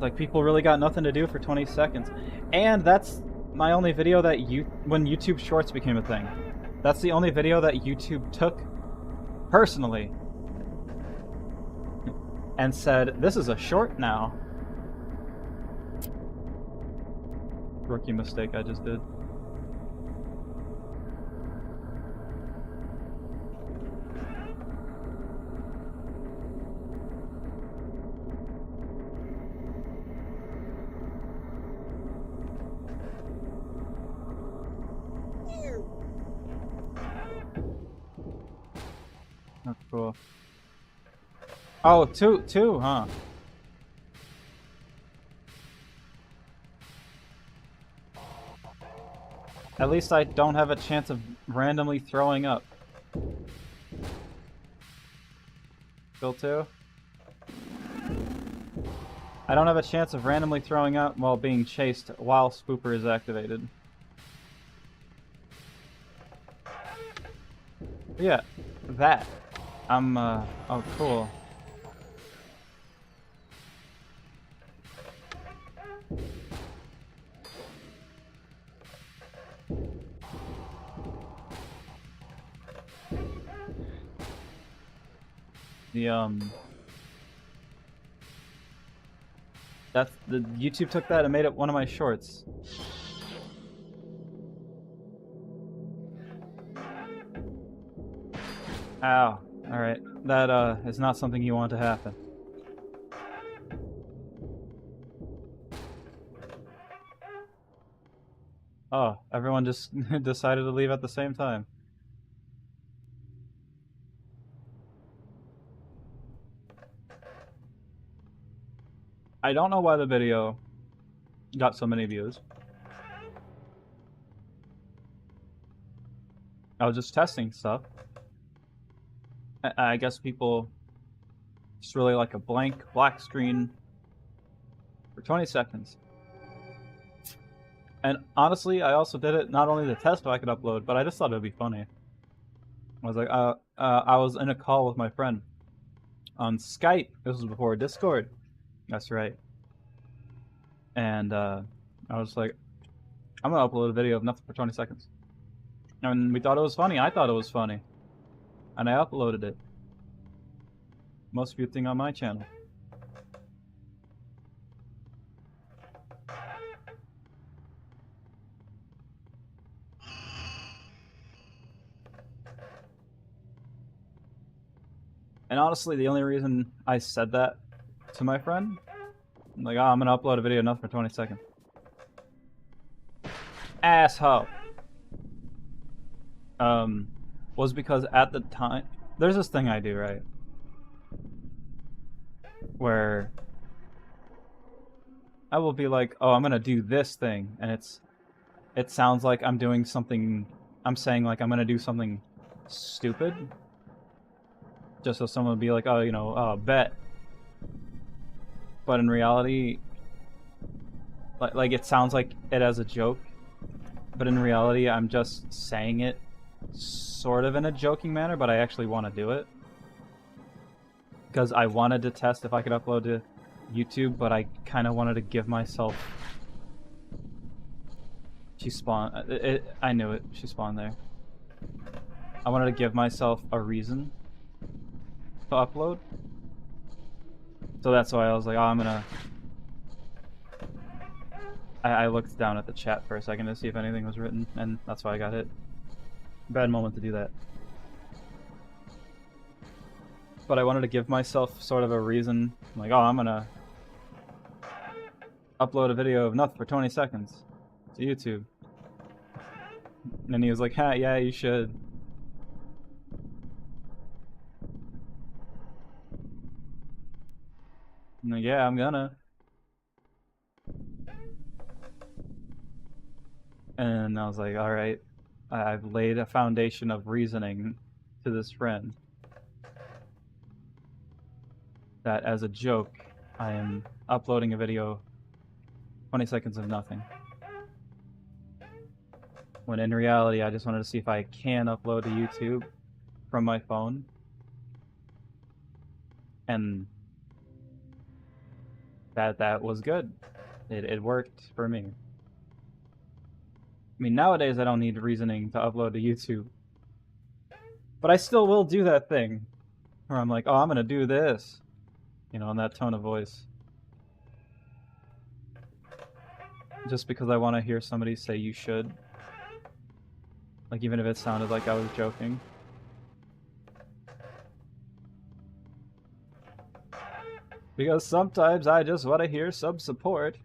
Like, people really got nothing to do for 20 seconds. And that's my only video that when YouTube Shorts became a thing. That's the only video that YouTube took personally and said, this is a short now. Rookie mistake I just did. That's cool. Oh, two, huh? At least I don't have a chance of randomly throwing up. Still two? I don't have a chance of randomly throwing up while being chased while Spooper is activated. Yeah, that. Oh, cool. That's the YouTube took that and made it one of my shorts. Ow. Alright. That is not something you want to happen. Oh, everyone just decided to leave at the same time. I don't know why the video got so many views. I was just testing stuff. I guess people just really like a blank black screen for 20 seconds. And honestly, I also did it not only to test what I could upload, but I just thought it would be funny. I was like, I was in a call with my friend on Skype. This was before Discord. That's right. And I was like, I'm gonna upload a video of nothing for 20 seconds. And we thought it was funny. I thought it was funny. And I uploaded it. Most viewed thing on my channel. And honestly, the only reason I said that to my friend, I'm like, oh, I'm gonna upload a video nothing for 20 seconds. Asshole. Was because at the time, there's this thing I do, right? Where I will be like, oh, I'm gonna do this thing, and it sounds like I'm doing something, I'm saying like I'm gonna do something stupid. Just so someone would be like, oh, you know, oh, bet. But in reality, like it sounds like it as a joke, but in reality, I'm just saying it sort of in a joking manner, but I actually want to do it. Because I wanted to test if I could upload to YouTube, but I kind of wanted to give myself... She spawned... I knew it. She spawned there. I wanted to give myself a reason to upload. So that's why I was like, oh, I'm gonna... I looked down at the chat for a second to see if anything was written, and that's why I got hit. Bad moment to do that. But I wanted to give myself sort of a reason, like, oh, I'm gonna upload a video of nothing for 20 seconds to YouTube. And then he was like, ha, yeah, you should. I'm like, yeah, I'm gonna. And I was like, alright, I've laid a foundation of reasoning to this friend that as a joke, I am uploading a video 20 seconds of nothing. When in reality, I just wanted to see if I can upload to YouTube from my phone. And that was good. It worked for me. I mean, nowadays I don't need reasoning to upload to YouTube. But I still will do that thing where I'm like, oh, I'm gonna do this. You know, in that tone of voice. Just because I want to hear somebody say you should. Like, even if it sounded like I was joking. Because sometimes I just want to hear some support.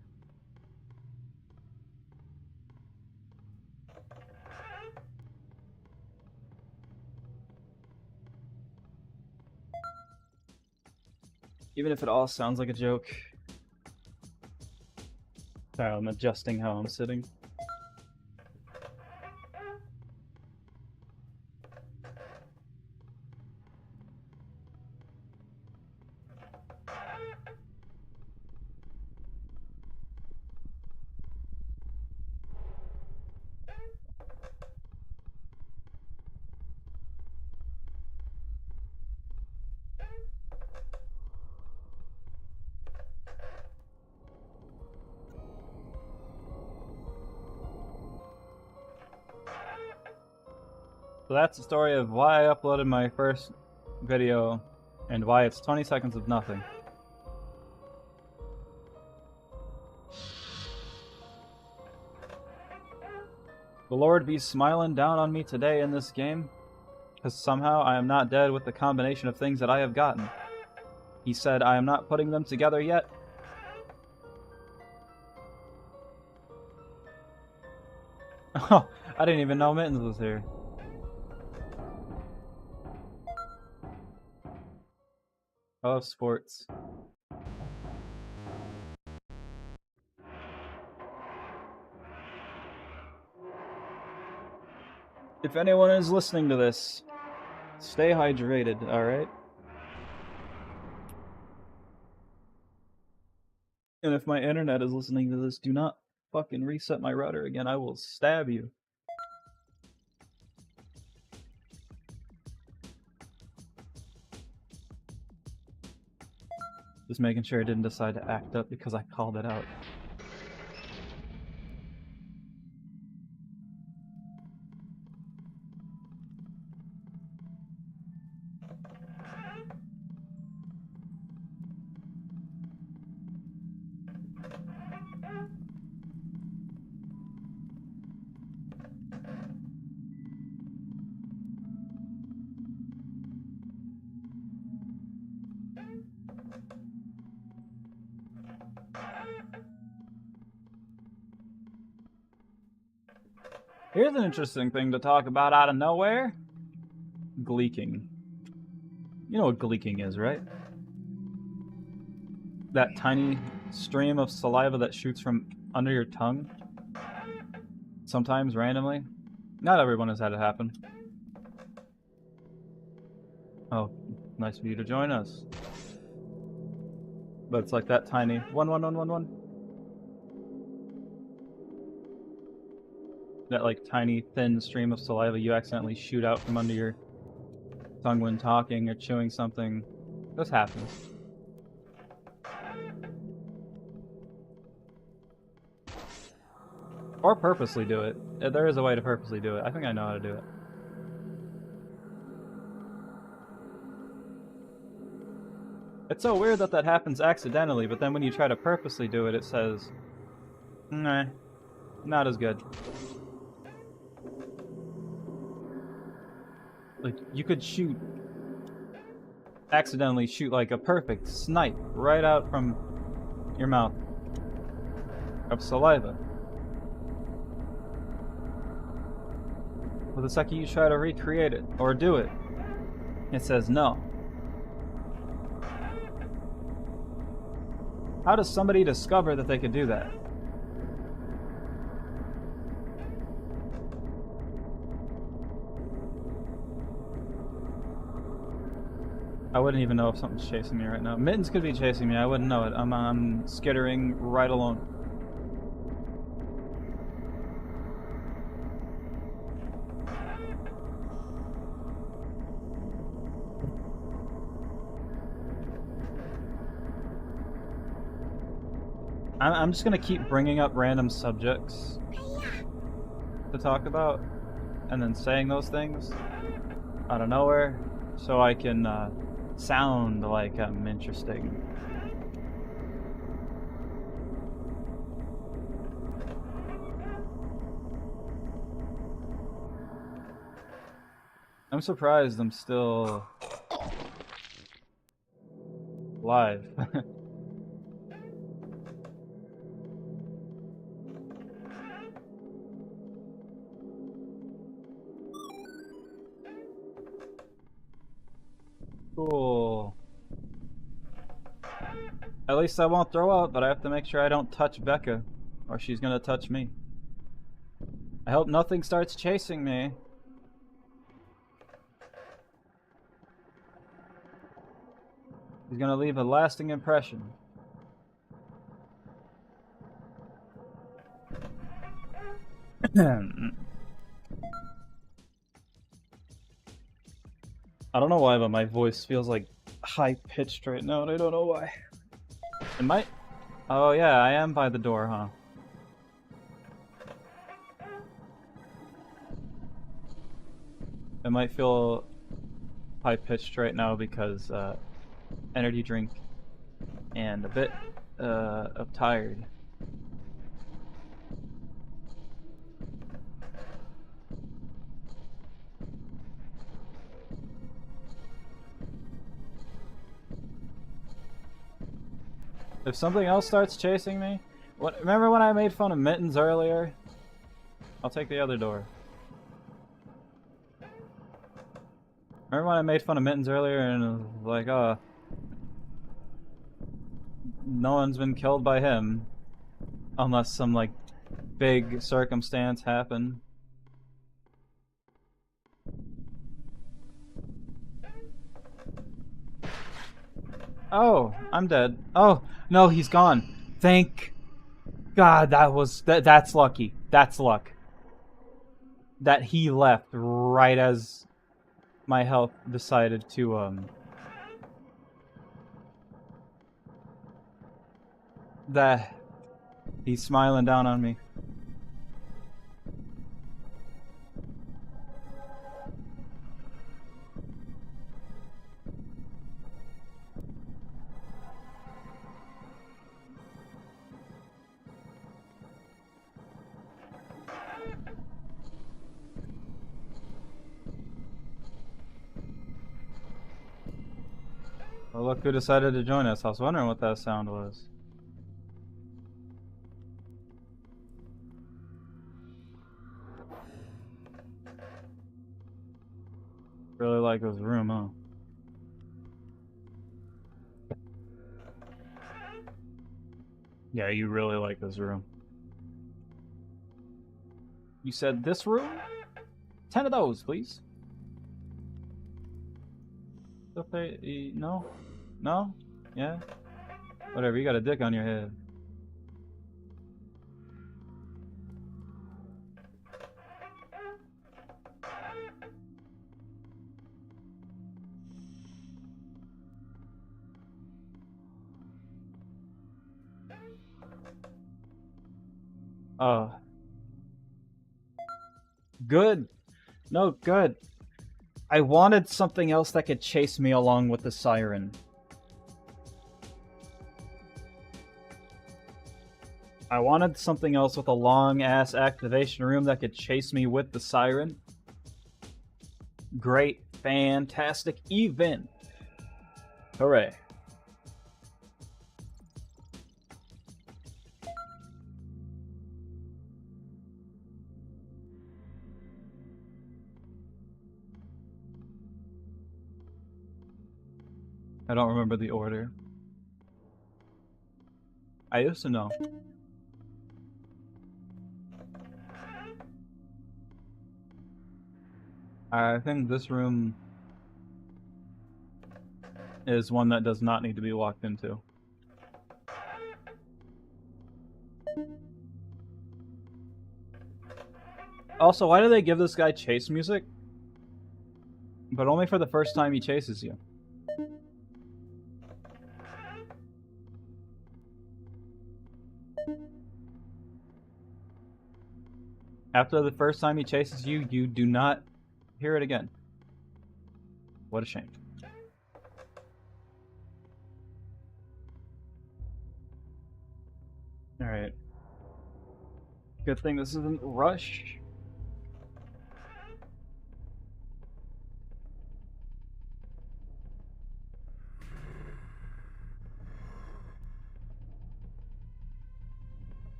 Even if it all sounds like a joke. Sorry, I'm adjusting how I'm sitting. So that's the story of why I uploaded my first video And why it's 20 seconds of nothing. The Lord be smiling down on me today in this game, because somehow I am not dead with the combination of things that I have gotten. He said I am not putting them together yet. Oh, I didn't even know Mittens was here. I love sports. If anyone is listening to this, stay hydrated, alright? And if my internet is listening to this, do not fucking reset my router again. I will stab you. Just making sure I didn't decide to act up because I called it out. Here's an interesting thing to talk about out of nowhere. Gleeking. You know what gleeking is, right? That tiny stream of saliva that shoots from under your tongue. Sometimes randomly. Not everyone has had it happen. Oh, nice of you to join us. But it's like that tiny 11111. That like tiny thin stream of saliva you accidentally shoot out from under your tongue when talking or chewing something. This happens. Or purposely do it. There is a way to purposely do it. I think I know how to do it. It's so weird that that happens accidentally, but then when you try to purposely do it, it says, nah, not as good. Like, you could accidentally shoot like a perfect snipe right out from your mouth of saliva. But the second you try to recreate it, or do it, it says no. How does somebody discover that they could do that? I wouldn't even know if something's chasing me right now. Mittens could be chasing me, I wouldn't know it. I'm skittering right alone. I'm just gonna keep bringing up random subjects to talk about, and then saying those things out of nowhere, so I can sound like I'm interesting. I'm surprised I'm still live. Cool. At least I won't throw up, but I have to make sure I don't touch Becca, or she's gonna touch me. I hope nothing starts chasing me. He's gonna leave a lasting impression. I don't know why, but my voice feels like high-pitched right now, and I don't know why. It might... Oh yeah, I am by the door, huh? It might feel high-pitched right now because energy drink and a bit of tired. If something else starts chasing me, remember when I made fun of Mittens earlier? I'll take the other door. Remember when I made fun of Mittens earlier and it was like, no one's been killed by him unless some like big circumstance happened. Oh, I'm dead. Oh, no, he's gone. Thank God, that's lucky. That's luck. That he left right as my health decided to that he's smiling down on me. Well, look who decided to join us. I was wondering what that sound was. Really like this room, huh? Yeah, you really like this room. You said this room? 10 of those, please. No? No? Yeah? Whatever, you got a dick on your head. Good. No, good. I wanted something else that could chase me along with the siren. I wanted something else with a long-ass activation room that could chase me with the siren. Great. Fantastic. Even. Hooray. I don't remember the order. I used to know. I think this room is one that does not need to be walked into. Also, why do they give this guy chase music? But only for the first time he chases you. After the first time he chases you, you do not hear it again. What a shame. Alright. Good thing this isn't Rush.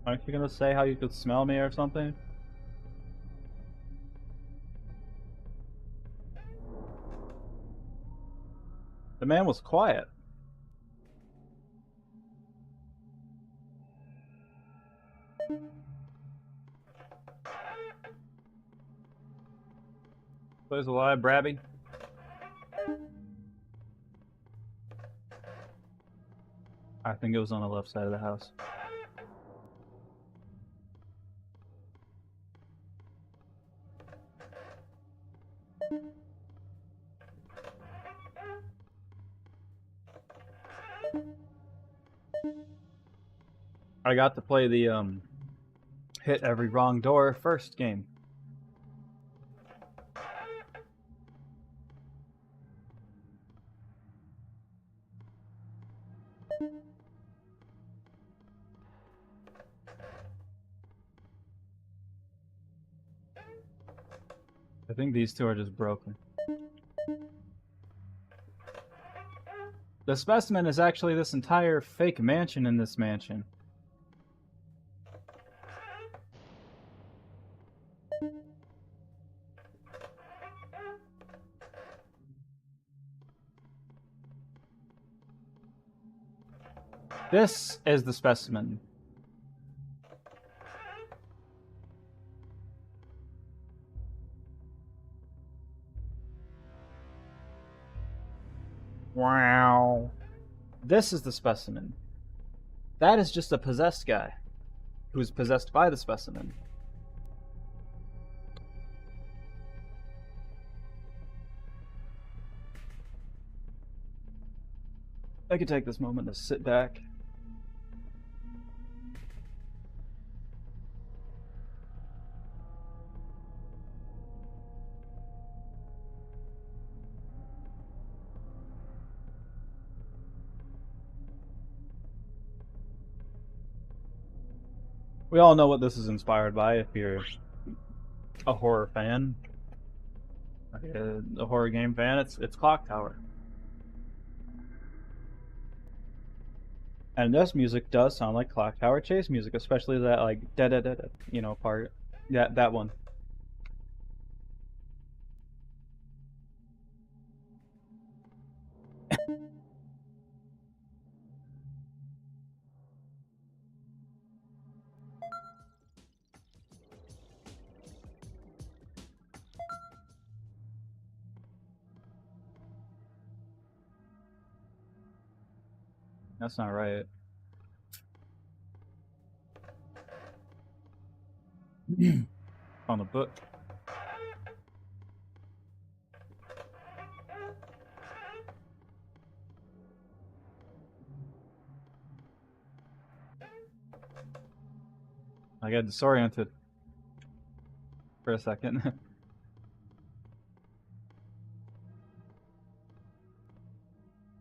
Aren't you gonna say how you could smell me or something? The man was quiet. Plays alive, Brabby. I think it was on the left side of the house. I got to play the hit every wrong door first game. I think these two are just broken. The specimen is actually this entire fake mansion in this mansion. This is the specimen. Wow. This is the specimen. That is just a possessed guy who's possessed by the specimen. I could take this moment to sit back. We all know what this is inspired by if you're a horror fan. A horror game fan, it's Clock Tower. And this music does sound like Clock Tower chase music, especially that like da da da da, you know, part. Yeah, that one. That's not right. On the book. I got disoriented for a second.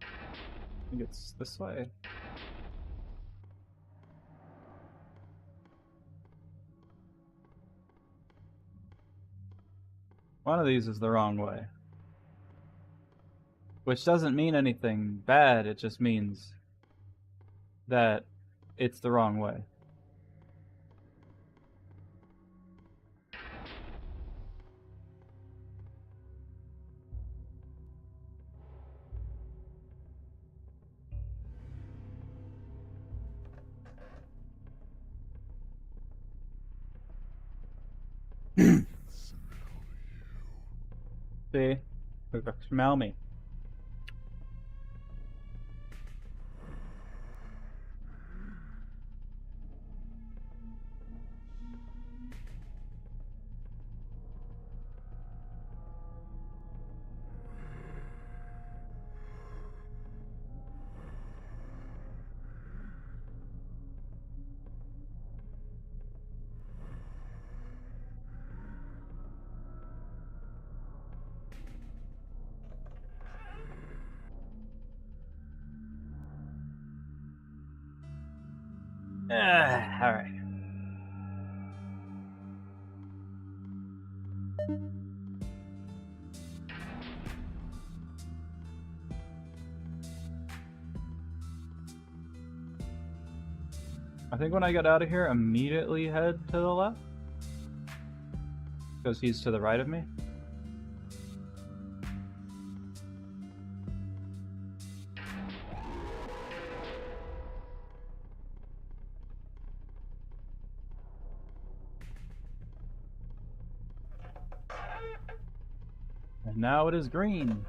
I think it's this way. One of these is the wrong way. Which doesn't mean anything bad, it just means that it's the wrong way. See? Smell me. All right. I think when I get out of here, immediately head to the left. Because he's to the right of me. And now it is green.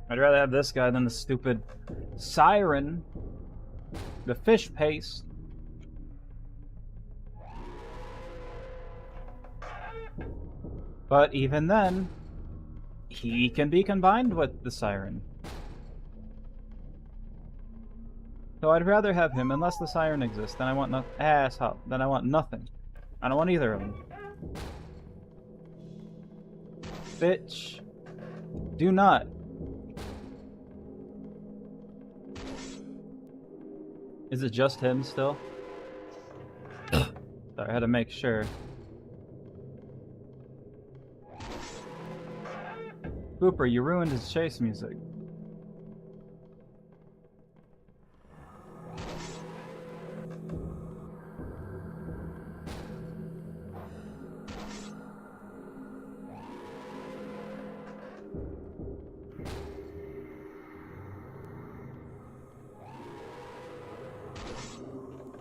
I'd rather have this guy than the stupid siren. The fish paste. But even then, he can be combined with the siren. So I'd rather have him, unless the siren exists. Then I want Then I want nothing. I don't want either of them. Bitch. Do not. Is it just him still? Sorry, I had to make sure. Cooper, you ruined his chase music.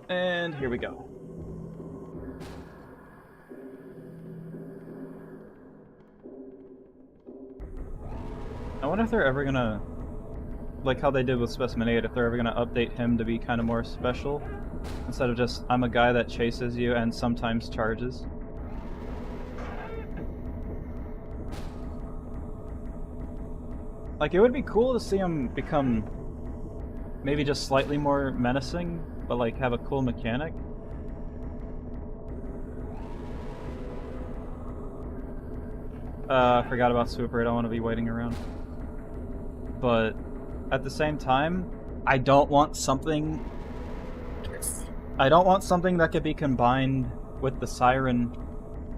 And here we go. I wonder if they're ever gonna, like how they did with Specimen 8, if they're ever gonna update him to be kind of more special, instead of just, I'm a guy that chases you and sometimes charges. Like, it would be cool to see him become maybe just slightly more menacing, but like have a cool mechanic. I forgot about Swooper, I don't want to be waiting around. But at the same time, I don't want something that could be combined with the siren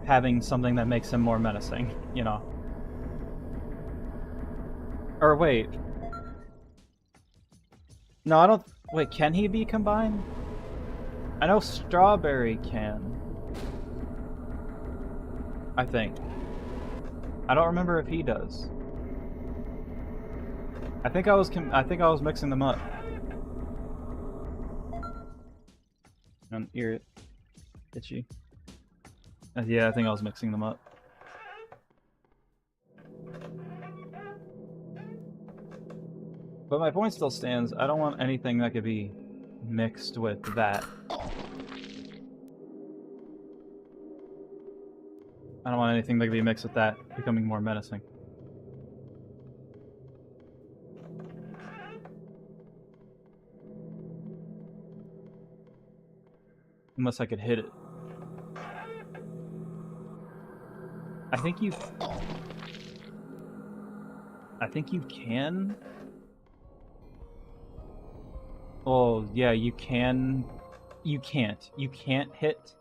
having something that makes him more menacing, you know. Or wait. No, I don't... Wait, can he be combined? I know Strawberry can. I think. I don't remember if he does. I think I was mixing them up. Ear itchy. Yeah, I think I was mixing them up. But my point still stands. I don't want anything that could be mixed with that. I don't want anything that could be mixed with that becoming more menacing. Unless I could hit it. I think you can. Oh, yeah, you can. You can't. You can't hit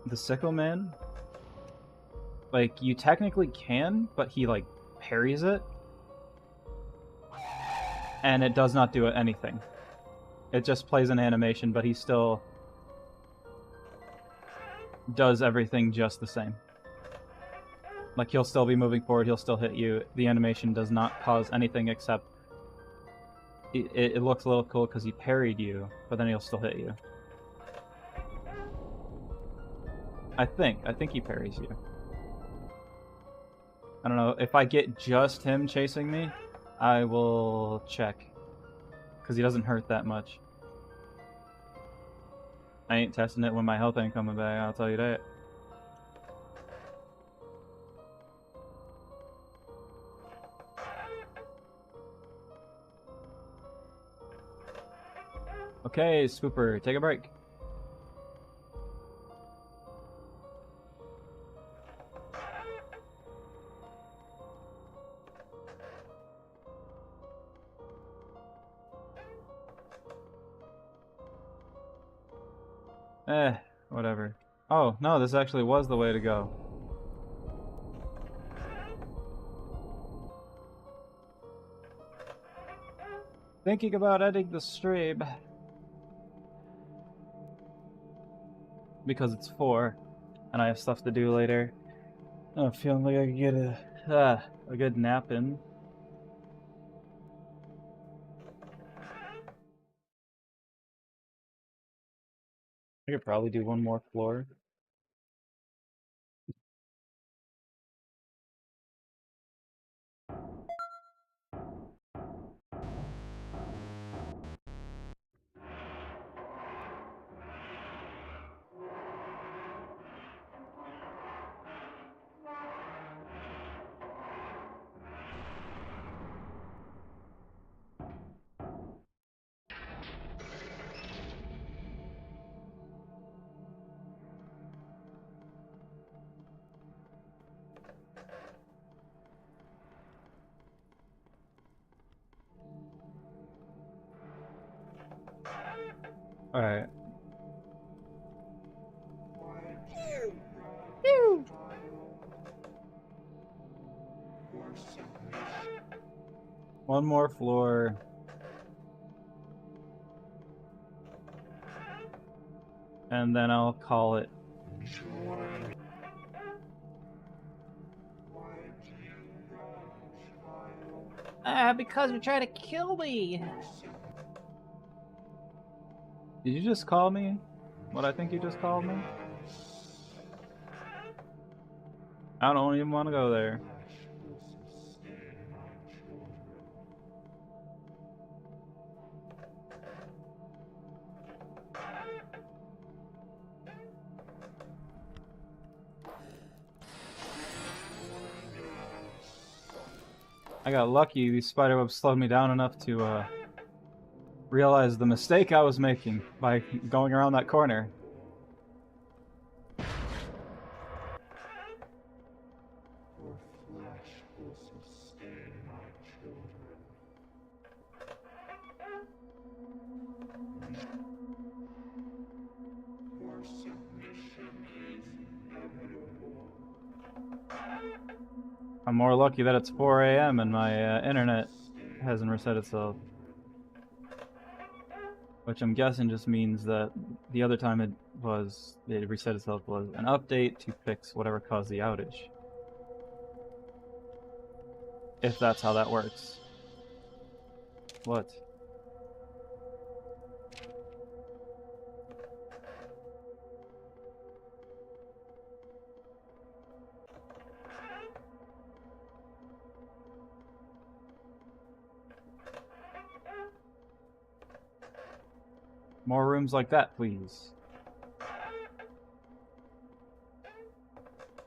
the Sickle Man. Like, you technically can, but he, like, parries it. And it does not do anything. It just plays an animation, but he still does everything just the same. Like, he'll still be moving forward, he'll still hit you. The animation does not cause anything except... It looks a little cool because he parried you, but then he'll still hit you. I think he parries you. I don't know, if I get just him chasing me, I will check. Because he doesn't hurt that much. I ain't testing it when my health ain't coming back, I'll tell you that. Okay, Swooper, take a break. Whatever. Oh, no, this actually was the way to go. Thinking about ending the stream. Because it's 4, and I have stuff to do later. I'm feeling like I could get a good nap in. I could probably do one more floor. Alright. One more floor. And then I'll call it. Because you're trying to kill me. Did you just call me? What I think you just called me? I don't even want to go there. I got lucky. These spiderwebs slowed me down enough to realize the mistake I was making by going around that corner. I'm more lucky that it's 4 a.m. and my internet hasn't reset itself. Which I'm guessing just means that the other time it reset itself was an update to fix whatever caused the outage. If that's how that works. What? More rooms like that, please. I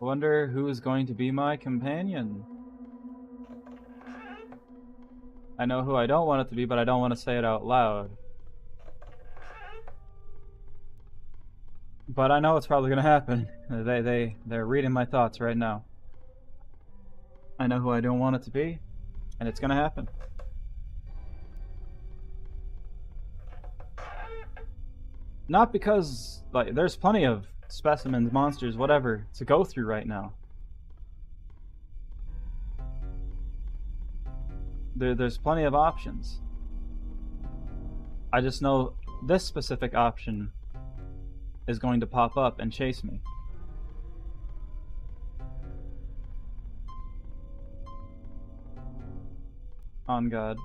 wonder who is going to be my companion. I know who I don't want it to be, but I don't want to say it out loud. But I know it's probably going to happen. They're reading my thoughts right now. I know who I don't want it to be, and it's going to happen. Not because, like, there's plenty of specimens, monsters, whatever, to go through right now. There's plenty of options. I just know this specific option is going to pop up and chase me. On God.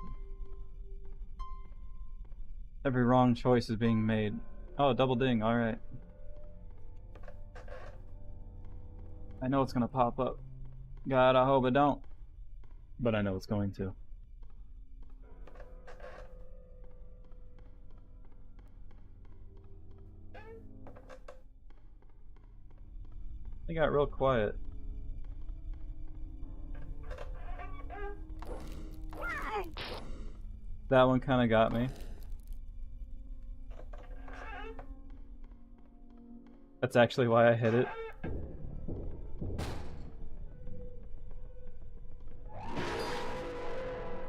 Every wrong choice is being made. Oh, double ding, alright. I know it's gonna pop up. God, I hope it don't. But I know it's going to. It got real quiet. That one kind of got me. That's actually why I hit it.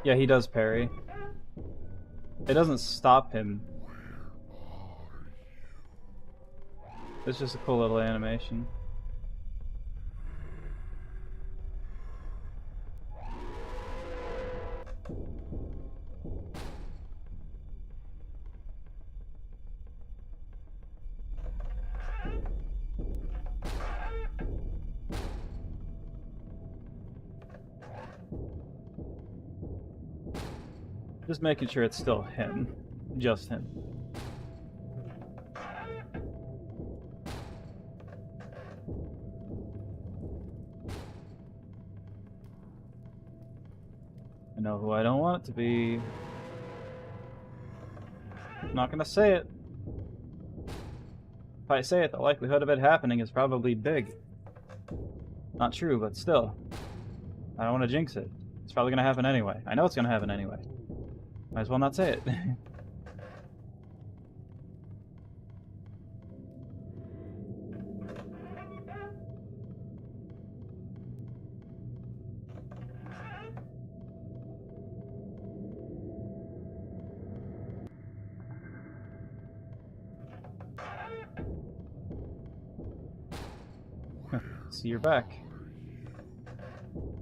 Yeah, he does parry. It doesn't stop him. It's just a cool little animation. Just making sure it's still him. Just him. I know who I don't want it to be. I'm not gonna say it. If I say it, the likelihood of it happening is probably big. Not true, but still. I don't want to jinx it. It's probably gonna happen anyway. I know it's gonna happen anyway. Might as well not say it. See, you're back.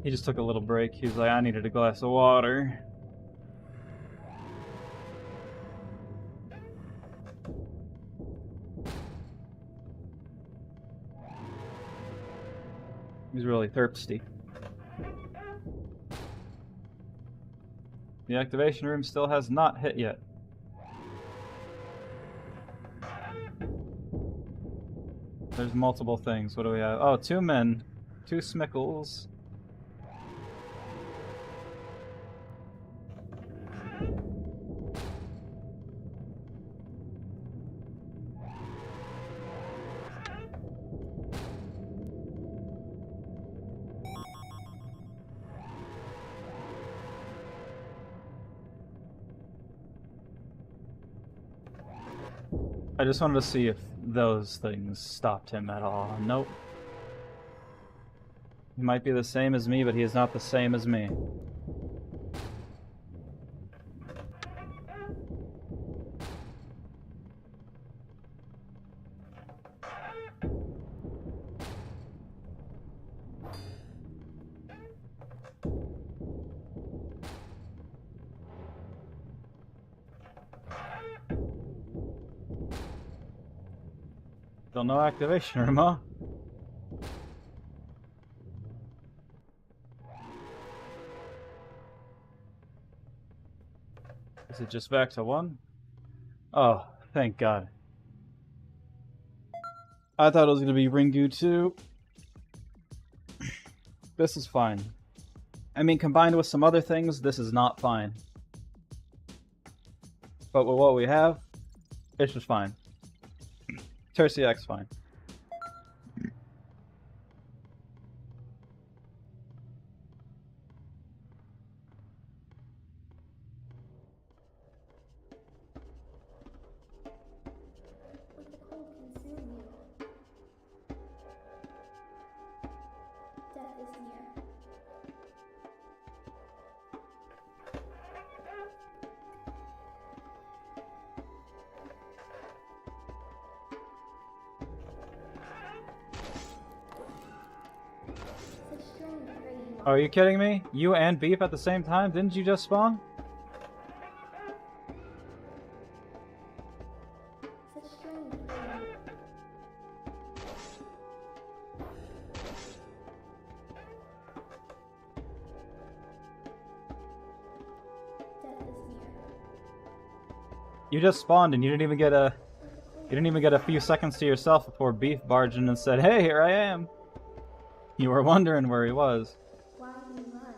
He just took a little break. He was like, I needed a glass of water. He's really thirsty. The activation room still has not hit yet. There's multiple things. What do we have? Oh, 2 men. 2 Smickles. I just wanted to see if those things stopped him at all. Nope. He might be the same as me, but he is not the same as me. Still no activation room, huh? Is it just back to 1? Oh, thank God. I thought it was going to be Ringu too. This is fine. I mean, combined with some other things, this is not fine. But with what we have, it's just fine. Tertiac's fine. Would the cold consume you? Death is near. Such strange prey you Are you kidding me? You and Beef at the same time? Didn't you just spawn? Such strange prey you Death is near. You just spawned and you didn't even get a few seconds to yourself before Beef barged in and said, "Hey, here I am." You were wondering where he was. Why do you run?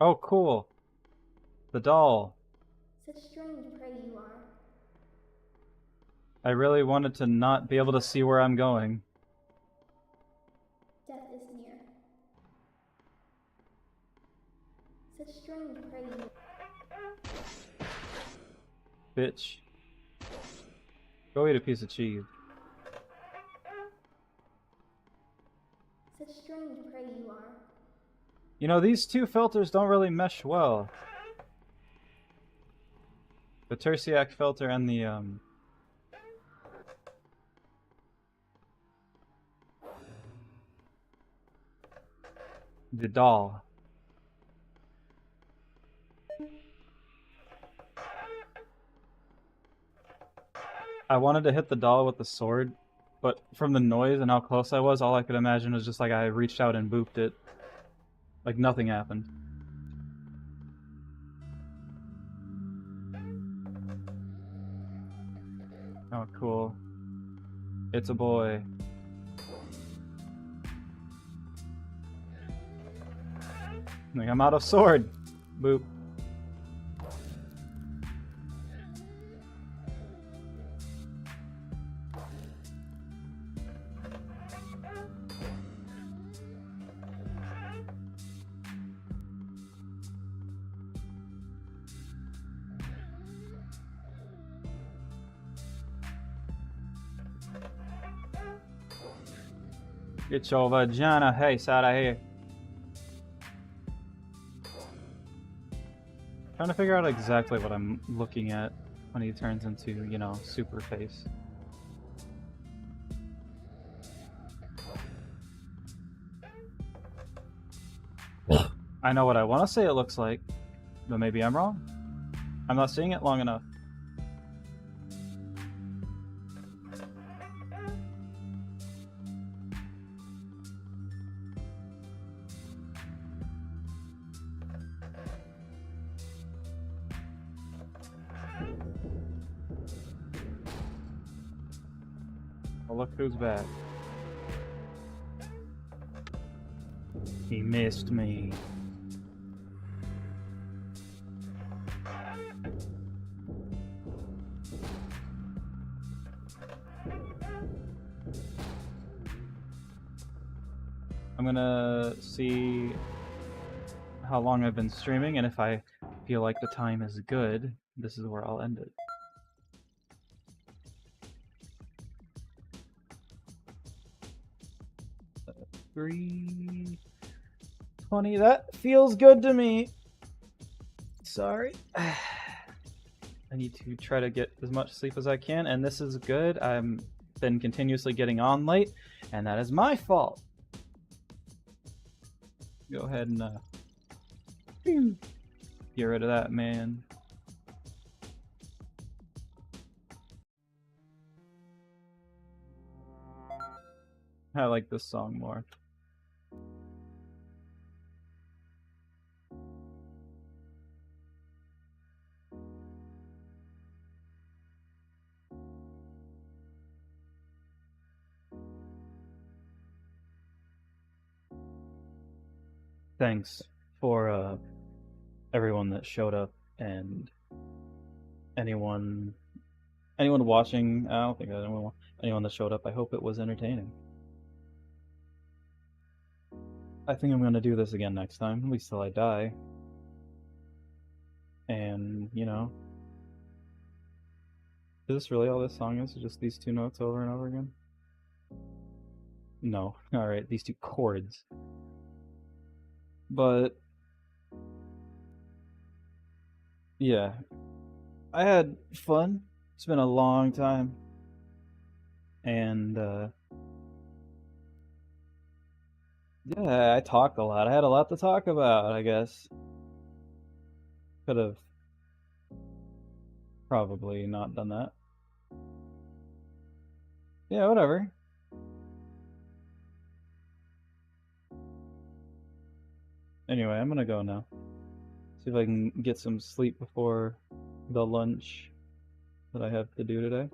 Oh, cool. The doll. Such strange prey you are. I really wanted to not be able to see where I'm going. Death is near. Such strange prey you Bitch. Go eat a piece of cheese. Such strange prey you are. You know, these 2 filters don't really mesh well. The Tertiac filter and the doll. I wanted to hit the doll with the sword, but from the noise and how close I was, all I could imagine was just like I reached out and booped it. Like nothing happened. Oh, cool. It's a boy. Like, I'm out of sword. Boop. Get your vagina face out of here. Trying to figure out exactly what I'm looking at when he turns into, you know, super face. I know what I want to say it looks like, but maybe I'm wrong. I'm not seeing it long enough. Oh, look who's back. He missed me. I'm gonna see how long I've been streaming, and if I feel like the time is good, this is where I'll end it. 3:20. That feels good to me. Sorry. I need to try to get as much sleep as I can, and this is good. I've been continuously getting on late, and that is my fault. Go ahead and get rid of that, man. I like this song more. Thanks for everyone that showed up and anyone watching. I don't think anyone that showed up. I hope it was entertaining. I think I'm gonna do this again next time, at least till I die. And you know, is this really all this song is? Just these two notes over and over again? No. All right, these two chords. But yeah, I had fun. It's been a long time, and yeah, I talked a lot. I had a lot to talk about, I guess. Could have probably not done that. Yeah, whatever. Anyway, I'm gonna go now. See if I can get some sleep before the lunch that I have to do today.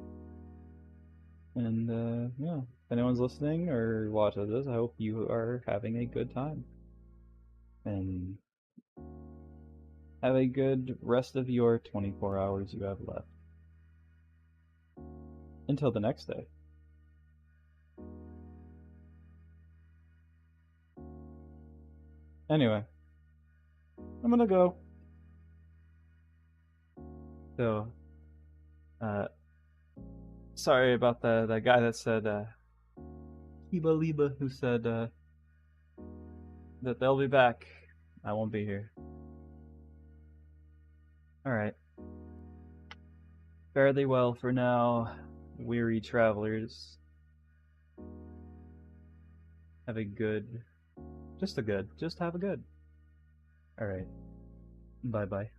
And yeah, if anyone's listening or watches this, I hope you are having a good time. And have a good rest of your 24 hours you have left. Until the next day. Anyway, I'm gonna go. So, sorry about the guy that said, Kiba Liba, who said, that they'll be back. I won't be here. Alright. Fare thee well for now, weary travelers. Have a good... Just have a good. Alright. Bye-bye.